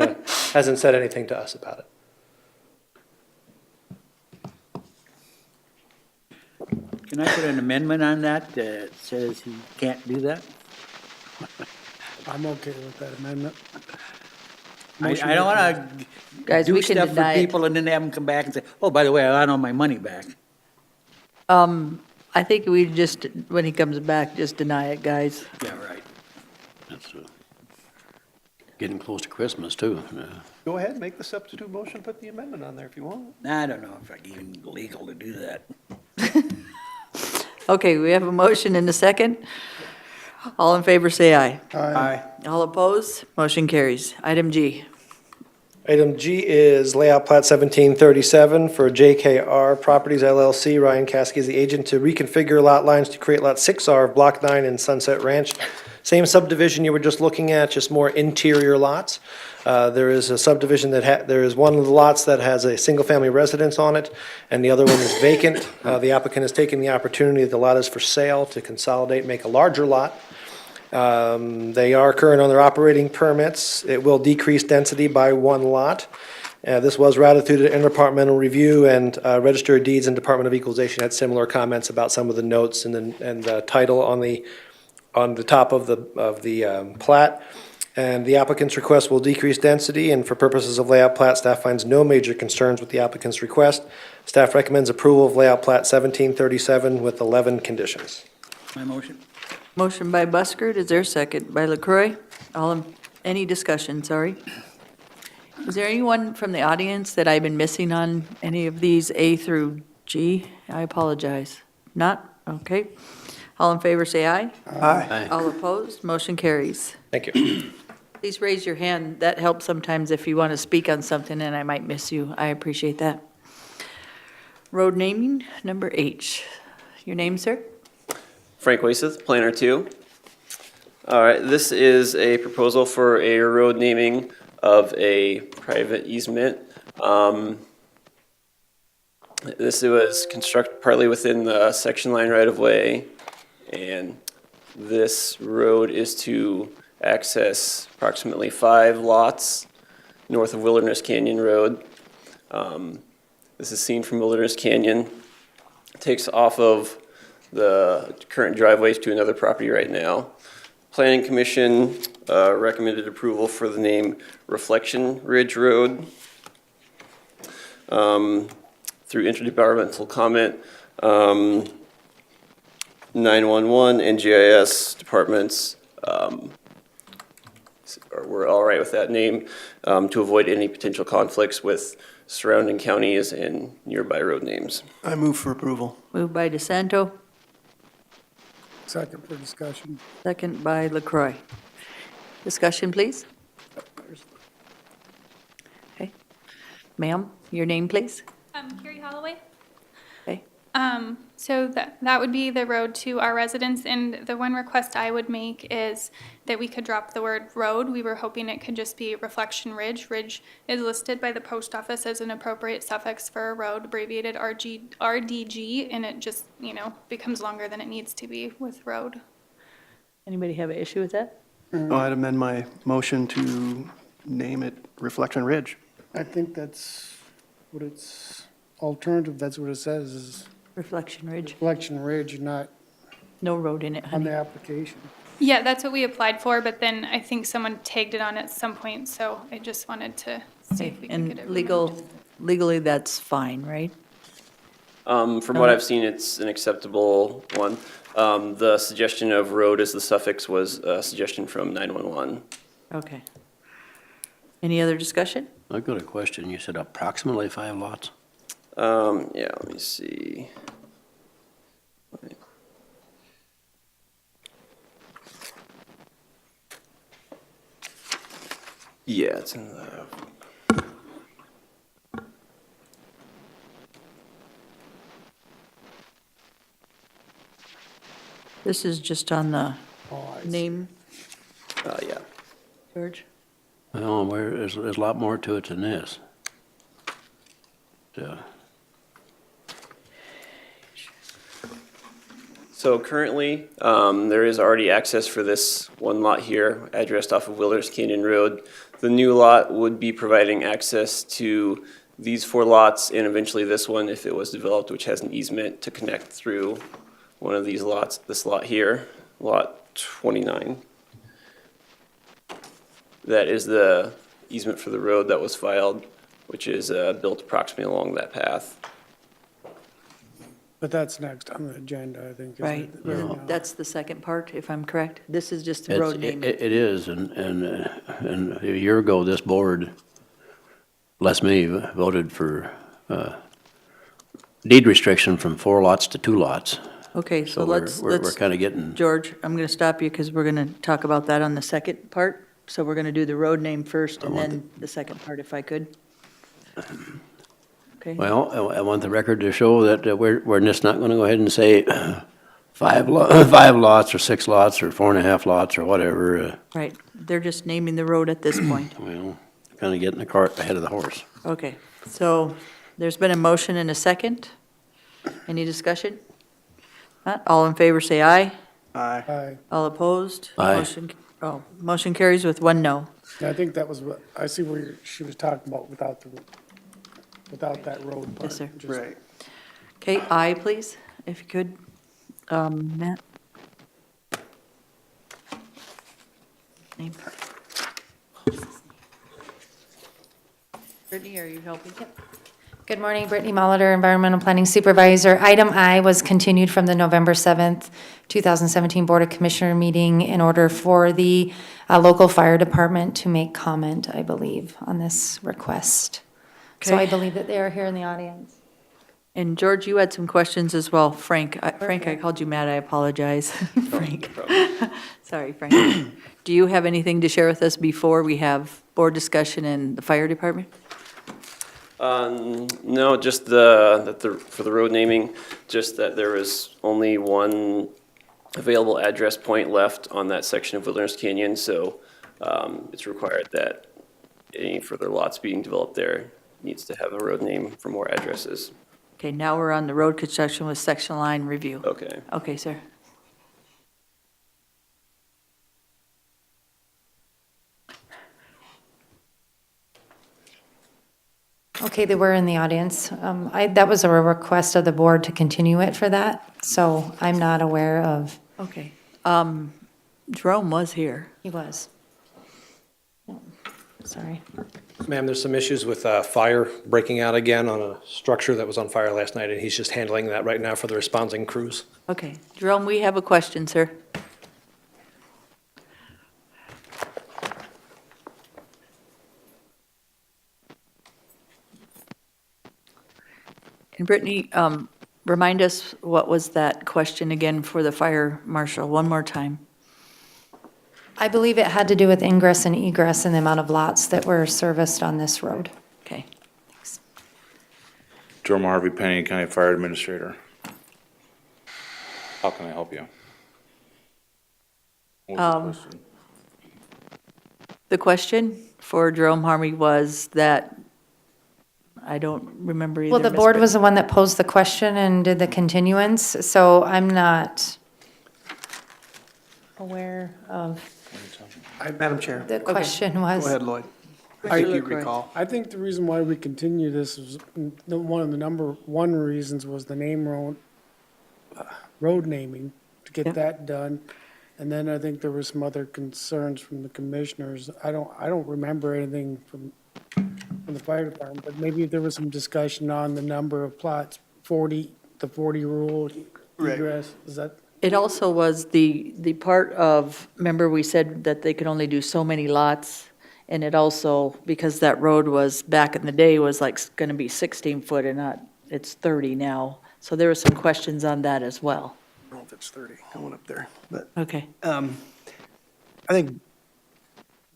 to us about it. Can I put an amendment on that that says he can't do that? I'm okay with that amendment. I don't want to Guys, we do can stuff for deny it. people and then have them come back and say, oh, by the way, I want my money back. I think we just, when he comes back, just deny it, guys. Yeah, right. That's getting close to Christmas, too. Go ahead, make the substitute motion, put the amendment on there if you want. I don't know if it's even legal to do that. Okay, we have a motion and a second. All in favor, say aye. Aye. All opposed, motion carries. Item G. Item G is layout plat 1737 for JKR Properties LLC. Ryan Caskey is the agent to reconfigure lot lines to create Lot 6R of Block 9 in Sunset Ranch. Same subdivision you were just looking at, just more interior lots. There is a subdivision there is one of the lots that has a single-family residence on it, and the other one is vacant. The applicant has taken the opportunity that the lot is for sale to consolidate, make a larger lot. They are current on their operating permits. It will decrease density by 1 lot. This was routed through the interdepartmental review, and Register of Deeds and Department of Equalization had similar comments about some of the notes and the title on the top of the plat. And the applicant's request will decrease density, and for purposes of layout plat, staff finds no major concerns with the applicant's request. Staff recommends approval of layout plat 1737 with 11 conditions. My motion? Motion by Buskard, is there a second? By LaCroix? Any discussion, sorry? Is there anyone from the audience that I've been missing on any of these A through G? I apologize. Not? Okay. All in favor, say aye. Aye. All opposed, motion carries. Thank you. Please raise your hand. That helps sometimes if you want to speak on something and I might miss you. I appreciate that. Road naming, number H. Your name, sir? Frank Waiseth, Planner 2. All right, this is a proposal for a road naming of a private easement. This was constructed partly within the section line right-of-way, and This road is to access approximately 5 lots north of Wilderness Canyon Road. This is seen from Wilderness Canyon. It takes off of the current driveways to another property right now. Planning Commission recommended approval for the name Reflection Ridge Road. Through interdepartmental comment, 911 and GIS departments were all right with that name to avoid any potential conflicts with surrounding counties and nearby road names. I move for approval. Moved by DeSanto, Second for discussion. second by LaCroy. Discussion, please. Okay. Ma'am, your name, please? Carrie Holloway. Okay. So that would be the road to our residence, and the one request I would make is that we could drop the word road. We were hoping it could just be Reflection Ridge. Ridge is listed by the post office as an appropriate suffix for a road, abbreviated RDG, and it just, becomes longer than it needs to be with road. Anybody have an issue with that? I'd amend my motion to name it Reflection Ridge. I think that's what it's, alternative, that's what it says, is Reflection Ridge. Reflection Ridge, not No road in it, on honey. the application. Yeah, that's what we applied for, but then I think someone tagged it on at some point, so I just wanted to see if we could get it And removed. legally, that's fine, right? From what I've seen, it's an acceptable one. The suggestion of road as the suffix was a suggestion from 911. Okay. Any other discussion? I've got a question. You said approximately 5 lots? Yeah, let me see. Yeah, it's in the. This is just on the name, Yeah. George? Well, there's a lot more to it than this. So currently, there is already access for this one lot here, addressed off of Wilderness Canyon Road. The new lot would be providing access to these 4 lots and eventually this one if it was developed, which has an easement to connect through one of these lots, this lot here, lot 29. That is the easement for the road that was filed, which is built approximately along that path. But that's next on the agenda, I think. isn't Right, it? Right now. that's the second part, if I'm correct. This is just the It's- road name. It is, and a year ago, this board, less me, voted for deed restriction from 4 lots to 2 lots. Okay, so we're- let's, We're kind of getting, George, I'm going to stop you because we're going to talk about that on the second part. So we're going to do the road name first and then the second part, if I could. Okay, well, I want the record to show that we're just not going to go ahead and say 5 lots or 6 lots or 4.5 lots or whatever. right. They're just naming the road at this point. Well, kind of getting the cart ahead of the horse. Okay, so there's been a motion and a second. Any discussion? Not all in favor, say aye. Aye. Aye. All opposed? Aye. Motion carries with 1 no. And I think that was what, I see where she was talking about without that road part. Yes, sir. Just- Right. Okay, aye, please, if you could. Matt? Name. Brittany, are you helping? Good morning, Brittany Molitor, Environmental Planning Supervisor. Item I was continued from the November 7th, 2017 Board of Commissioner meeting in order for the local fire department to make comment, I believe, on this request. So I Okay. believe that they are here in the audience. And George, you had some questions as well. Frank, I called you Matt, I apologize. Frank. Sorry, Frank. Do you have anything to share with us before we have board discussion and the fire department? No, just for the road naming, just that there is only one available address point left on that section of Wilderness Canyon, so it's required that any further lots being developed there needs to have a road name for more addresses. Okay, now we're on the road construction with section line review. Okay. Okay, sir. Okay, they were in the audience. That was a request of the board to continue it for that, so I'm not aware of, Okay. Jerome was here. he was. Sorry. Ma'am, there's some issues with fire breaking out again on a structure that was on fire last night, and he's just handling that right now for the responding crews. Okay. Jerome, we have a question, sir. And Brittany, remind us, what was that question again for the fire marshal, one more time? I believe it had to do with ingress and egress and the amount of lots that were serviced on this road. Okay. Jerome Harvey, Pennington County Fire Administrator. How can I help you? What was the question? The question for Jerome Harvey was that, I don't remember either. Well, the Ms. board Britt- was the one that posed the question and did the continuance, so I'm not aware of, Madam Chair. the question was. Go ahead, Lloyd. I If you recall. I think the reason why we continue this is, one of the number one reasons was the road naming, to get that done. And then I think there were some other concerns from the commissioners. I don't remember anything from the fire department, but maybe there was some discussion on the number of plots, the 40 rule, egress, is that? It also was the part of, remember we said that they could only do so many lots, and it also, because that road was, back in the day, was like gonna be 16 foot and not, it's 30 now. So there were some questions on that as well. I don't know if it's 30, I went up there, but. Okay. I think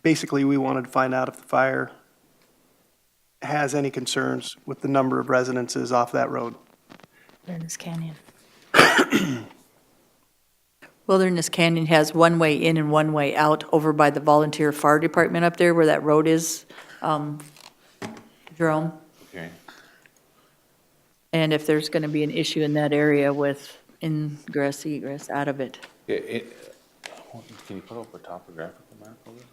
basically we wanted to find out if the fire has any concerns with the number of residences off that road. Wilderness Canyon. Wilderness Canyon has one way in and one way out over by the volunteer fire department up there where that road is, Jerome. Okay. And if there's gonna be an issue in that area with ingress, egress out of it. Can you put up a topographical map of it?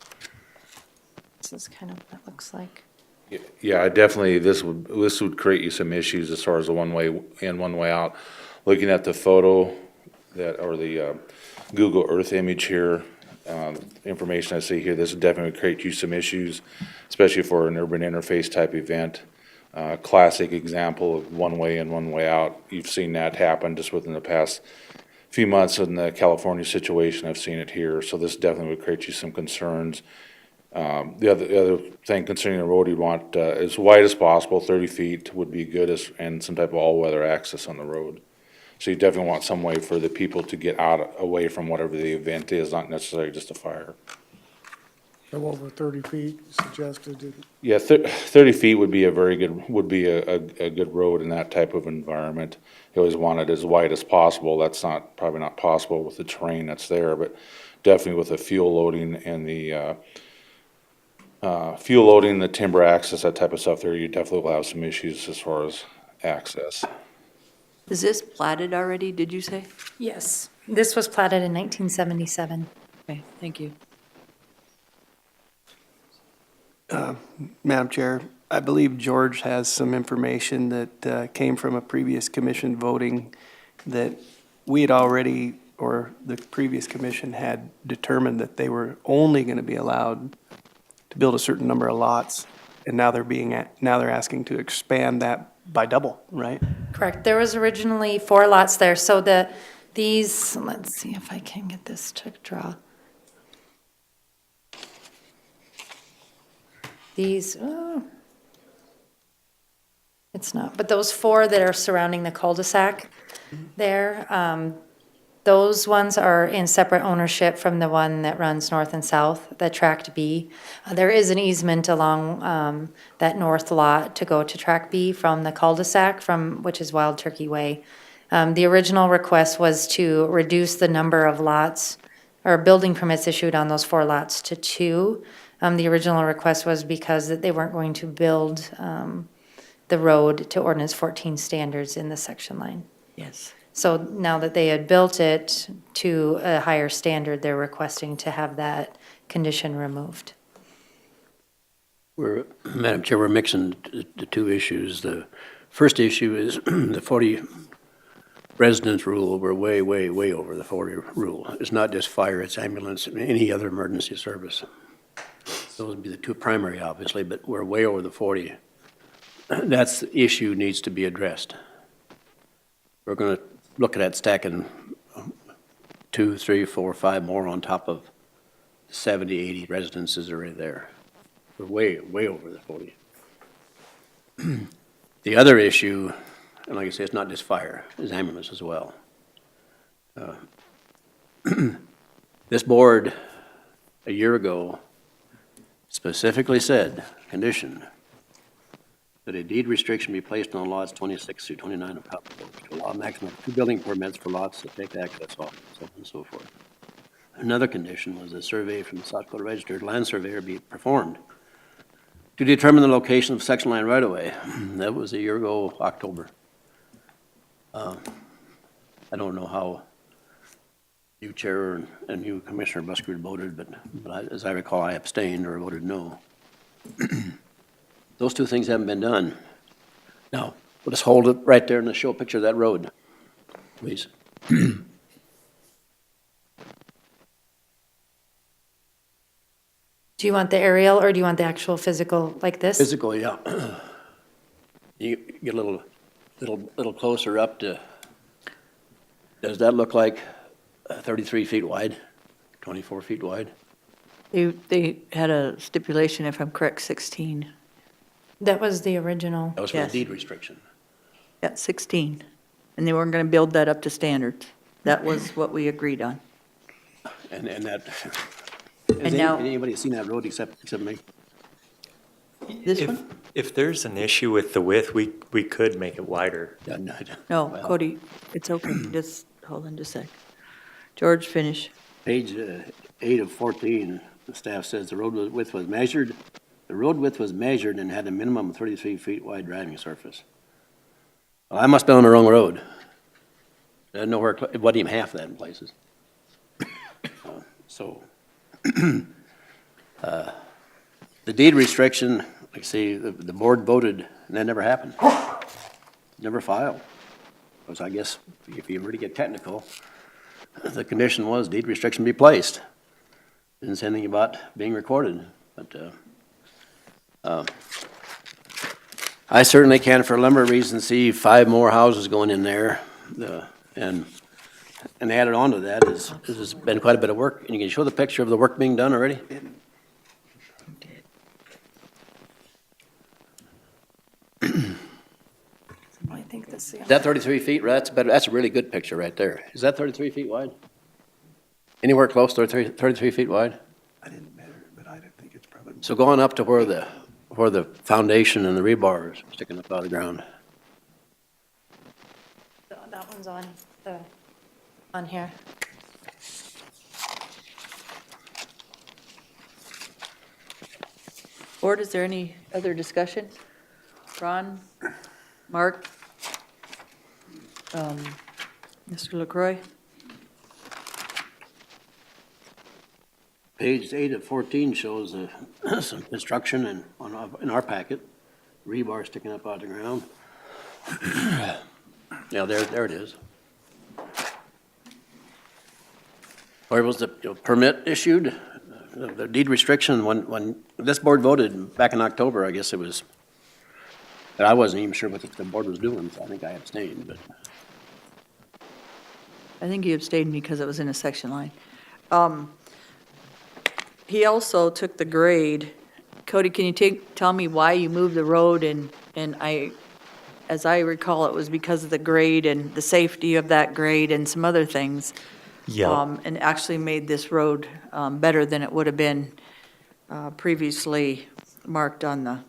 This is kind of what it looks like. Yeah, I definitely, this would create you some issues as far as the one way in, one way out. Looking at the photo that, or the Google Earth image here, information I see here, this would definitely create you some issues, especially for an urban interface type event. Classic example of one way in, one way out. You've seen that happen just within the past few months in the California situation. I've seen it here, so this definitely would create you some concerns. The other thing concerning the road, you'd want as wide as possible, 30 feet would be good, and some type of all-weather access on the road. So you definitely want some way for the people to get out, away from whatever the event is, not necessarily just a fire. So over 30 feet suggested. Yeah, 30 feet would be a very good, would be a good road in that type of environment. You always want it as wide as possible. That's probably not possible with the terrain that's there, but definitely with the fuel loading and the the timber access, that type of stuff there, you definitely will have some issues as far as access. Is this platted already, did you say? Yes, this was platted in 1977. Okay, thank you. Madam Chair, I believe George has some information that came from a previous commission voting that we had already, or the previous commission had determined that they were only going to be allowed to build a certain number of lots, and now they're asking to expand that by double, right? Correct. There was originally 4 lots there, so these, let's see if I can get this to draw. These, it's not, but those 4 that are surrounding the cul-de-sac there, those ones are in separate ownership from the one that runs north and south, the Tract B. There is an easement along that north lot to go to Tract B from the cul-de-sac, which is Wild Turkey Way. The original request was to reduce the number of lots, or building permits issued on those 4 lots to 2. The original request was because they weren't going to build the road to ordinance 14 standards in the section line. Yes. So now that they had built it to a higher standard, they're requesting to have that condition removed. Madam Chair, we're mixing the two issues. The first issue is the 40 residence rule. We're way, way, way over the 40 rule. It's not just fire, it's ambulance, and any other emergency service. Those would be the two primary, obviously, but we're way over the 40. That's the issue needs to be addressed. We're going to look at stacking 2, 3, 4, 5 more on top of 70, 80 residences already there. We're way, way over the 40. The other issue, and like I say, it's not just fire, it's ambulance as well. This board, a year ago, specifically said, condition, that a deed restriction be placed on lots 26 through 29 of Copper Grove to allow a maximum of 2 building permits for lots that take access off, so on and so forth. Another condition was a survey from the South Dakota Registered Land Surveyor be performed to determine the location of section line right-of-way. That was a year ago, October. I don't know how you, Chair, and you, Commissioner Buskard, voted, but as I recall, I abstained or voted no. Those two things haven't been done. Now, we'll just hold it right there and show a picture of that road, please. Do you want the aerial or do you want the actual physical like this? Physical, yeah. You get a little closer up to, does that look like 33 feet wide, 24 feet wide? They had a stipulation, if I'm correct, 16. That was the original. That was for Yes. the deed restriction. Yeah, 16. And they weren't going to build that up to standards. That was what we agreed on. And that, And has now- anybody seen that road except me? This one? If there's an issue with the width, we could make it wider. Yeah, No, well, Cody, it's okay. Just, hold on just a sec. George, finish. Page 8 of 14, the staff says the road width was measured. The road width was measured and had a minimum of 33 feet wide driving surface. Well, I must have been on the wrong road. I didn't know where, it wasn't even half that in places. The deed restriction, like I say, the board voted, and that never happened. Never filed. Because I guess if you really get technical, the condition was deed restriction be placed. Didn't say anything about being recorded, but I certainly can, for a number of reasons, see 5 more houses going in there, and added on to that is, this has been quite a bit of work. And you can show the picture of the work being done already? I think this is. Is that 33 feet? That's better. That's a really good picture right there. Is that 33 feet wide? Anywhere close to 33 feet wide? I didn't measure it, but I think it's probably. So going up to where the foundation and the rebar is sticking up out of the ground. That one's on here. Board, is there any other discussion? Ron, Mark, Mr. LaCroix? Page 8 of 14 shows some construction in our packet, rebar sticking up out of the ground. Yeah, there it is. Where was the permit issued? The deed restriction, when this board voted back in October, I guess it was, and I wasn't even sure what the board was doing, so I think I abstained, but. I think you abstained because it was in a section line. He also took the grade. Cody, can you tell me why you moved the road? And as I recall, it was because of the grade and the safety of that grade and some other things. Yeah. And actually made this road better than it would have been previously marked on the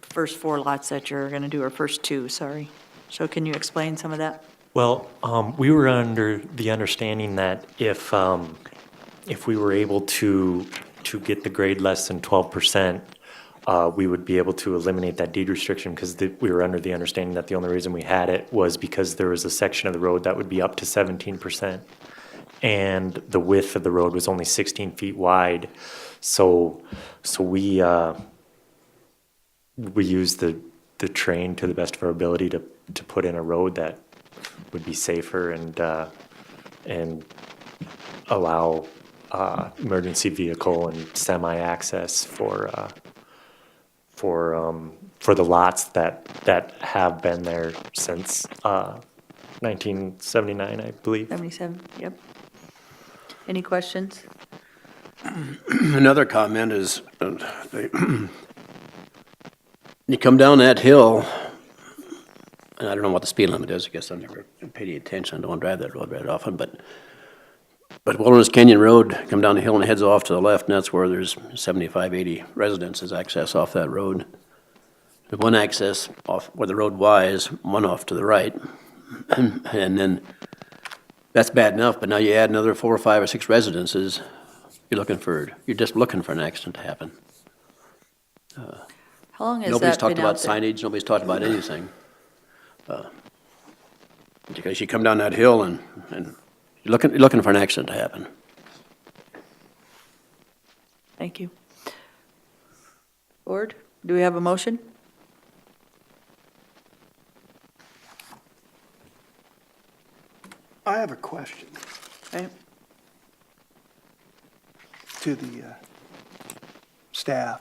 first 4 lots that you're going to do, or first 2, sorry. So can you explain some of that? Well, we were under the understanding that if we were able to get the grade less than 12%, we would be able to eliminate that deed restriction, because we were under the understanding that the only reason we had it was because there was a section of the road that would be up to 17%. And the width of the road was only 16 feet wide. So we we use the train to the best of our ability to put in a road that would be safer and allow emergency vehicle and semi-access for the lots that have been there since 1979, I believe. 77, yep. Any questions? Another comment is, you come down that hill, and I don't know what the speed limit is, I guess I've never paid any attention, I don't drive that road very often, but Wilderness Canyon Road, come down the hill and it heads off to the left, and that's where there's 75, 80 residences access off that road. The one access off where the road Y's, one off to the right, and then that's bad enough, but now you add another 4 or 5 or 6 residences, you're just looking for an accident to happen. How long has Nobody's that talked been about out there? signage, nobody's talked about anything. Because you come down that hill and you're looking for an accident to happen. Thank you. Board, do we have a motion? I have a question Okay. to the staff.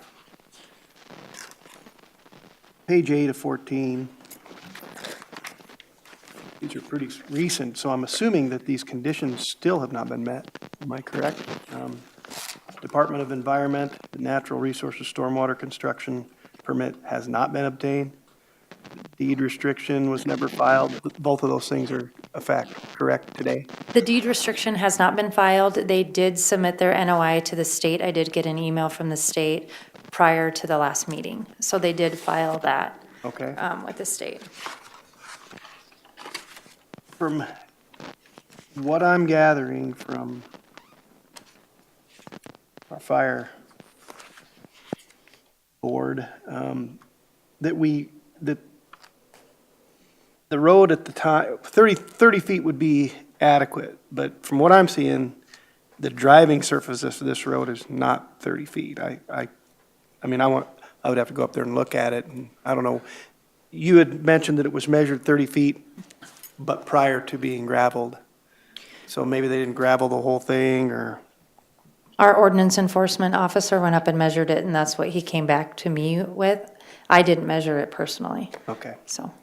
Page 8 of 14. These are pretty recent, so I'm assuming that these conditions still have not been met. Am I correct? Department of Environment, the Natural Resources Stormwater Construction permit has not been obtained. Deed restriction was never filed. Both of those things are a fact, correct, today? The deed restriction has not been filed. They did submit their NOI to the state. I did get an email from the state prior to the last meeting. So they did file that Okay. with the state. From what I'm gathering from our fire board, that the road at the time, 30 feet would be adequate, but from what I'm seeing, the driving surface of this road is not 30 feet. I mean, I would have to go up there and look at it, and I don't know. You had mentioned that it was measured 30 feet, but prior to being gravelled. So maybe they didn't gravel the whole thing, or? Our ordinance enforcement officer went up and measured it, and that's what he came back to me with. I didn't measure it personally, Okay. so.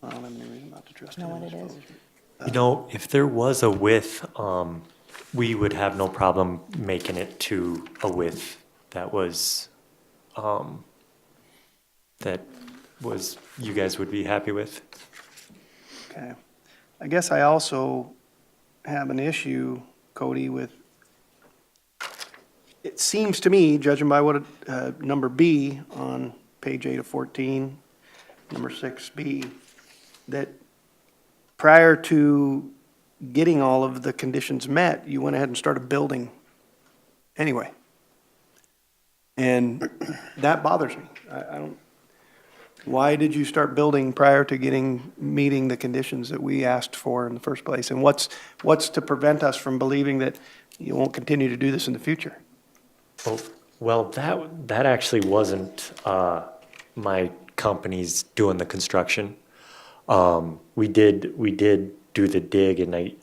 I don't have any reason not to trust Know him, what I it is. suppose. You know, if there was a width, we would have no problem making it to a width that was, you guys would be happy with. Okay. I guess I also have an issue, Cody, with, it seems to me, judging by what, number B on page 8 of 14, number 6B, that prior to getting all of the conditions met, you went ahead and started building anyway. And that bothers me. I don't, why did you start building prior to meeting the conditions that we asked for in the first place? And what's to prevent us from believing that you won't continue to do this in the future? Well, that actually wasn't my company's doing the construction. We did do the dig, and I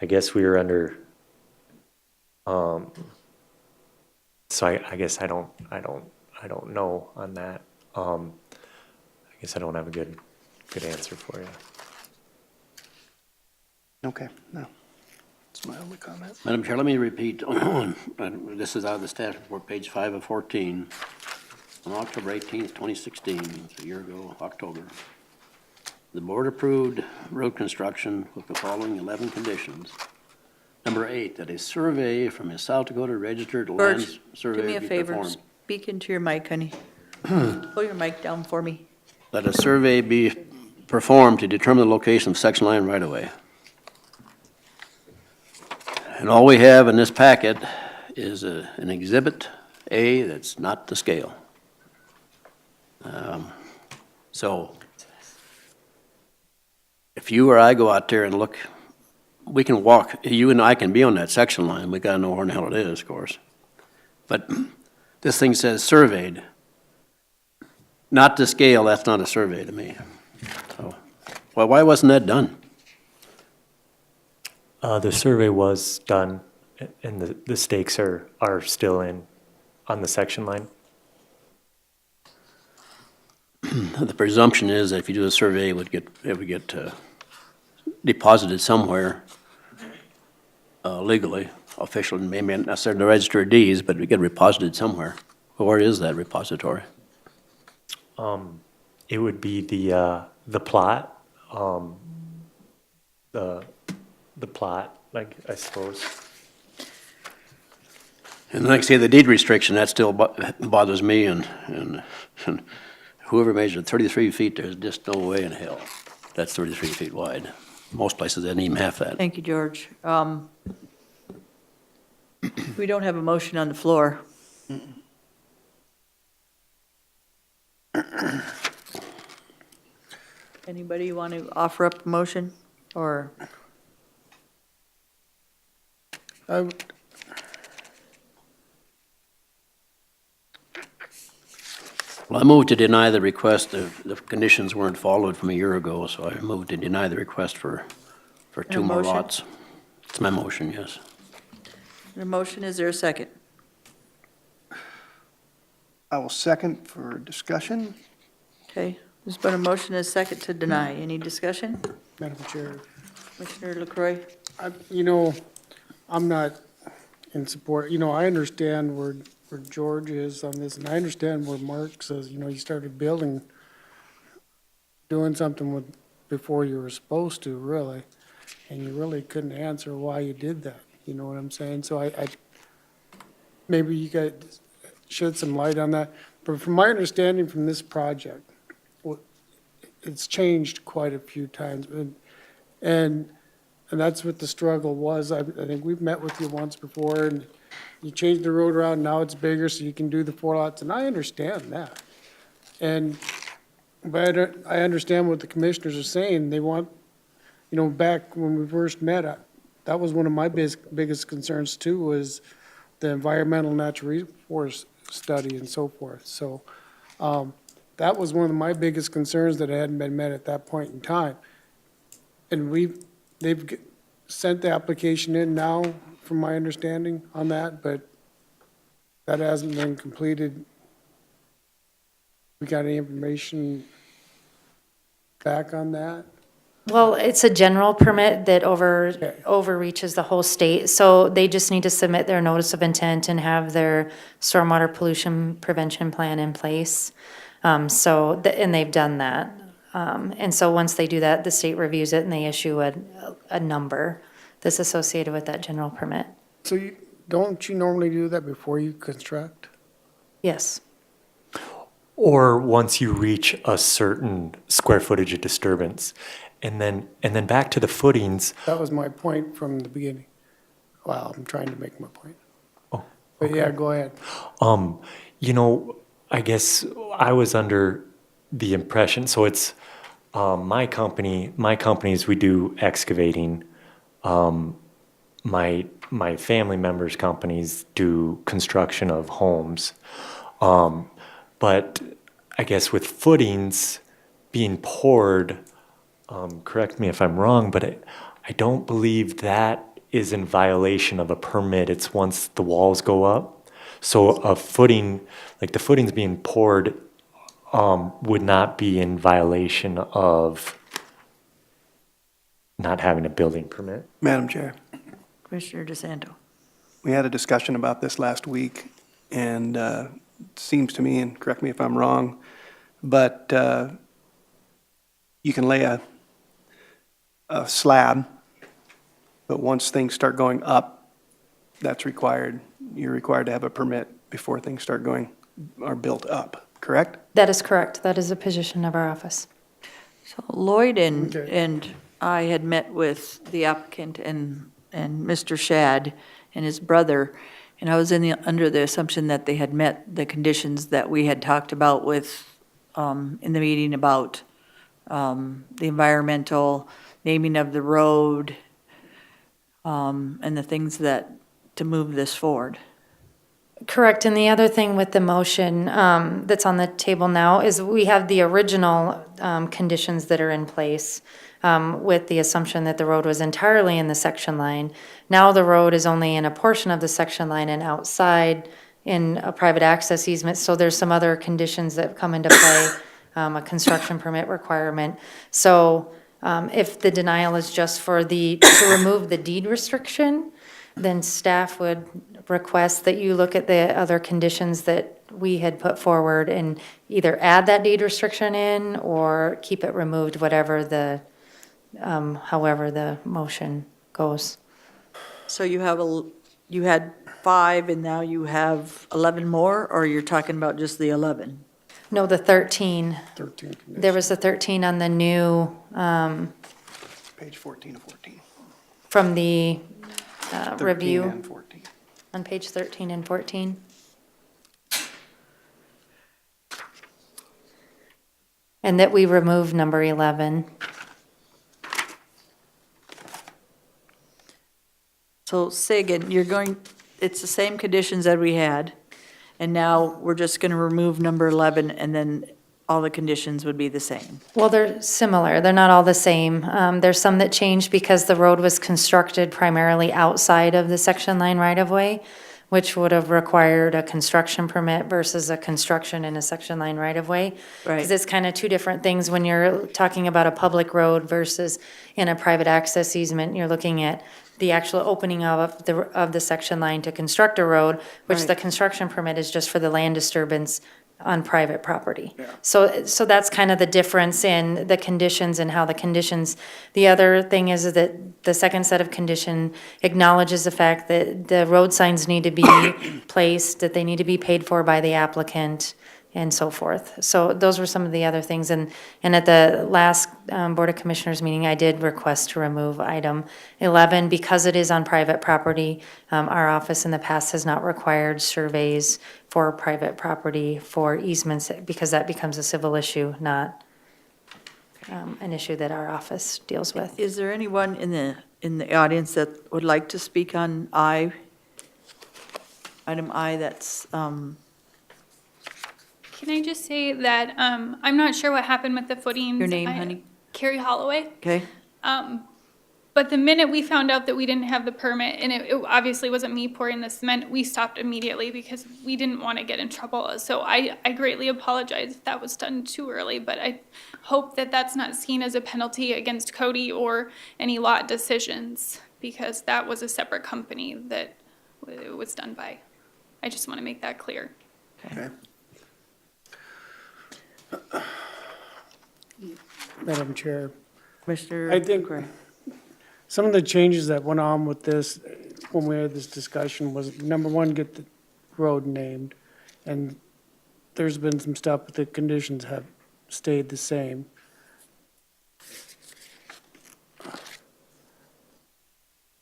guess we were under. So I guess I don't know on that. I guess I don't have a good answer for you. Okay, no. That's my only comment. Madam Chair, let me repeat, this is out of the staff report, page 5 of 14. On October 18th, 2016, it's a year ago, October, the board approved road construction with the following 11 conditions. Number 8, that a survey from a South Dakota registered land George, do survey me a be favor, performed. speak into your mic, honey. Pull your mic down for me. That a survey be performed to determine the location of section line right-of-way. And all we have in this packet is an Exhibit A that's not to scale. So if you or I go out there and look, we can walk, you and I can be on that section line. We gotta know where in the hell it is, of course. But this thing says surveyed. not to scale, that's not a survey to me. So, well, why wasn't that done? The survey was done, and the stakes are still in on the section line. The presumption is that if you do a survey, it would get deposited somewhere legally, officially, maybe not necessarily the register of deeds, but it would get reposited somewhere. Where is that repository? It would be the plot, the plot, like, I suppose. And like I say, the deed restriction, that still bothers me, and whoever measured 33 feet, there's just no way in hell that's 33 feet wide. Most places isn't even half that. Thank you, George. We don't have a motion on the floor. Anybody want to offer up a motion, or? I Well, I moved to deny the request. The conditions weren't followed from a year ago, so I moved to deny the request for two more motion? lots. It's my motion, yes. The motion, is there a second? I will second for discussion. Okay, there's been a motion and a second to deny. Any discussion? Madam Chair, Commissioner LaCroy? I'm not in support, I understand where George is on this, and I understand where Mark says, you started building, doing something before you were supposed to, really, and you really couldn't answer why you did that, you know what I'm saying? So I maybe you guys shed some light on that, but from my understanding from this project, it's changed quite a few times, and that's what the struggle was. I think we've met with you once before, and you changed the road around, now it's bigger, so you can do the 4 lots, and I understand that. But I understand what the commissioners are saying. They want, back when we first met, that was one of my biggest concerns too, was the environmental natural resource study and so forth. So that was one of my biggest concerns, that it hadn't been met at that point in time. And they've sent the application in now, from my understanding on that, but that hasn't been completed. We got any information back on that? Well, it's a general permit that overreaches the whole state, so they just need to submit their notice of intent and have their stormwater pollution prevention plan in place. And they've done that. And so once they do that, the state reviews it and they issue a number that's associated with that general permit. So don't you normally do that before you construct? Yes. Or once you reach a certain square footage of disturbance. And then back to the footings. That was my point from the beginning. Wow, I'm trying to make my point. Oh, But okay. yeah, go ahead. I guess I was under the impression, so it's my companies, we do excavating. My family members' companies do construction of homes. But I guess with footings being poured, correct me if I'm wrong, but I don't believe that is in violation of a permit. It's once the walls go up. So a footing, like the footings being poured, would not be in violation of not having a building permit. Madam Chair, Commissioner DeSanto? we had a discussion about this last week, and it seems to me, and correct me if I'm wrong, but you can lay a slab, but once things start going up, that's required. You're required to have a permit before things are built up, correct? That is correct. That is a position of our office. So Lloyd and I had met with the applicant and Mr. Shad and his brother, and I was under the assumption that they had met the conditions that we had talked about with, in the meeting about the environmental, naming of the road, and the things to move this forward. Correct, and the other thing with the motion that's on the table now is we have the original conditions that are in place with the assumption that the road was entirely in the section line. Now the road is only in a portion of the section line and outside in a private access easement, so there's some other conditions that come into play, a construction permit requirement. So if the denial is just for to remove the deed restriction, then staff would request that you look at the other conditions that we had put forward and either add that deed restriction in or keep it removed, whatever however the motion goes. So you had 5 and now you have 11 more, or you're talking about just the 11? No, the 13. 13 There was the 13 on the new, Page 14 of 14. from the 13 review and 14. on page 13 and 14. And that we remove number 11. So say again, it's the same conditions that we had, and now we're just going to remove number 11, and then all the conditions would be the same. Well, they're similar. They're not all the same. There's some that changed because the road was constructed primarily outside of the section line right-of-way, which would have required a construction permit versus a construction in a section line right-of-way. Right. Because it's kind of two different things when you're talking about a public road versus in a private access easement. You're looking at the actual opening of the section line to construct a road, which Right. the construction permit is just for the land disturbance on private property. So that's kind of the difference in the conditions and how the conditions, the other thing is that the second set of condition acknowledges the fact that the road signs need to be placed, that they need to be paid for by the applicant, and so forth. So those were some of the other things, and at the last Board of Commissioners meeting, I did request to remove item 11, because it is on private property. Our office in the past has not required surveys for private property for easements, because that becomes a civil issue, not an issue that our office deals with. Is there anyone in the audience that would like to speak on item I that's, Can I just say that I'm not sure what happened with the footings. Your name, honey? Carrie Holloway. okay? But the minute we found out that we didn't have the permit, and it obviously wasn't me pouring the cement, we stopped immediately because we didn't want to get in trouble. So I greatly apologize if that was done too early, but I hope that that's not seen as a penalty against Cody or any lot decisions, because that was a separate company that it was done by. I just want to make that clear. Okay. Madam Chair, Commissioner? I think some of the changes that went on with this, when we had this discussion, was number one, get the road named. And there's been some stuff, but the conditions have stayed the same.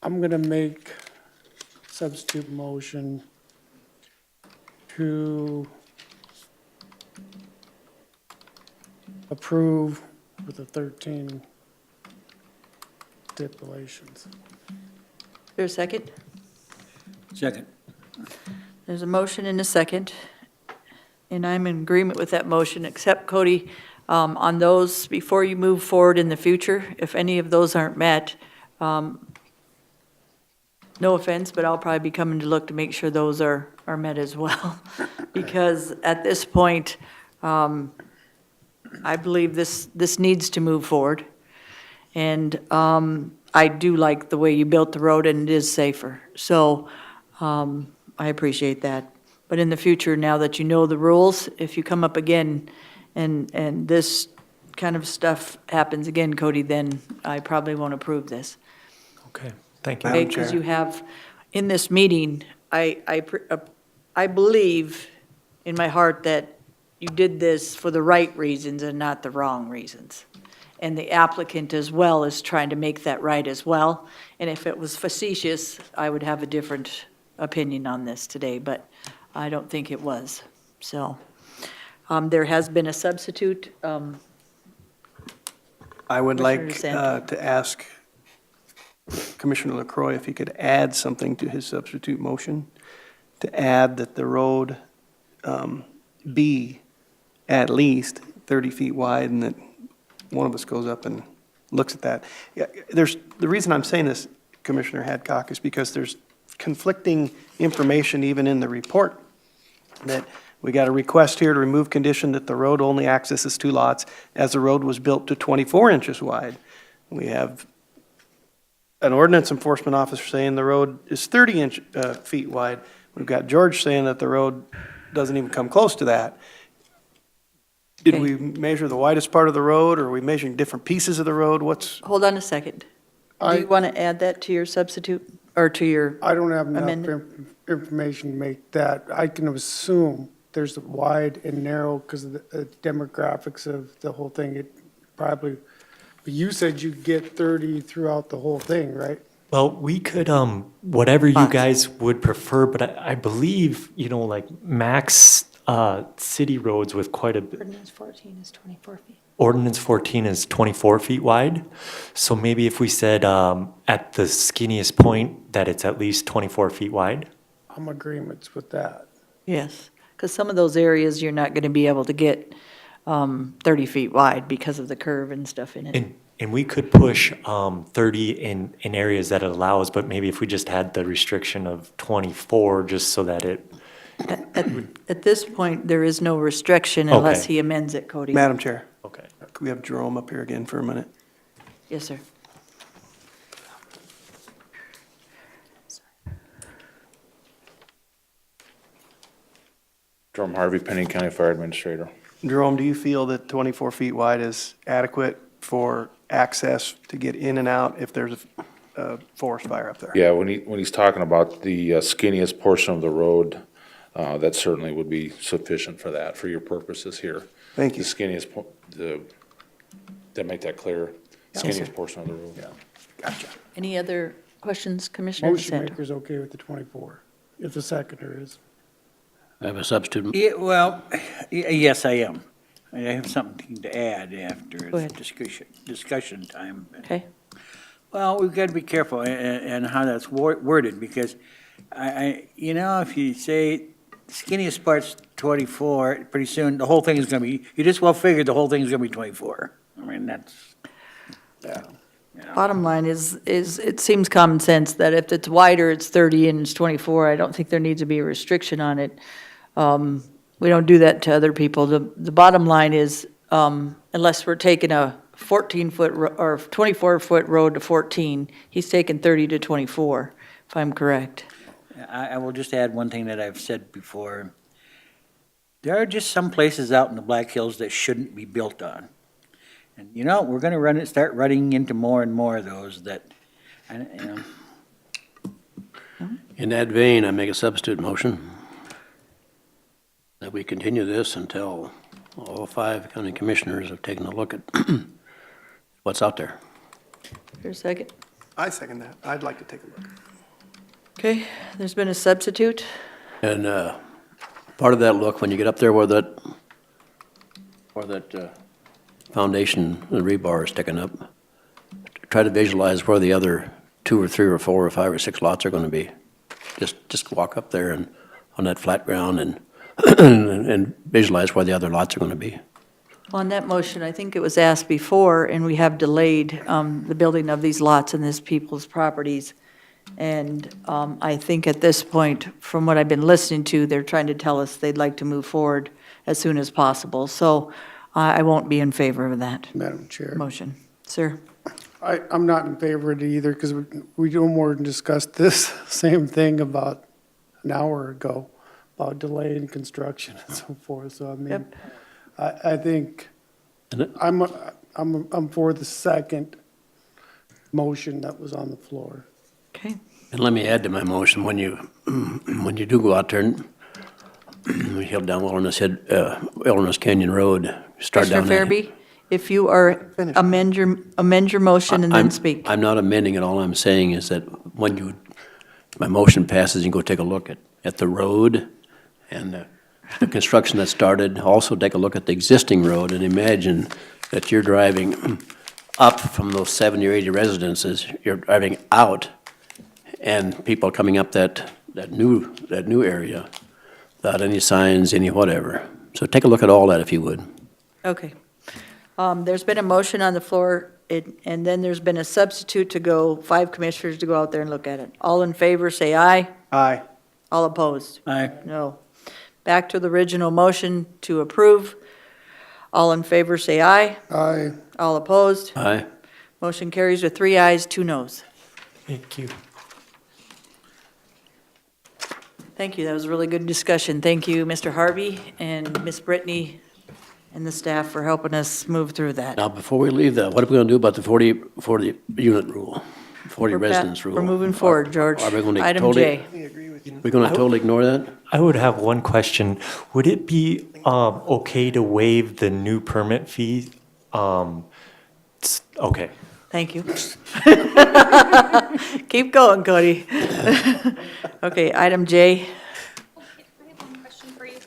I'm gonna make substitute motion to approve with the 13 stipulations. Is there a second? Second. There's a motion and a second, and I'm in agreement with that motion, except Cody, on those, before you move forward in the future, if any of those aren't met, no offense, but I'll probably be coming to look to make sure those are met as well. Because at this point, I believe this needs to move forward. And I do like the way you built the road, and it is safer. So I appreciate that. But in the future, now that you know the rules, if you come up again and this kind of stuff happens again, Cody, then I probably won't approve this. Okay, thank you. Okay, because you have, in this meeting, I believe in my heart that you did this for the right reasons and not the wrong reasons. And the applicant as well is trying to make that right as well. And if it was facetious, I would have a different opinion on this today, but I don't think it was. So there has been a substitute. I would like Commissioner to ask Commissioner LaCroix if he could add something to his substitute motion. to add that the road be at least 30 feet wide, and that one of us goes up and looks at that. Yeah, the reason I'm saying this, Commissioner Hadcock, is because there's conflicting information even in the report, that we got a request here to remove condition that the road only accesses 2 lots as the road was built to 24 inches wide. We have an ordinance enforcement officer saying the road is 30 feet wide. We've got George saying that the road doesn't even come close to that. Did we measure the widest part of the road, or are we measuring different pieces of the road? Hold on a second. Do you want to add that to your substitute, or to your I don't have enough amendment? information to make that. I can assume there's a wide and narrow because of the demographics of the whole thing. It probably, but you said you get 30 throughout the whole thing, right? Well, we could, whatever you guys would prefer, but I believe, like max city roads with quite a bit. Ordinance 14 is 24 feet. Ordinance 14 is 24 feet wide. So maybe if we said at the skinniest point that it's at least 24 feet wide. I'm agreements with that. Yes, because some of those areas you're not going to be able to get 30 feet wide because of the curve and stuff in it. And we could push 30 in areas that it allows, but maybe if we just had the restriction of 24, just so that it. At this point, there is no restriction unless Okay. he amends it, Cody. Madam Chair. Okay. Could we have Jerome up here again for a minute? Yes, sir. Jerome Harvey, Pennington County Fire Administrator. Jerome, do you feel that 24 feet wide is adequate for access to get in and out if there's a forest fire up there? Yeah, when he's talking about the skinniest portion of the road, that certainly would be sufficient for that, for your purposes here. Thank you. The skinniest, to make that clear, Yes, skinniest sir. portion of the road. Gotcha. Any other questions, Commissioner Motion DeSanto? maker's okay with the 24, if the seconder is. I have a substitute. Yeah, well, yes, I am. I have something to add after Go ahead. discussion time. Okay. Well, we've got to be careful and how that's worded, because if you say skinniest part's 24, pretty soon the whole thing is going to be, you just well figured the whole thing is going to be 24. I mean, that's, yeah. Bottom line is it seems common sense that if it's wider, it's 30 and it's 24. I don't think there needs to be a restriction on it. We don't do that to other people. The bottom line is, unless we're taking a 14-foot or 24-foot road to 14, he's taking 30 to 24, if I'm correct. I will just add one thing that I've said before. There are just some places out in the Black Hills that shouldn't be built on. And, we're going to start running into more and more of those that, In that vein, I make a substitute motion that we continue this until all 5 county commissioners have taken a look at what's out there. Here's a second. I second that. I'd like to take a look. Okay, there's been a substitute. And part of that look, when you get up there where that foundation, the rebar is sticking up, try to visualize where the other 2 or 3 or 4 or 5 or 6 lots are going to be. Just walk up there and on that flat ground and and visualize where the other lots are going to be. On that motion, I think it was asked before, and we have delayed the building of these lots in these people's properties. And I think at this point, from what I've been listening to, they're trying to tell us they'd like to move forward as soon as possible. So I won't be in favor of that Madam Chair. motion. Sir? I'm not in favor of it either because we do more than discuss this same thing about an hour ago about delaying construction and so forth. So I mean, Yep. I think I'm for the second motion that was on the floor. Okay. And let me add to my motion, when you do go out there and we head down Wilderness Canyon Road, start down Commissioner there. Farabee, if you are, amend your motion and then speak. I'm not amending it. All I'm saying is that when my motion passes, you go take a look at the road and the construction that started. Also take a look at the existing road and imagine that you're driving up from those 70 or 80 residences. You're driving out and people coming up that that new area, without any signs, any whatever. So take a look at all that if you would. Okay. There's been a motion on the floor, and then there's been a substitute to go, 5 commissioners to go out there and look at it. All in favor, say aye. Aye. All opposed? Aye. No. Back to the original motion to approve. All in favor, say aye. Aye. All opposed? Aye. Motion carries with 3 ayes, 2 noes. Thank you. Thank you, that was a really good discussion. Thank you, Mr. Harvey and Miss Brittany and the staff for helping us move through that. Now, before we leave that, what are we going to do about the 40 unit rule, 40 We're residence rule? We're moving forward, George. Are we going to Item totally, J. we're going to totally ignore that? I would have one question. Would it be okay to waive the new permit fee? Okay. Thank you. Keep going, Cody. Okay, item J. I have one question for you.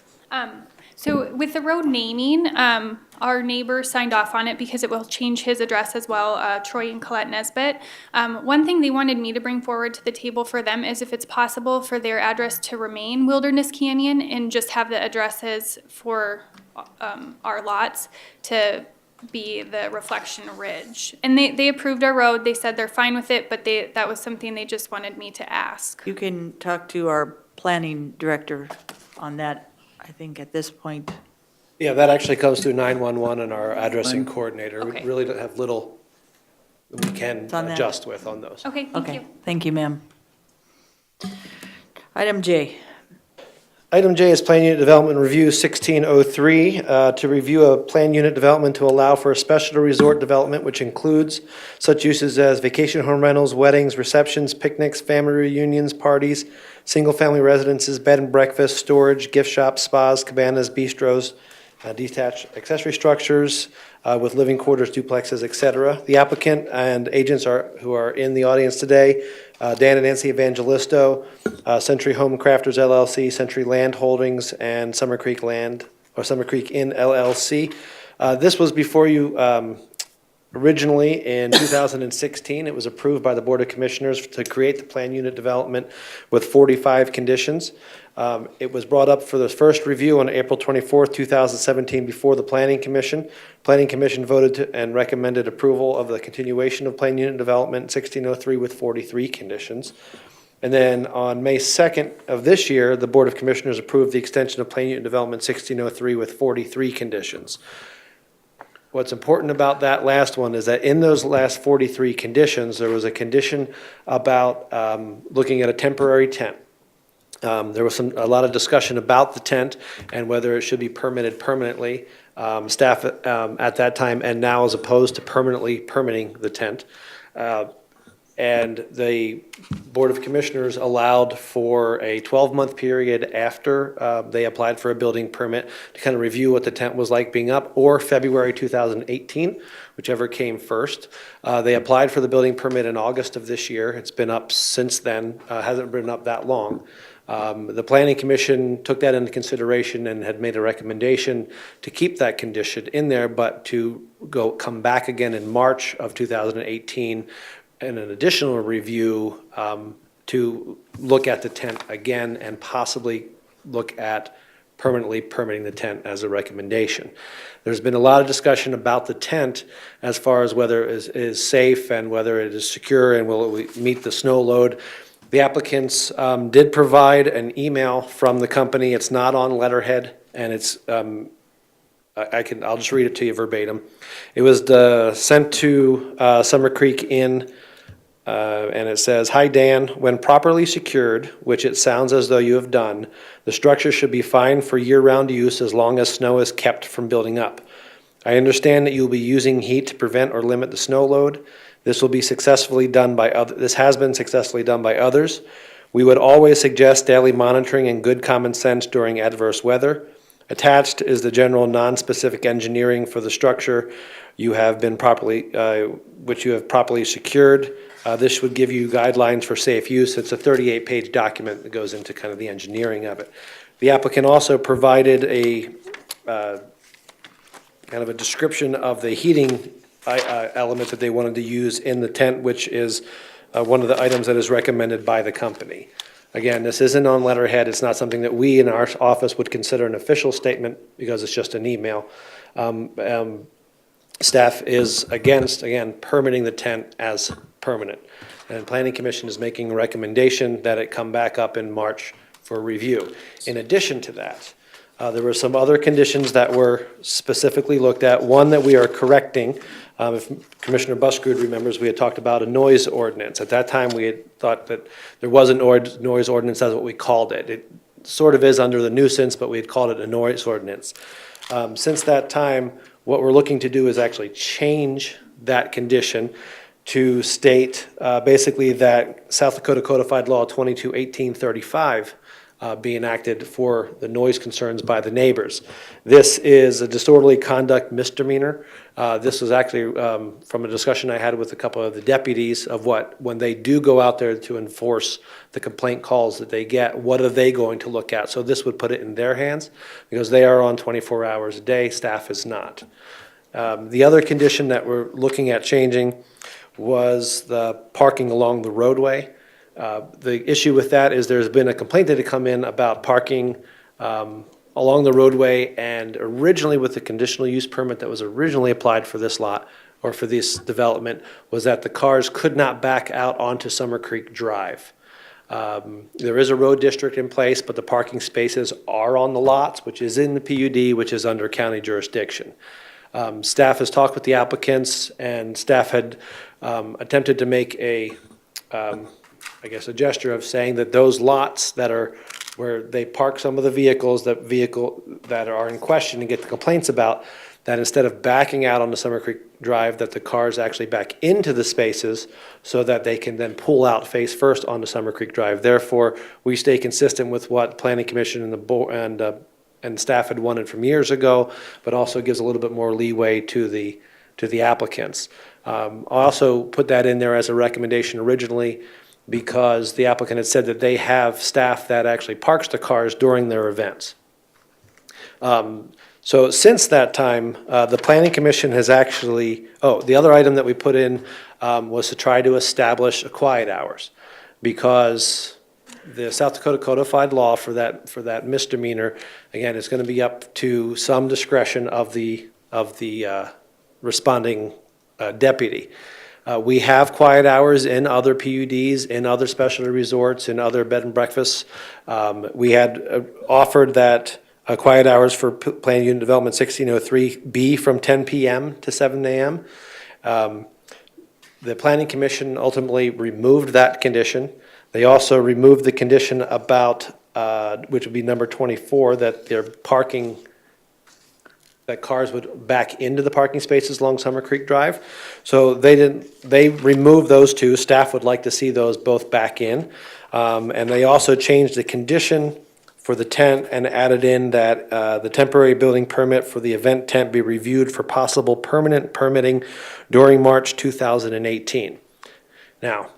So with the road naming, our neighbor signed off on it because it will change his address as well, Troy and Colette Nesbitt. One thing they wanted me to bring forward to the table for them is if it's possible for their address to remain Wilderness Canyon and just have the addresses for our lots to be the Reflection Ridge. And they approved our road, they said they're fine with it, but that was something they just wanted me to ask. You can talk to our planning director on that, I think, at this point. Yeah, that actually comes through 911 and our addressing coordinator. We Okay. really don't have little that we can on that. adjust with on those. Okay, thank Okay, you. thank you, ma'am. Item J. Item J is Plan Unit Development Review 1603, to review a plan unit development to allow for a special resort development which includes such uses as vacation home rentals, weddings, receptions, picnics, family reunions, parties, single-family residences, bed and breakfast, storage, gift shops, spas, cabanas, bistros, detached accessory structures with living quarters, duplexes, et cetera. The applicant and agents who are in the audience today, Dan and Nancy Evangelisto, Century Home Crafters LLC, Century Land Holdings, and Summer Creek Inn LLC. This was before you originally in 2016. It was approved by the Board of Commissioners to create the plan unit development with 45 conditions. It was brought up for the first review on April 24th, 2017 before the Planning Commission. Planning Commission voted and recommended approval of the continuation of plan unit development 1603 with 43 conditions. And then on May 2nd of this year, the Board of Commissioners approved the extension of plan unit development 1603 with 43 conditions. What's important about that last one is that in those last 43 conditions, there was a condition about looking at a temporary tent. There was a lot of discussion about the tent and whether it should be permitted permanently. Staff at that time and now is opposed to permanently permitting the tent. And the Board of Commissioners allowed for a 12-month period after they applied for a building permit to kind of review what the tent was like being up, or February 2018, whichever came first. They applied for the building permit in August of this year. It's been up since then, hasn't been up that long. The Planning Commission took that into consideration and had made a recommendation to keep that condition in there, but to come back again in March of 2018 and an additional review to look at the tent again and possibly look at permanently permitting the tent as a recommendation. There's been a lot of discussion about the tent as far as whether it is safe and whether it is secure and will it meet the snow load. The applicants did provide an email from the company. It's not on letterhead, and it's I'll just read it to you verbatim. It was sent to Summer Creek Inn, and it says, "Hi Dan, when properly secured, which it sounds as though you have done, the structure should be fine for year-round use as long as snow is kept from building up. I understand that you will be using heat to prevent or limit the snow load. This has been successfully done by others. We would always suggest daily monitoring and good common sense during adverse weather. Attached is the general non-specific engineering for the structure which you have properly secured. This would give you guidelines for safe use. It's a 38-page document that goes into kind of the engineering of it. The applicant also provided a kind of a description of the heating element that they wanted to use in the tent, which is one of the items that is recommended by the company. Again, this isn't on letterhead. It's not something that we in our office would consider an official statement because it's just an email. Staff is against, again, permitting the tent as permanent. And Planning Commission is making a recommendation that it come back up in March for review. In addition to that, there were some other conditions that were specifically looked at. One that we are correcting, if Commissioner Buskerud remembers, we had talked about a noise ordinance. At that time, we had thought that there wasn't noise ordinance, that's what we called it. It sort of is under the nuisance, but we had called it a noise ordinance. Since that time, what we're looking to do is actually change that condition to state basically that South Dakota Codified Law 22-1835 be enacted for the noise concerns by the neighbors. This is a disorderly conduct misdemeanor. This was actually from a discussion I had with a couple of the deputies of when they do go out there to enforce the complaint calls that they get, what are they going to look at? So this would put it in their hands because they are on 24 hours a day, staff is not. The other condition that we're looking at changing was the parking along the roadway. The issue with that is there's been a complaint that had come in about parking along the roadway, and originally with the conditional use permit that was originally applied for this lot or for this development was that the cars could not back out onto Summer Creek Drive. There is a road district in place, but the parking spaces are on the lots, which is in the PUD, which is under county jurisdiction. Staff has talked with the applicants, and staff had attempted to make a gesture of saying that those lots that are where they park some of the vehicles that are in question and get the complaints about, that instead of backing out onto Summer Creek Drive, that the cars actually back into the spaces so that they can then pull out face first onto Summer Creek Drive. Therefore, we stay consistent with what Planning Commission and the board and staff had wanted from years ago, but also gives a little bit more leeway to the applicants. I also put that in there as a recommendation originally because the applicant had said that they have staff that actually parks the cars during their events. So since that time, the Planning Commission has actually, the other item that we put in was to try to establish a quiet hours because the South Dakota Codified Law for that misdemeanor, again, is going to be up to some discretion of the responding deputy. We have quiet hours in other PUDs, in other specialty resorts, in other bed and breakfasts. We had offered that quiet hours for Plan Unit Development 1603B from 10 p.m. to 7 a.m. The Planning Commission ultimately removed that condition. They also removed the condition about, which would be number 24, that they're parking, that cars would back into the parking spaces along Summer Creek Drive. So they removed those two. Staff would like to see those both back in. And they also changed the condition for the tent and added in that the temporary building permit for the event tent be reviewed for possible permanent permitting during March 2018. Now,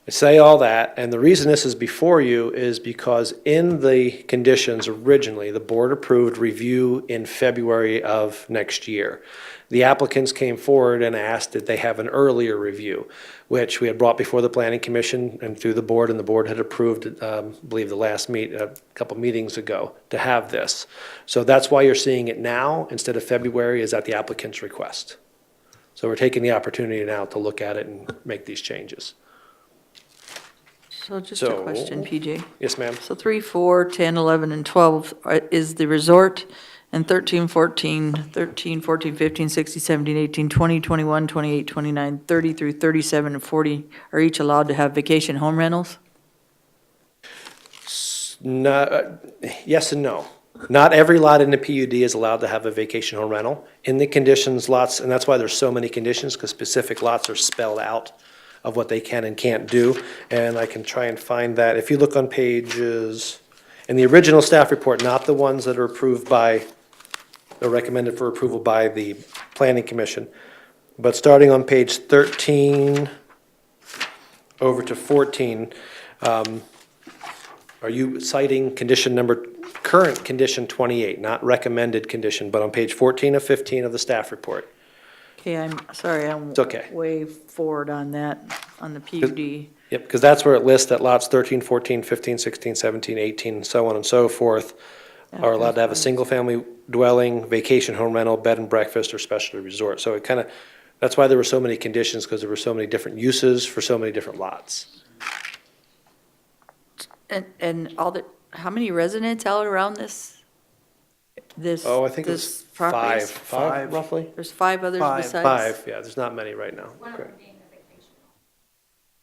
I say all that, and the reason this is before you is because in the conditions originally, the board approved review in February of next year. The applicants came forward and asked that they have an earlier review, which we had brought before the Planning Commission and through the board, and the board had approved, I believe the last a couple meetings ago, to have this. So that's why you're seeing it now instead of February, is at the applicant's request. So we're taking the opportunity now to look at it and make these changes. So just a question, PJ. Yes, ma'am. So 3, 4, 10, 11, and 12 is the resort, and 13, 14, 15, 16, 17, 18, 20, 21, 28, 29, 30 through 37, and 40 are each allowed to have vacation home rentals? No, yes and no. Not every lot in the PUD is allowed to have a vacation home rental. In the conditions, lots, and that's why there's so many conditions, because specific lots are spelled out of what they can and can't do. And I can try and find that. If you look on pages, in the original staff report, not the ones that are approved by, or recommended for approval by the Planning Commission, but starting on page 13 over to 14, are you citing condition current condition 28, not recommended condition, but on page 14 of 15 of the staff report? Okay, I'm sorry, I'm It's okay. way forward on that, on the PUD. Yep, because that's where it lists that lots 13, 14, 15, 16, 17, 18, so on and so forth are allowed to have a single-family dwelling, vacation home rental, bed and breakfast, or specialty resort. So it kind of, that's why there were so many conditions, because there were so many different uses for so many different lots. And all the, how many residents out around this? Oh, I think it was this properties? five roughly? There's 5 others Five. besides? Five, yeah, there's not many right now. Correct.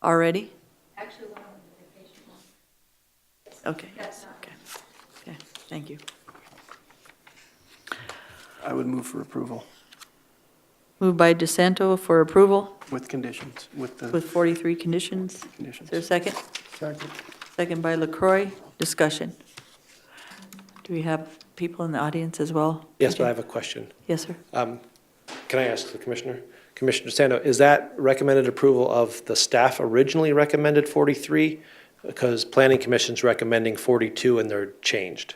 Already? Actually, one of them is vacation home. Okay, okay, okay, thank you. I would move for approval Moved by DeSanto for approval with conditions, with the with 43 conditions. Is conditions. there a second? Second. Second by LaCroy. Discussion. Do we have people in the audience as well? Yes, but I have a question. Yes, sir. Can I ask the Commissioner? Commissioner Sando, is that recommended approval of the staff originally recommended 43? Because Planning Commission's recommending 42 and they're changed.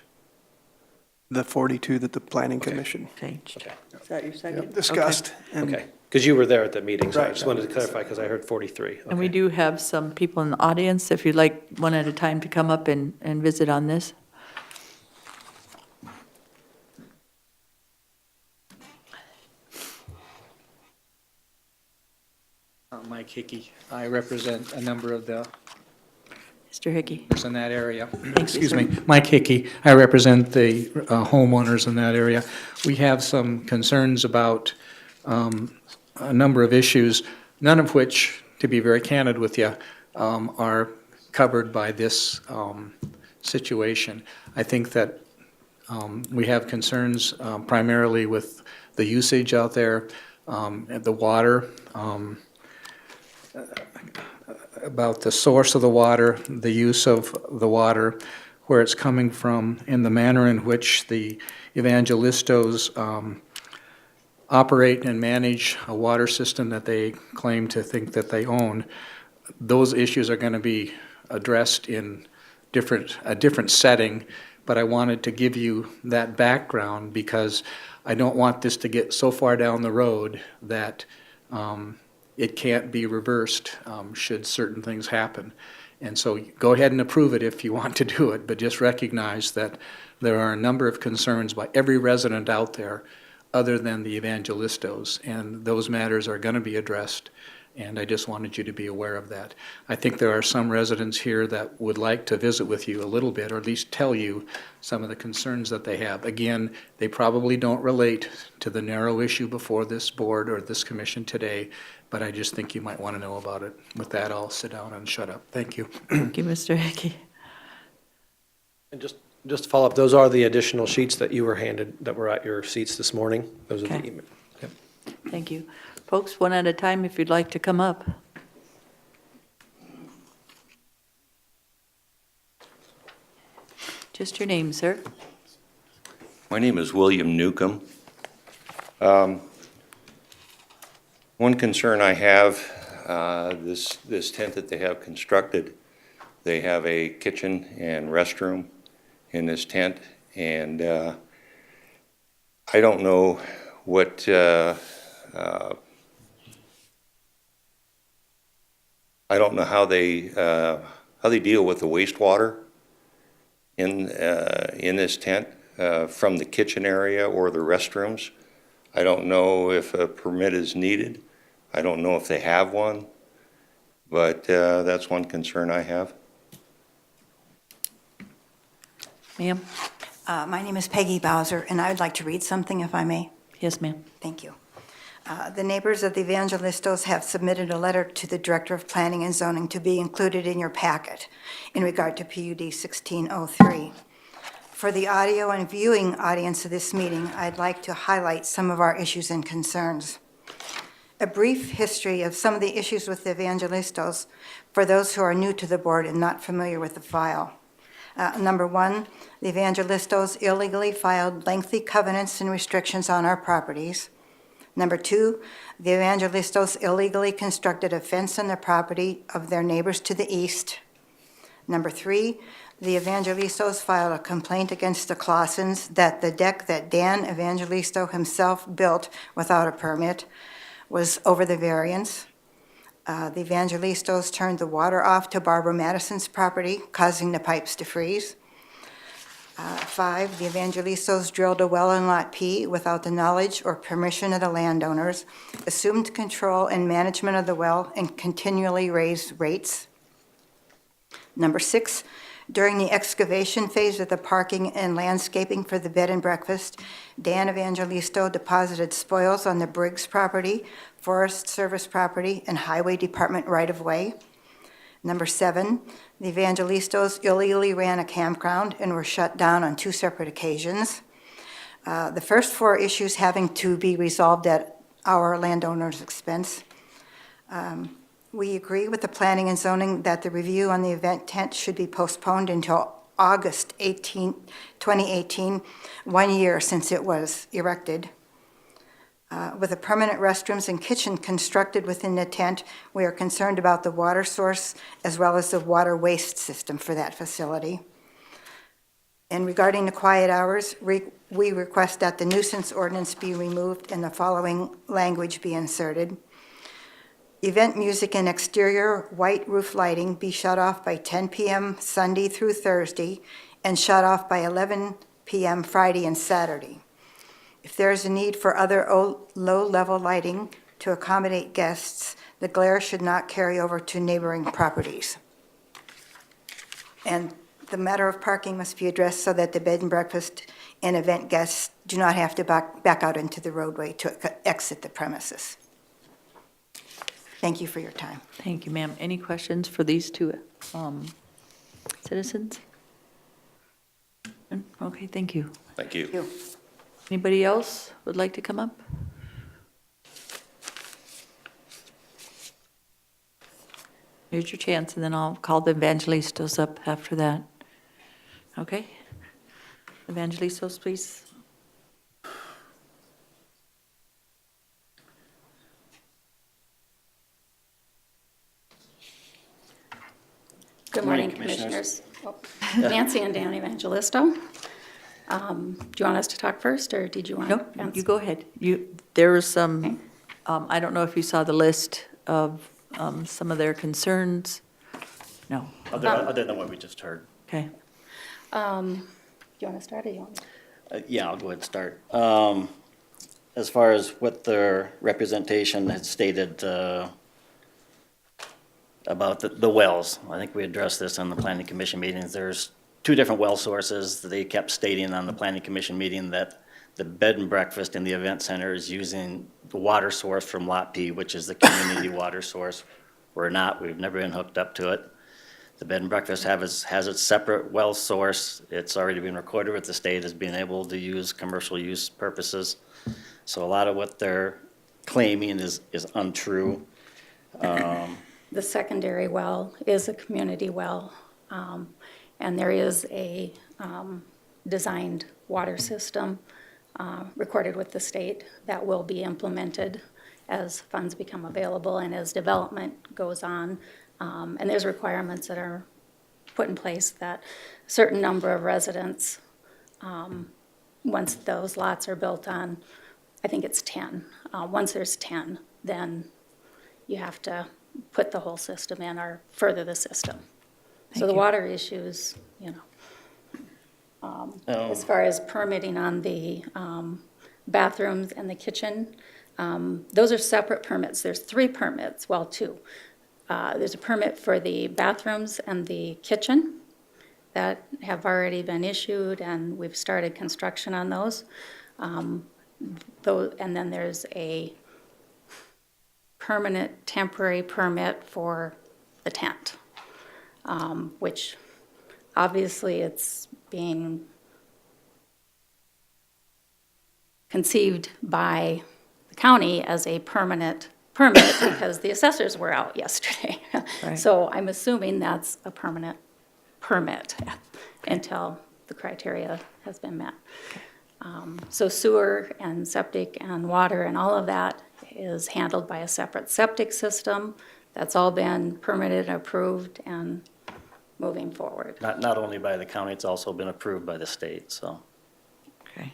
The 42 that the Planning Commission Changed. Okay. Is that your second? discussed. and- Okay, because you were there at the meeting, so I Right. just wanted to clarify because I heard 43. And we Okay. do have some people in the audience, if you'd like one at a time to come up and visit on this. Mike Hickey. I represent a number of the Mr. Hickey. in that area. you, Excuse sir. me, Mike Hickey. I represent the homeowners in that area. We have some concerns about a number of issues, none of which, to be very candid with you, are covered by this situation. I think that we have concerns primarily with the usage out there, and the water, about the source of the water, the use of the water, where it's coming from, and the manner in which the evangelistos operate and manage a water system that they claim to think that they own. Those issues are going to be addressed in a different setting, but I wanted to give you that background because I don't want this to get so far down the road that it can't be reversed should certain things happen. And so go ahead and approve it if you want to do it, but just recognize that there are a number of concerns by every resident out there other than the evangelistos, and those matters are going to be addressed, and I just wanted you to be aware of that. I think there are some residents here that would like to visit with you a little bit, or at least tell you some of the concerns that they have. Again, they probably don't relate to the narrow issue before this board or this commission today, but I just think you might want to know about it. With that, I'll sit down and shut up. Thank you. Thank you, Mr. Hickey. And just to follow up, those are the additional sheets that you were handed, that were at your seats this morning. Those are the Okay. email. Yep. Thank you. Folks, one at a time if you'd like to come up. Just your name, sir. My name is William Newcomb. One concern I have, this tent that they have constructed, they have a kitchen and restroom in this tent, and I don't know what, I don't know how they deal with the wastewater in this tent from the kitchen area or the restrooms. I don't know if a permit is needed. I don't know if they have one, but that's one concern I have. Ma'am? My name is Peggy Bowser, and I would like to read something, if I may. Yes, ma'am. Thank you. The neighbors of the Evangelistos have submitted a letter to the Director of Planning and Zoning to be included in your packet in regard to PUD 1603. For the audio and viewing audience of this meeting, I'd like to highlight some of our issues and concerns. A brief history of some of the issues with the Evangelistos for those who are new to the board and not familiar with the file. Number one, the Evangelistos illegally filed lengthy covenants and restrictions on our properties. Number two, the Evangelistos illegally constructed a fence on the property of their neighbors to the east. Number three, the Evangelistos filed a complaint against the Clausens that the deck that Dan Evangelisto himself built without a permit was over the variance. The Evangelistos turned the water off to Barbara Madison's property, causing the pipes to freeze. 5, the Evangelistos drilled a well in Lot P without the knowledge or permission of the landowners, assumed control and management of the well, and continually raised rates. Number 6, during the excavation phase of the parking and landscaping for the bed and breakfast, Dan Evangelisto deposited spoils on the Briggs property, Forest Service property, and Highway Department right-of-way. Number 7, the Evangelistos illegally ran a campground and were shut down on 2 separate occasions. The first 4 issues having to be resolved at our landowner's expense. We agree with the planning and zoning that the review on the event tent should be postponed until August 18, 2018, 1 year since it was erected. With the permanent restrooms and kitchen constructed within the tent, we are concerned about the water source as well as the water waste system for that facility. And regarding the quiet hours, we request that the nuisance ordinance be removed and the following language be inserted. Event music and exterior white roof lighting be shut off by 10 p.m. Sunday through Thursday and shut off by 11 p.m. Friday and Saturday. If there is a need for other low-level lighting to accommodate guests, the glare should not carry over to neighboring properties. And the matter of parking must be addressed so that the bed and breakfast and event guests do not have to back out into the roadway to exit the premises. Thank you for your time. Thank you, ma'am. Any questions for these 2 citizens? Okay, thank you. Thank you. Thank you. Anybody else would like to come up? Here's your chance, and then I'll call the Evangelistos up after that. Okay? Evangelistos, please. Good morning, Commissioners. Nancy and Dan Evangelisto. Do you want us to talk first, or did you want? No, you go ahead. There was some, I don't know if you saw the list of some of their concerns. No. Other than what we just heard. Okay. Do you want to start, or you want me? Yeah, I'll go ahead and start. As far as what their representation had stated about the wells, I think we addressed this on the planning commission meetings. There's 2 different well sources. They kept stating on the planning commission meeting that the bed and breakfast in the event center is using the water source from Lot P, which is the community water source. We're not. We've never been hooked up to it. The bed and breakfast has its separate well source. It's already been recorded with the state as being able to use commercial use purposes. So a lot of what they're claiming is untrue. The secondary well is a community well, and there is a designed water system recorded with the state that will be implemented as funds become available and as development goes on. And there's requirements that are put in place that a certain number of residents, once those lots are built on, I think it's 10. Once there's 10, then you have to put the whole system in or further the system. So the water issues, as far as permitting on the bathrooms and the kitchen, those are separate permits. There's 3 permits, well, 2. There's a permit for the bathrooms and the kitchen that have already been issued, and we've started construction on those. And then there's a permanent temporary permit for the tent, which obviously it's being conceived by the county as a permanent permit because the assessors were out yesterday. Right. So I'm assuming that's a permanent permit until the criteria has been met. So sewer and septic and water and all of that is handled by a separate septic system. That's all been permitted, approved, and moving forward. Not only by the county, it's also been approved by the state, so. Okay.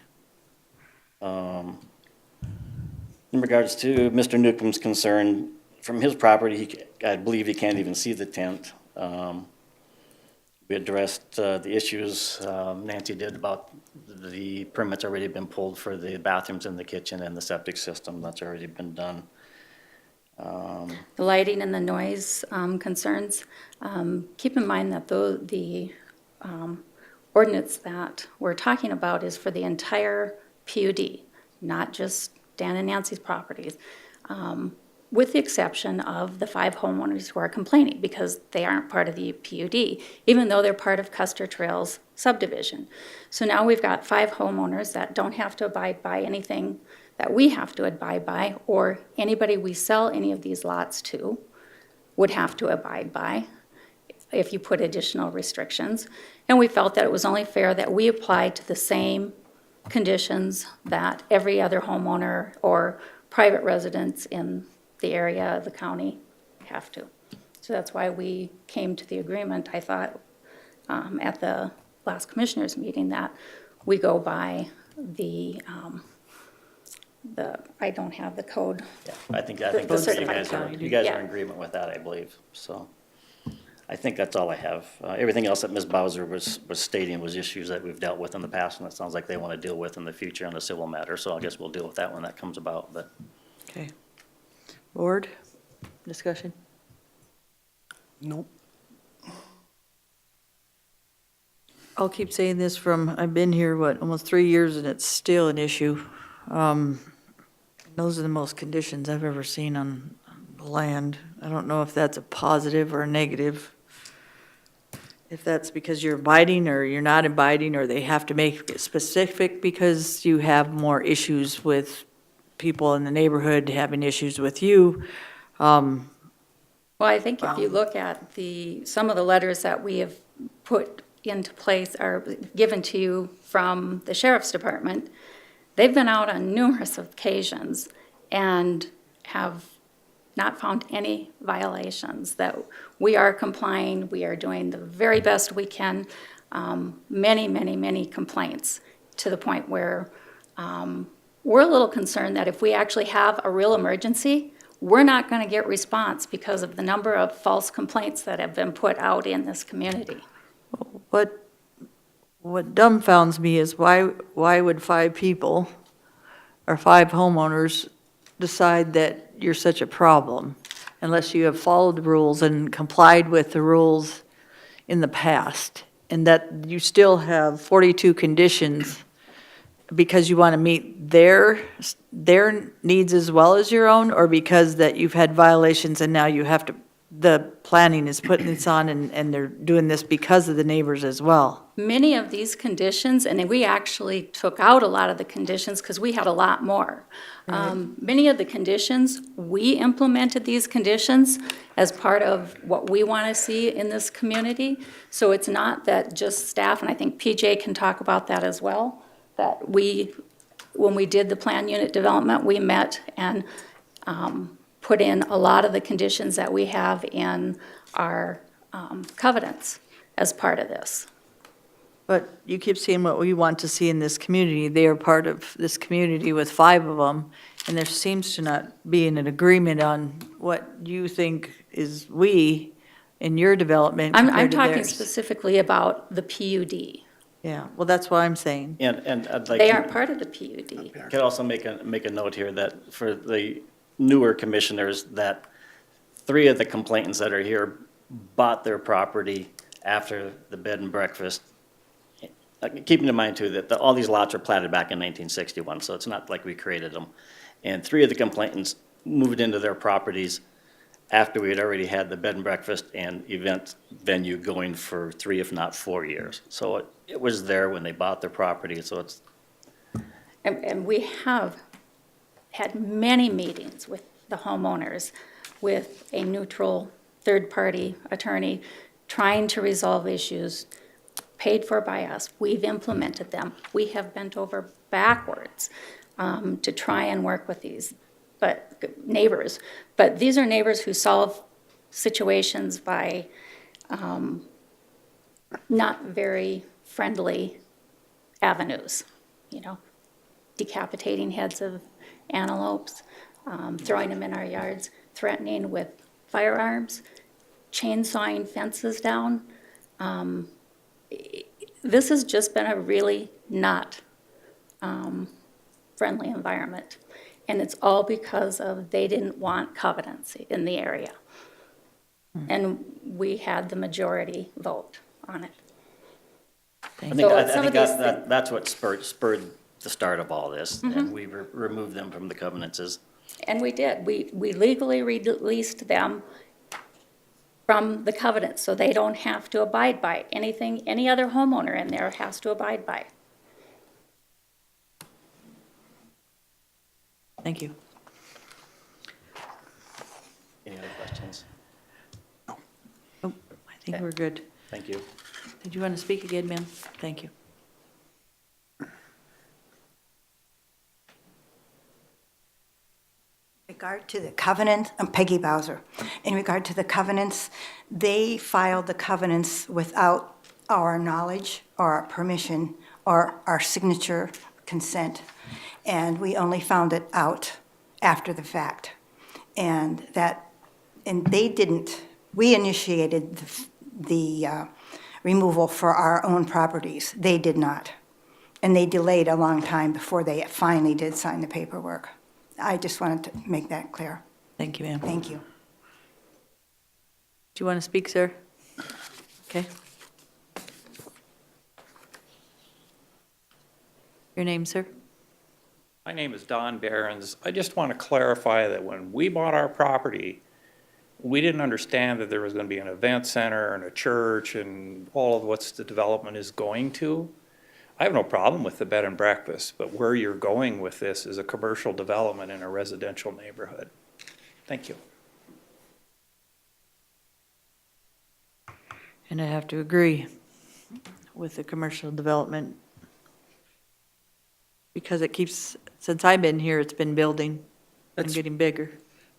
In regards to Mr. Newcomb's concern, from his property, I believe he can't even see the tent. We addressed the issues Nancy did about the permits already been pulled for the bathrooms in the kitchen and the septic system. That's already been done. The lighting and the noise concerns, keep in mind that the ordinance that we're talking about is for the entire PUD, not just Dan and Nancy's properties, with the exception of the 5 homeowners who are complaining because they aren't part of the PUD, even though they're part of Custer Trails subdivision. So now we've got 5 homeowners that don't have to abide by anything that we have to abide by, or anybody we sell any of these lots to would have to abide by if you put additional restrictions. And we felt that it was only fair that we applied to the same conditions that every other homeowner or private residents in the area, the county, have to. So that's why we came to the agreement, I thought, at the last commissioners meeting, that we go by the I don't have the code. Yeah, I think The that's what certified you guys yeah. are in agreement with that, I believe. So I think that's all I have. Everything else that Ms. Bowser was stating was issues that we've dealt with in the past, and it sounds like they want to deal with in the future on a civil matter. So I guess we'll deal with that when that comes about, but. Okay. Board, discussion? Nope. I'll keep saying this from, I've been here, almost 3 years, and it's still an issue. Those are the most conditions I've ever seen on the land. I don't know if that's a positive or a negative. If that's because you're abiding or you're not abiding, or they have to make it specific because you have more issues with people in the neighborhood having issues with you. Well, I think if you look at some of the letters that we have put into place or given to you from the sheriff's department, they've been out on numerous occasions and have not found any violations, that we are complying, we are doing the very best we can. Many complaints, to the point where we're a little concerned that if we actually have a real emergency, we're not going to get response because of the number of false complaints that have been put out in this community. What dumbfounds me is why would 5 people or 5 homeowners decide that you're such a problem unless you have followed the rules and complied with the rules in the past, and that you still have 42 conditions because you want to meet their needs as well as your own, or because that you've had violations and now you have to, the planning is putting this on and they're doing this because of the neighbors as well? Many of these conditions, and we actually took out a lot of the conditions because we had a lot more. Many of the conditions, we implemented these conditions as part of what we want to see in this community. So it's not that just staff, and I think PJ can talk about that as well, that when we did the plan unit development, we met and put in a lot of the conditions that we have in our covenants as part of this. But you keep seeing what we want to see in this community. They are part of this community with 5 of them, and there seems to not be an agreement on what you think is we in your development I'm compared to talking theirs. specifically about the PUD. Yeah, well, that's what I'm saying. And I'd like. They aren't part of the PUD. I could also make a note here that for the newer commissioners, that 3 of the complainants that are here bought their property after the bed and breakfast. Keeping in mind too that all these lots are platted back in 1961, so it's not like we created them. And 3 of the complainants moved into their properties after we had already had the bed and breakfast and event venue going for 3, if not 4 years. So it was there when they bought their property, so it's. And we have had many meetings with the homeowners, with a neutral third-party attorney, trying to resolve issues paid for by us. We've implemented them. We have bent over backwards to try and work with these neighbors. But these are neighbors who solve situations by not very friendly avenues, decapitating heads of antelopes, throwing them in our yards, threatening with firearms, chainsawing fences down. This has just been a really not friendly environment. And it's all because of they didn't want covenants in the area. And we had the majority vote on it. I think, So I some think of these that's what spurred the start of all this, and we removed them from the covenances. And we did. We legally released them from the covenant, so they don't have to abide by anything any other homeowner in there has to abide by. Thank you. Any other questions? Oh, I think we're good. Thank you. Did you want to speak again, ma'am? Thank you. In regard to the covenant, I'm Peggy Bowser. In regard to the covenants, they filed the covenants without our knowledge or our permission or our signature consent. And we only found it out after the fact. And they didn't, we initiated the removal for our own properties. They did not. And they delayed a long time before they finally did sign the paperwork. I just wanted to make that clear. Thank you, ma'am. Thank you. Do you want to speak, sir? Okay. Your name, sir? My name is Don Behrens. I just want to clarify that when we bought our property, we didn't understand that there was going to be an event center and a church and all of what the development is going to. I have no problem with the bed and breakfast, but where you're going with this is a commercial development in a residential neighborhood. Thank you. And I have to agree with the commercial development because it keeps, since I've been here, it's been building and getting bigger.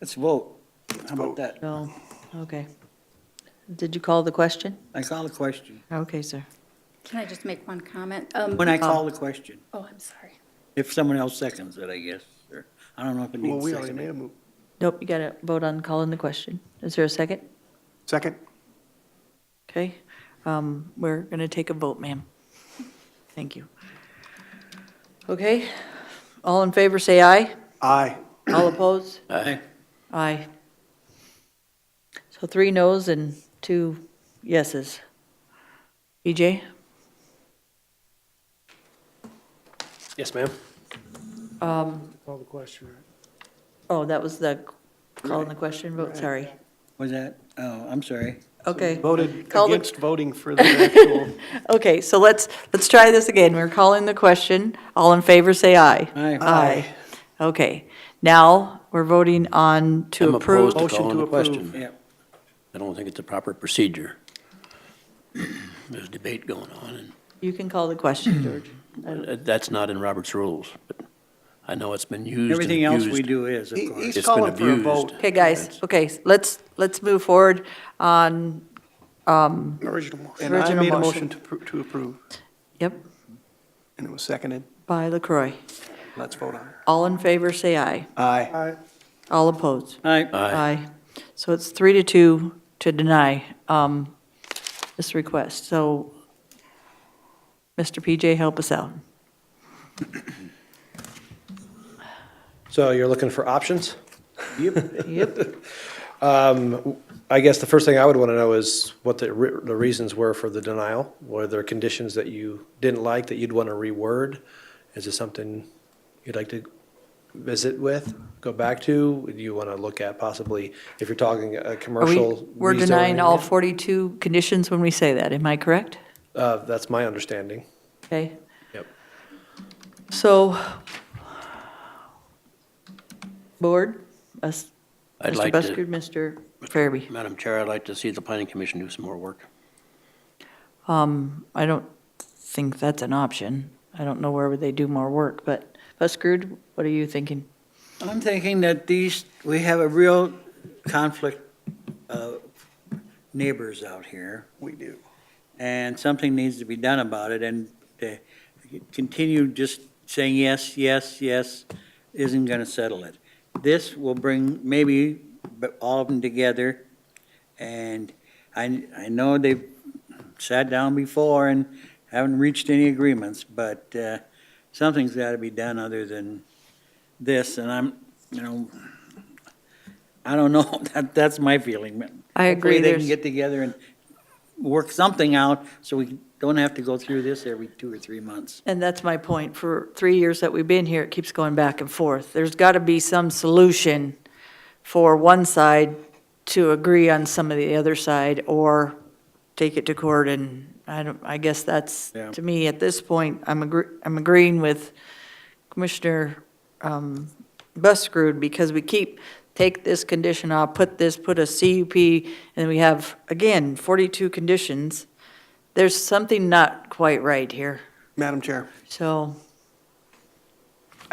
Let's vote. How about that? No, okay. Did you call the question? I call the question. Okay, sir. Can I just make one comment? When I call the question, Oh, I'm sorry. if someone else seconds it, I guess, or, I don't know if it Well, needs we already made a second. move. Nope, you got to vote on calling the question. Is there a second? Second? Okay. We're going to take a vote, ma'am. Thank you. Okay. All in favor, say aye. Aye. All opposed? Aye. Aye. So 3 noes and 2 yeses. EJ? Yes, ma'am. Call the question, right? Oh, that was the calling the question vote, sorry. Was that, oh, I'm sorry. Okay. Voted Call the- against voting for the actual. Okay, so let's try this again. We're calling the question. All in favor, say aye. Aye. Aye. Okay. Now, we're voting on to I'm approve. opposed to Motion calling to the question. approve. Yeah. I don't think it's a proper procedure. There's debate going on, and You can call the question, George. that's not in Robert's rules, but I know it's been used and Everything else we abused. do is, of He- course. He's It's been calling for a abused. vote. Okay, guys, okay, let's move forward on, Original motion. And I Original made a motion. motion to approve, yep, and it was seconded. by LaCroy. Let's vote on it. All in favor, say aye. Aye. Aye. All opposed? Aye. Aye. So it's 3-2 to deny this request. So, Mr. PJ, help us out. So you're looking for options? Yep. I guess the first thing I would want to know is what the reasons were for the denial. Were there conditions that you didn't like that you'd want to reword? Is this something you'd like to visit with, go back to? Do you want to look at possibly, if you're talking a commercial We're denying rezoning all it? 42 conditions when we say that, am I correct? That's my understanding. Okay. Yep. So, board, us, I'd Mr. like to- Buskard, Mr. Farabee. Madam Chair, I'd like to see the planning commission do some more work. I don't think that's an option. I don't know where would they do more work, but Buskard, what are you thinking? I'm thinking that we have a real conflict of neighbors out here. We do. And something needs to be done about it, and to continue just saying yes, yes, yes, isn't gonna settle it. This will bring maybe all of them together. And I know they've sat down before and haven't reached any agreements, but something's got to be done other than this. And I don't know, that's my feeling. I agree, Hopefully they can there's- get together and work something out so we don't have to go through this every 2 or 3 months. And that's my point. For 3 years that we've been here, it keeps going back and forth. There's got to be some solution for one side to agree on some of the other side, or take it to court, and I guess that's, Yeah. to me, at this point, I'm agreeing with Commissioner Buskerud, because we keep, take this condition off, put a CUP, and we have, again, 42 conditions. There's something not quite right here, Madam Chair, so.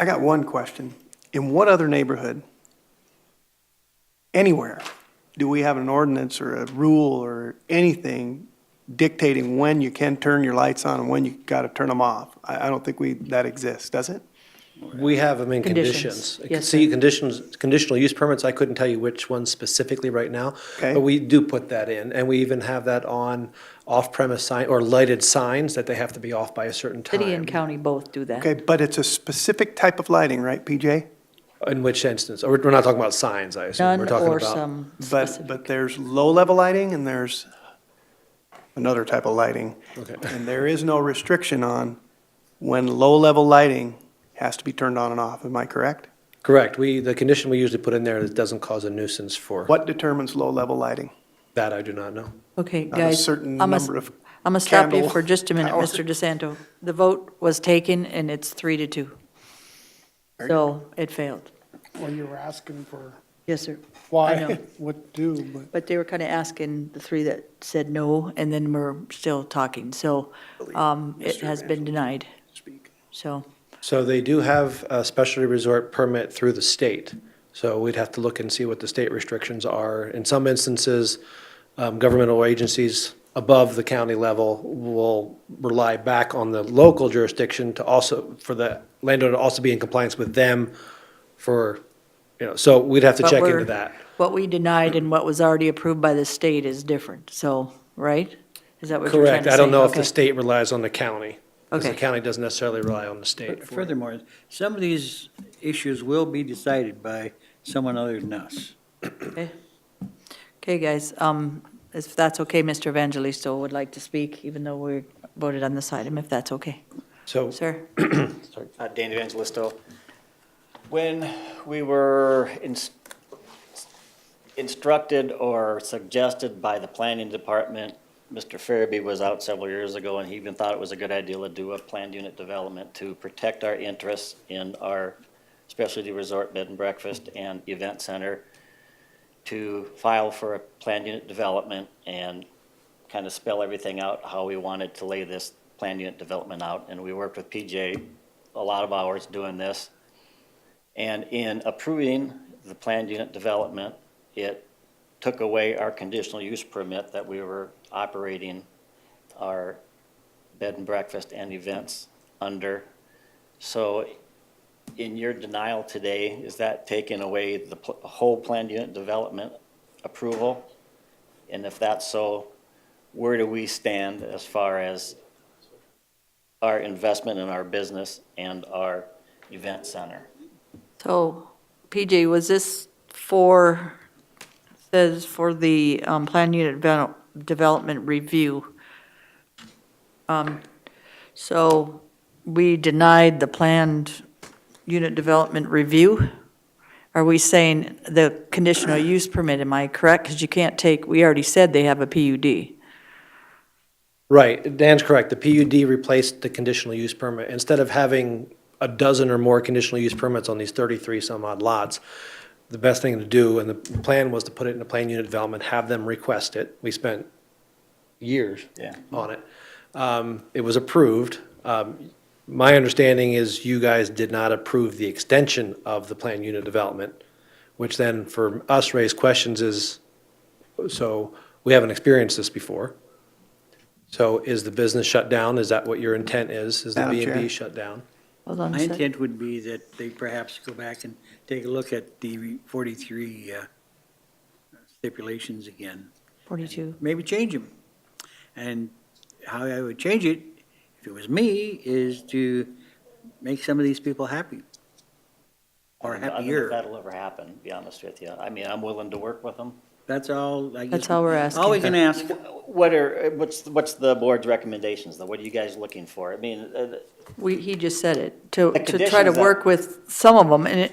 I got one question. In what other neighborhood, anywhere, do we have an ordinance or a rule or anything dictating when you can turn your lights on and when you got to turn them off? I don't think that exists, does it? We have them in Conditions. conditions. Yes, See, sir. conditional use permits, I couldn't tell you which ones specifically right now. Okay. But we do put that in, and we even have that on off-premise sign, or lighted signs, that they have to be off by a certain time. City and county both do that. Okay, but it's a specific type of lighting, right, PJ? In which instance? Or we're not talking about signs, I assume. We're None talking or about. some But specific. there's low-level lighting and there's another type of lighting. Okay. And there is no restriction on when low-level lighting has to be turned on and off. Am I correct? Correct. The condition we usually put in there is it doesn't cause a nuisance for. What determines low-level lighting? That I do not know. Okay, Not a guys. certain I'm number of I'm gonna stop you candle for just a minute, hours. Mr. DeSanto. The vote was taken, and it's 3-2. So it failed. Well, you were asking for Yes, sir. I know. why, what to do, but But they were kind of asking the three that said no, and then we're still talking. So it has been denied. So, So they do have a specialty resort permit through the state. So we'd have to look and see what the state restrictions are. In some instances, governmental agencies above the county level will rely back on the local jurisdiction to also, for the landowner to also be in compliance with them for, so we'd have to But check we're- into that. what we denied and what was already approved by the state is different, so, right? Is that what you're trying Correct. to say? I don't know if the Okay. state relies on the county. Because the Okay. county doesn't necessarily rely on the state. for it. Furthermore, some of these issues will be decided by someone other than us. Okay. Okay, guys, if that's okay, Mr. Evangelisto would like to speak, even though we voted on this item, if that's okay. So, Sir? Dan Evangelisto. When we were instructed or suggested by the planning department, Mr. Farabee was out several years ago, and he even thought it was a good idea to do a planned unit development to protect our interests in our specialty resort, bed and breakfast, and event center, to file for a planned unit development and kind of spell everything out, how we wanted to lay this planned unit development out. And we worked with PJ a lot of hours doing this. And in approving the planned unit development, it took away our conditional use permit that we were operating our bed and breakfast and events under. So in your denial today, is that taking away the whole planned unit development approval? And if that's so, where do we stand as far as our investment in our business and our event center? So, PJ, was this says for the plan unit development review? So we denied the planned unit development review? Are we saying the conditional use permit, am I correct? Because you can't we already said they have a PUD. right, Dan's correct. The PUD replaced the conditional use permit. Instead of having a dozen or more conditional use permits on these 33 some odd lots, the best thing to do, and the plan was to put it in a plan unit development, have them request it. We spent years on it. It was approved. My understanding is you guys did not approve the extension of the plan unit development, which then for us raised questions is, so we haven't experienced this before. So is the business shut down? Is that what your intent is? Is the Madam B and B Chair. shut down? Hold on a My second. intent would be that they perhaps go back and take a look at the 43 stipulations again. 42. Maybe change them. And how I would change it, if it was me, is to make some of these people happy. Or I don't know if happier. that'll ever happen, to be honest with you. I mean, I'm willing to work with them. That's all, I guess. That's all we're asking. All we can ask. What's the board's recommendations, though? What are you guys looking for? I mean, He just said it, to The try to conditions that- work with some of them, and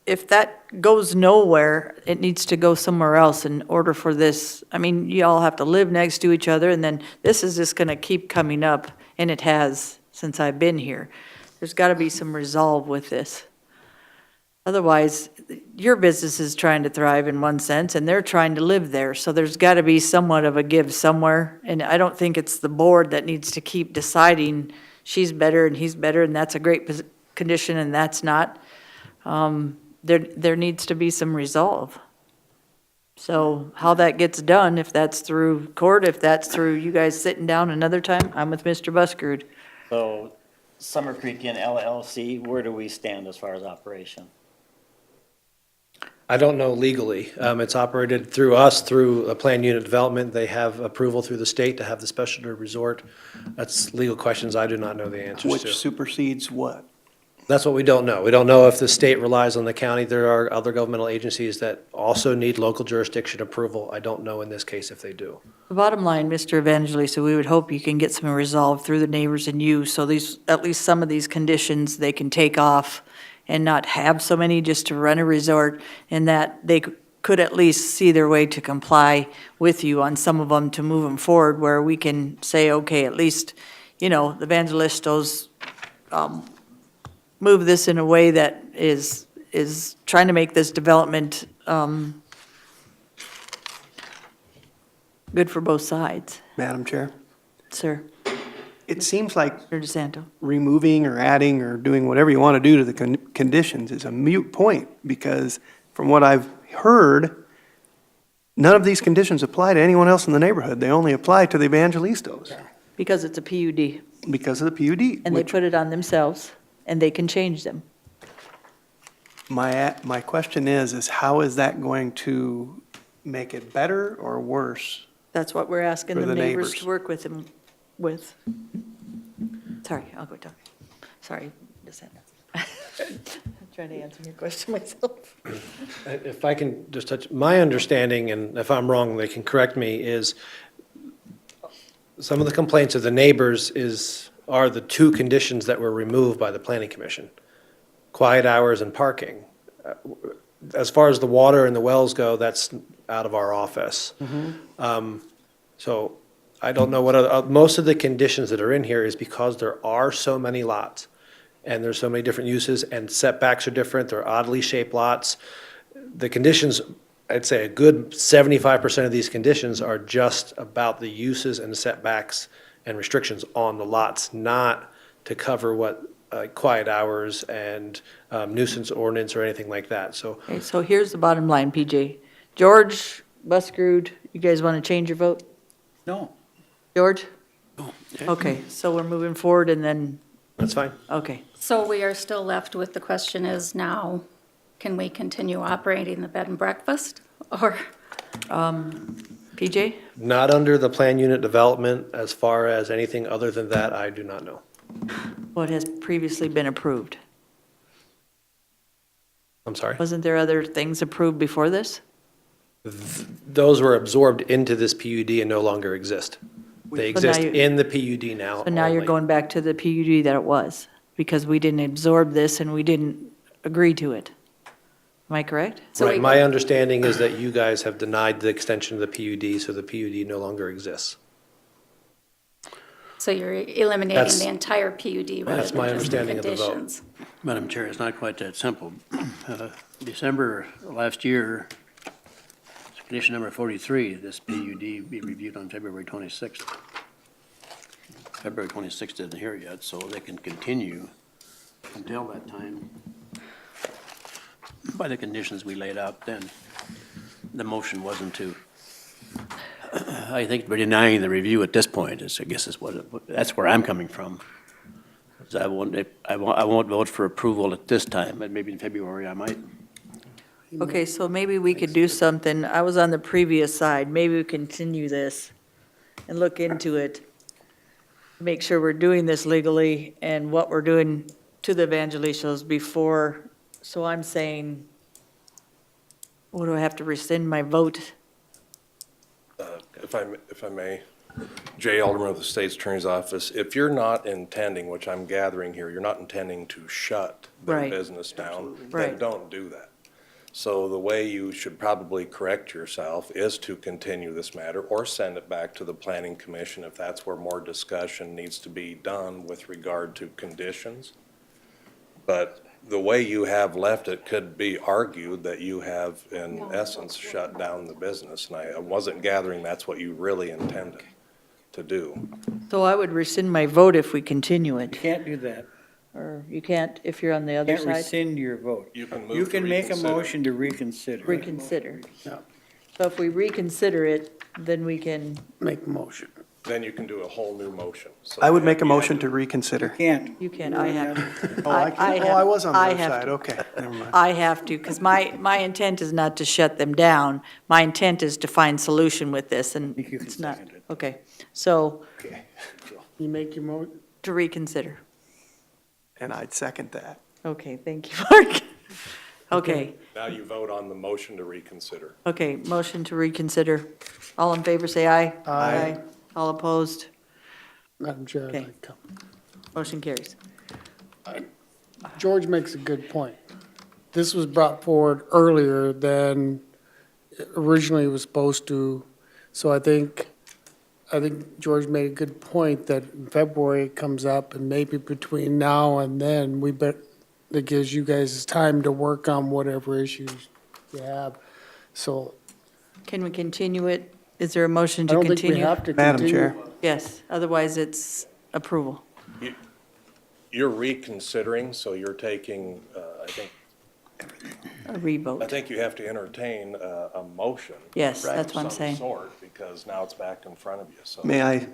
if that goes nowhere, it needs to go somewhere else in order for this. I mean, you all have to live next to each other, and then this is just gonna keep coming up, and it has since I've been here. There's gotta be some resolve with this. Otherwise, your business is trying to thrive in one sense, and they're trying to live there, so there's gotta be somewhat of a give somewhere, and I don't think it's the board that needs to keep deciding she's better and he's better, and that's a great condition, and that's not. There needs to be some resolve. So how that gets done, if that's through court, if that's through you guys sitting down another time, I'm with Mr. Buskerud. so Summer Creek Inn LLC, where do we stand as far as operation? I don't know legally. It's operated through us, through a planned unit development. They have approval through the state to have the specialty resort. That's legal questions I do not know the answers Which to. supersedes what? That's what we don't know. We don't know if the state relies on the county. There are other governmental agencies that also need local jurisdiction approval. I don't know in this case if they do. The bottom line, Mr. Evangelista, we would hope you can get some resolve through the neighbors and you, so these, at least some of these conditions, they can take off and not have so many just to run a resort, and that they could at least see their way to comply with you on some of them to move them forward, where we can say, okay, at least, the Evangelistos, move this in a way that is trying to make this development, good for both sides. Madam Chair? Sir, It seems like Mr. DeSanto. removing or adding or doing whatever you want to do to the conditions is a moot point, because from what I've heard, none of these conditions apply to anyone else in the neighborhood. They only apply to the Evangelistos Because it's a PUD, because of the PUD. and they which put it on themselves, and they can change them. my question is how is that going to make it better or worse? That's what we're asking For the the neighbors neighbors. to work with them with. Sorry, I'll go talk. Sorry, DeSanto. I'm trying to answer your question myself. If I can just touch, my understanding, and if I'm wrong, they can correct me, is some of the complaints of the neighbors are the two conditions that were removed by the planning commission: quiet hours and parking. As far as the water and the wells go, that's out of our office. So I don't know what most of the conditions that are in here is because there are so many lots, and there's so many different uses, and setbacks are different, they're oddly shaped lots. The conditions, I'd say a good 75% of these conditions are just about the uses and setbacks and restrictions on the lots, not to cover what quiet hours and nuisance ordinance or anything like that. So Okay, so here's the bottom line, PJ. George, Buskerud, you guys want to change your vote? No. George? Okay, so we're moving forward, and then, that's fine. okay. So we are still left with the question is now, can we continue operating the bed and breakfast? Or, PJ? Not under the plan unit development. As far as anything other than that, I do not know. What has previously been approved? I'm sorry? Wasn't there other things approved before this? Those were absorbed into this PUD and no longer exist. They So now exist you- in the PUD now. So now you're only. going back to the PUD that it was, because we didn't absorb this and we didn't agree to it. Am I correct? Right, my understanding is that you guys have denied the extension of the PUD, so the PUD no longer exists. so you're eliminating That's- the entire PUD rather that's my than just the understanding of the vote. conditions? Madam Chair, it's not quite that simple. December last year, condition number 43, this PUD be reviewed on February 26th. February 26th isn't here yet, so they can continue until that time by the conditions we laid out then. The motion wasn't to, I think we're denying the review at this point, I guess is that's where I'm coming from. 'Cause I won't vote for approval at this time, but maybe in February I might. Okay, so maybe we could do something. I was on the previous side. Maybe we continue this and look into it. Make sure we're doing this legally and what we're doing to the evangelistas before. So I'm saying, what do I have to rescind my vote? If I may, Jay Alderman of the State's Attorney's Office, if you're not intending, which I'm gathering here, you're not intending to shut their Right. business down, Right. then don't do that. So the way you should probably correct yourself is to continue this matter or send it back to the Planning Commission if that's where more discussion needs to be done with regard to conditions. But the way you have left it could be argued that you have, in essence, shut down the business. And I wasn't gathering that's what you really intended to do. So I would rescind my vote if we continue You it. can't do that. Or you can't if you're on the other Can't side? rescind your vote. You can move You to can make a reconsider. motion to reconsider. Reconsider. Yeah. So if we reconsider it, then we can, Make a motion. Then you can do a whole new motion. So I would make a you have motion to reconsider. Can't. you can, I have. Oh, I can't? Oh, I was on the other side, okay, never mind. I have to, because my intent is not to shut them down. My intent is to find solution with this, and Think you can it's not. second it. Okay, so You make your mo, to reconsider. And I'd second that. Okay, thank you, Mark. Okay, Now you vote on the motion to reconsider. okay, motion to reconsider. All in favor, say aye. Aye. All opposed, Madam Chair, I'd Okay. like to. motion carries. George makes a good point. This was brought forward earlier than originally it was supposed to. So I think George made a good point that in February it comes up, and maybe between now and then, that gives you guys time to work on whatever issues you have. So Can we continue it? Is there a motion I to don't continue? think we have to Madam continue. Chair. Yes, otherwise it's approval. You're reconsidering, so you're taking, I A revote. think you have to entertain a motion. Yes, that's what I'm of some saying. sort, because now it's back in front of you, so. May I,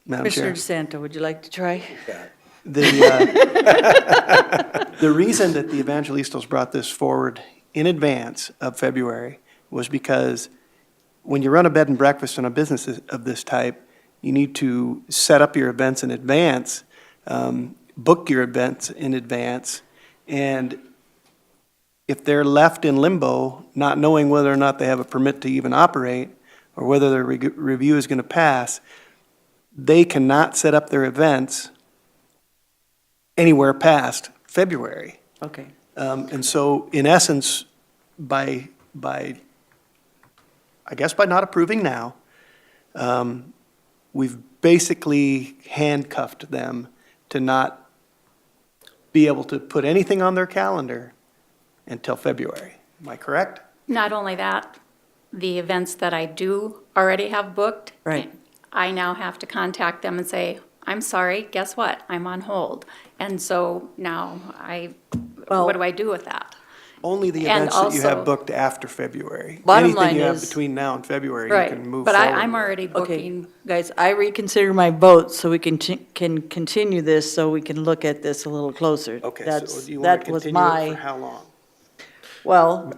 Madam Commissioner Chair? DeSanto, would you like to try? The reason that the Evangelistas brought this forward in advance of February was because when you run a bed and breakfast in a business of this type, you need to set up your events in advance, book your events in advance, and if they're left in limbo, not knowing whether or not they have a permit to even operate, or whether their review is going to pass, they cannot set up their events anywhere past February. Okay. And so, in essence, by I guess by not approving now, we've basically handcuffed them to not be able to put anything on their calendar until February. Am I correct? Not only that, the events that I do already have booked. Right. I now have to contact them and say, I'm sorry, guess what? I'm on hold. And so now what do I do with that? Only the And events that you have also- booked after February. Bottom line Anything you have is- between now and February, you Right, can move but forward. I'm already Okay, booking. guys, I reconsider my vote so we can continue this, so we can look at this a little closer. Okay, That's so do you want that to was continue it my for how long? Well,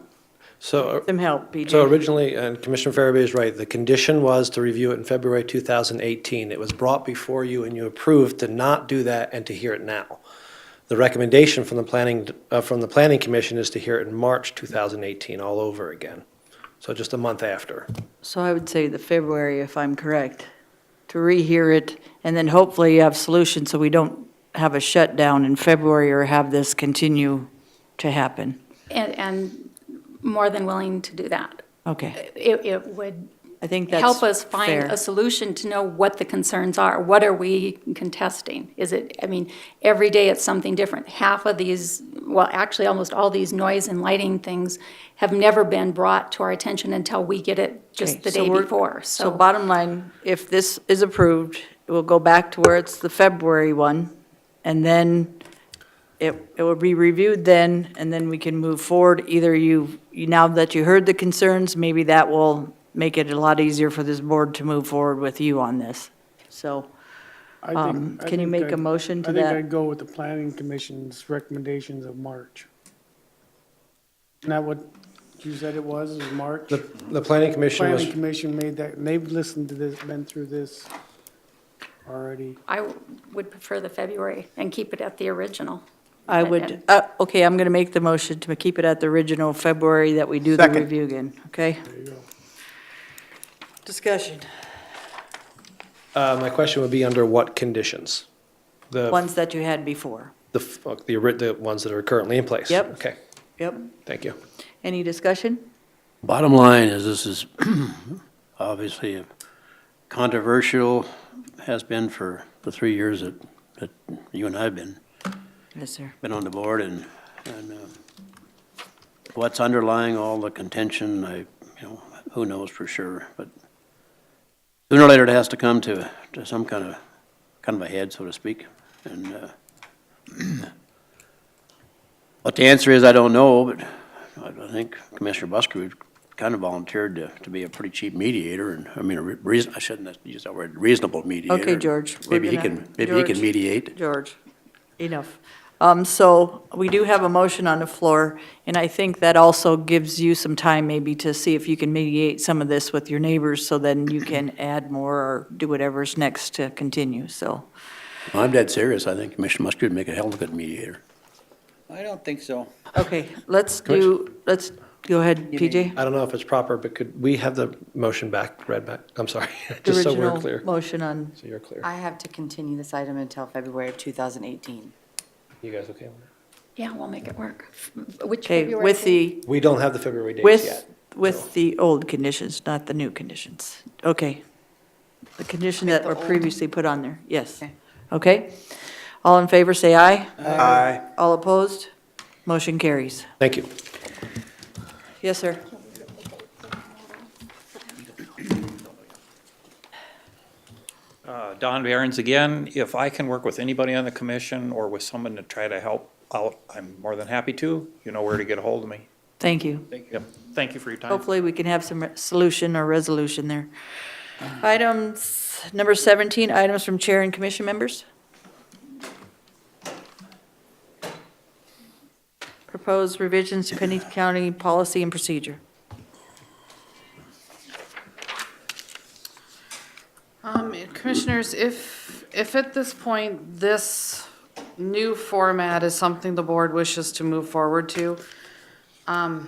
So, some help, PJ. so originally, and Commissioner Farabee is right, the condition was to review it in February 2018. It was brought before you and you approved to not do that and to hear it now. The recommendation from the Planning Commission is to hear it in March 2018 all over again. So just a month after. So I would say the February, if I'm correct, to rehear it, and then hopefully you have solutions so we don't have a shutdown in February or have this continue to happen. And more than willing to do that. Okay, It would I think that's help us find fair. a solution to know what the concerns are. What are we contesting? Is it, I mean, every day it's something different. Half of these, well, actually, almost all these noise and lighting things have never been brought to our attention until we get it just Okay, the so day we're- before, So bottom line, if this is approved, it will go back to where it's the February one, and then it will be reviewed then, and then we can move forward. Either now that you heard the concerns, maybe that will make it a lot easier for this board to move forward with you on this. So, I can you think make a motion to I think that? I'd go with the planning commission's recommendations of March. Isn't that what you said it was March? The planning commission was, Planning Commission made that, and they've listened to this, been through this already. I would prefer the February and keep it at the original. I would, okay, I'm going to make the motion to keep it at the original February that we do the Second. review again, okay? There you go. Discussion. my question would be under what conditions? The Ones that you had before. the ones that are currently in place? Yep. Okay, Yep. thank you. Any discussion? Bottom line is, this is obviously controversial, has been for the 3 years that you and I have been Yes, sir. on the board, and what's underlying all the contention, who knows for sure, but sooner or later it has to come to some kind of a head, so to speak, and what the answer is, I don't know, but I think Commissioner Busker kind of volunteered to be a pretty cheap mediator, and, I mean, I shouldn't use that word, reasonable mediator. Okay, George. Maybe he can mediate. George, enough. So we do have a motion on the floor, and I think that also gives you some time maybe to see if you can mediate some of this with your neighbors, so then you can add more or do whatever's next to continue, so. I'm dead serious. I think Commissioner Musker would make a hell of a good mediator. I don't think so. Okay, let's go ahead, PJ. I don't know if it's proper, but could we have the motion read back? I'm sorry, just so we're Original clear. motion on, So you're clear. I have to continue this item until February of 2018. You guys okay with that? Yeah, we'll make it work. Which okay, February? with the, We don't have the February dates yet. with the old conditions, not the new conditions. Okay. The condition that were previously put on there, yes. Okay. Okay? All in favor, say aye. Aye. All opposed? Motion carries. Thank you. Yes, sir. Don Behrens again. If I can work with anybody on the commission or with someone to try to help out, I'm more than happy to. You know where to get a hold of me. Thank you. Yep. Thank you for your time. Hopefully, we can have some solution or resolution there. Items, number 17, items from chair and commission members. Proposed revisions to Pennington County policy and procedure. Commissioners, if at this point, this new format is something the board wishes to move forward to, I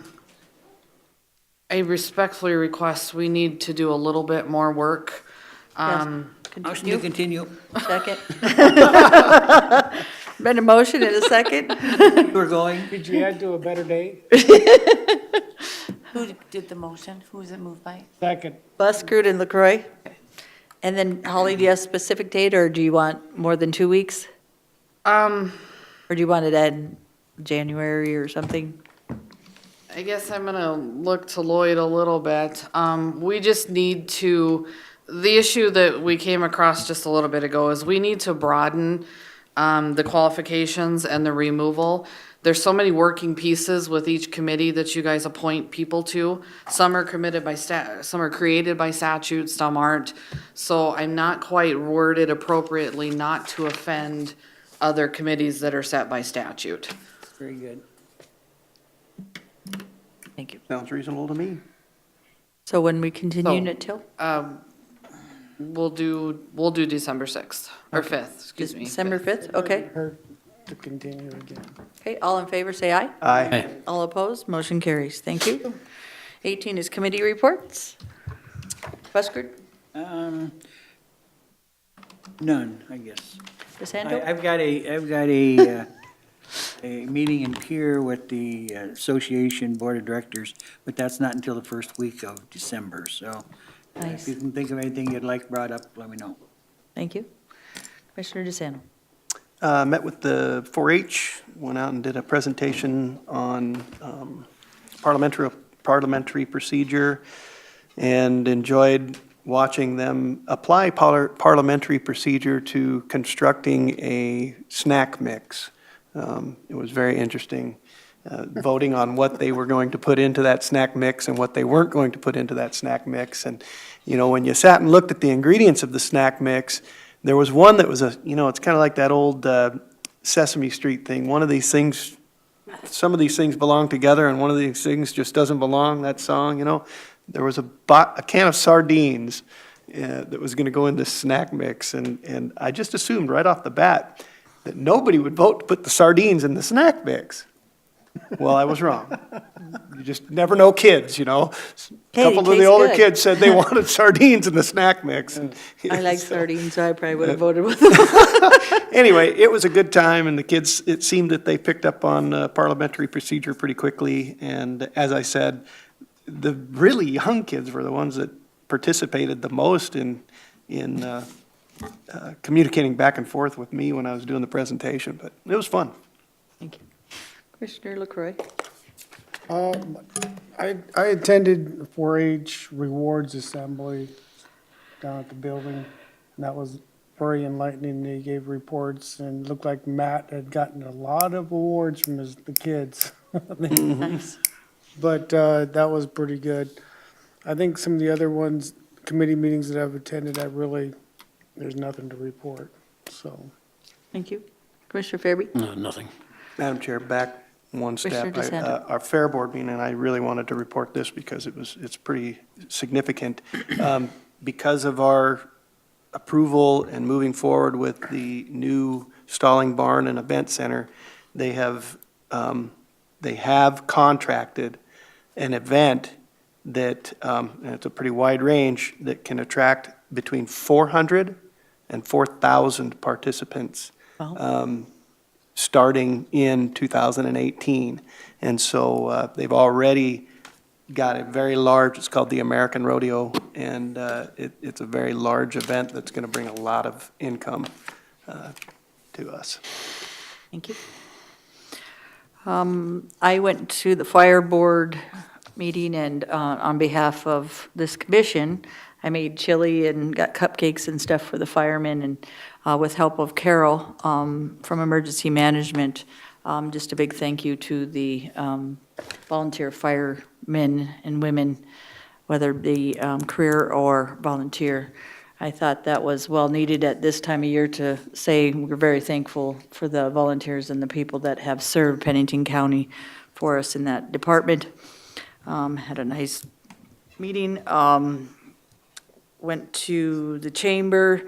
respectfully request we need to do a little bit more work. Motion to continue. Second. Been a motion and a second. We're going. Could you add to a better day? Who did the motion? Who was it moved by? Second. Buskert and LaCroy. And then Holly, do you have a specific date, or do you want more than 2 weeks? Or do you want it in January or something? I guess I'm gonna look to Lloyd a little bit. We just need to, the issue that we came across just a little bit ago is we need to broaden the qualifications and the removal. There's so many working pieces with each committee that you guys appoint people to. Some are committed by some are created by statute, some aren't. So I'm not quite worded appropriately not to offend other committees that are set by statute. Very good. Thank you. Sounds reasonable to me. So when we continue it till? We'll do December 6th, or 5th, excuse me. December 5th, okay. Her to continue again. Okay, all in favor, say aye. Aye. All opposed, motion carries. Thank you. 18 is committee reports. Buskert, None, I guess. DeSanto? I've got a meeting in Pier with the Association Board of Directors, but that's not until the first week of December, so Nice. if you can think of anything you'd like brought up, let me know. Thank you. Commissioner DeSanto. Met with the 4-H, went out and did a presentation on parliamentary procedure, and enjoyed watching them apply parliamentary procedure to constructing a snack mix. It was very interesting, voting on what they were going to put into that snack mix and what they weren't going to put into that snack mix. And, you know, when you sat and looked at the ingredients of the snack mix, there was one that was it's kind of like that old Sesame Street thing. One of these things some of these things belong together and one of these things just doesn't belong, that song, you know. There was a can of sardines that was going to go in this snack mix, and I just assumed right off the bat that nobody would vote to put the sardines in the snack mix. Well, I was wrong. You just never know kids, you know. A Hey, couple of the tastes older good. kids said they wanted sardines in the snack mix. and- I like so- sardines, so I probably would have voted with them. Anyway, it was a good time, and the kids, it seemed that they picked up on parliamentary procedure pretty quickly. And as I said, the really young kids were the ones that participated the most in communicating back and forth with me when I was doing the presentation, but it was fun. Commissioner LaCroy? I attended the 4-H Rewards Assembly down at the building, and that was very enlightening. They gave reports, and it looked like Matt had gotten a lot of awards from the kids. Nice. But that was pretty good. I think some of the other ones, committee meetings that I've attended, there's nothing to report, so. Thank you. Commissioner Fairby? No, nothing. Madam Chair, back one step. Commissioner DeSanto. Our Fair Board meeting, and I really wanted to report this because it's pretty significant. Because of our approval and moving forward with the new stalling barn and event center, they have contracted an event that, and it's a pretty wide range, that can attract between 400 and 4,000 participants. Starting in 2018. And so they've already got a very large, it's called the American Rodeo, and it's a very large event that's going to bring a lot of income to us. Thank you. I went to the fire board meeting, and on behalf of this commission, I made chili and got cupcakes and stuff for the firemen, and with help of Carol from Emergency Management. Just a big thank you to the volunteer firemen and women, whether it be career or volunteer. I thought that was well needed at this time of year to say we're very thankful for the volunteers and the people that have served Pennington County for us in that department. Had a nice meeting. Went to the chamber.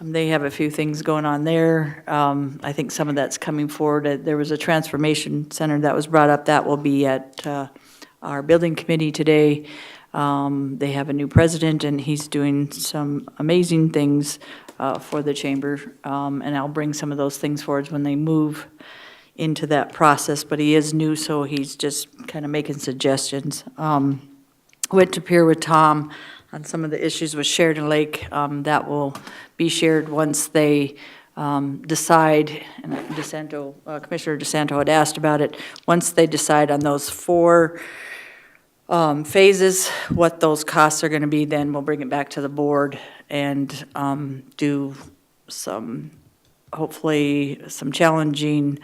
They have a few things going on there. I think some of that's coming forward. There was a transformation center that was brought up. That will be at our building committee today. They have a new president, and he's doing some amazing things for the chamber. And I'll bring some of those things forward when they move into that process. But he is new, so he's just kind of making suggestions. Went to peer with Tom on some of the issues with Sheridan Lake. That will be shared once they decide, and Commissioner DeSanto had asked about it, once they decide on those 4 phases, what those costs are going to be, then we'll bring it back to the board and do hopefully some challenging,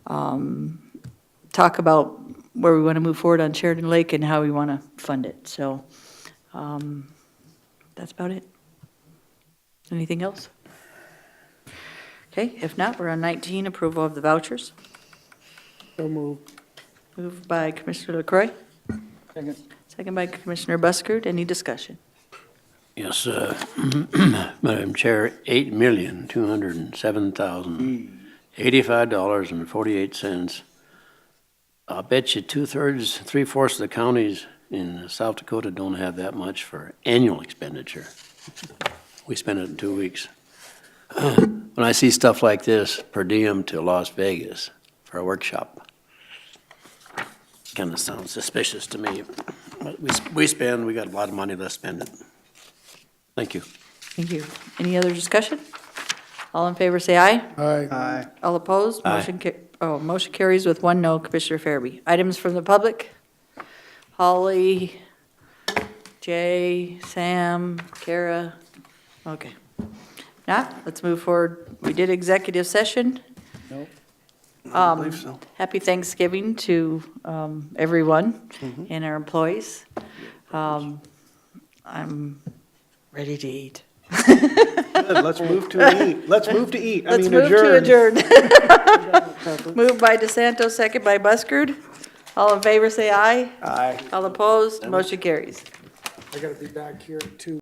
talk about where we want to move forward on Sheridan Lake and how we want to fund it. So that's about it. Anything else? Okay, if not, we're on 19, approval of the vouchers. So moved. Moved by Commissioner LaCroy. Second by Commissioner Buschert. Any discussion? Yes, Madam Chair, $8,207,085.48. I bet you 2/3, 3/4 of the counties in South Dakota don't have that much for annual expenditure. We spend it in 2 weeks. When I see stuff like this, per diem to Las Vegas for a workshop, kind of sounds suspicious to me. But we got a lot of money, let's spend it. Thank you. Thank you. Any other discussion? All in favor, say aye. Aye. Aye. All opposed? Aye. Motion carries with 1 no. Commissioner Fairby. Items from the public? Holly, Jay, Sam, Kara? Okay. Now, let's move forward. We did executive session. Nope. I don't believe so. Happy Thanksgiving to everyone and our employees. I'm ready to eat. Good, let's move to eat. Let's move to eat. I Let's mean, move to adjourn. adjourn. Moved by DeSanto, second by Buschard. All in favor, say aye. Aye. All opposed, motion carries. I gotta be back here at 2.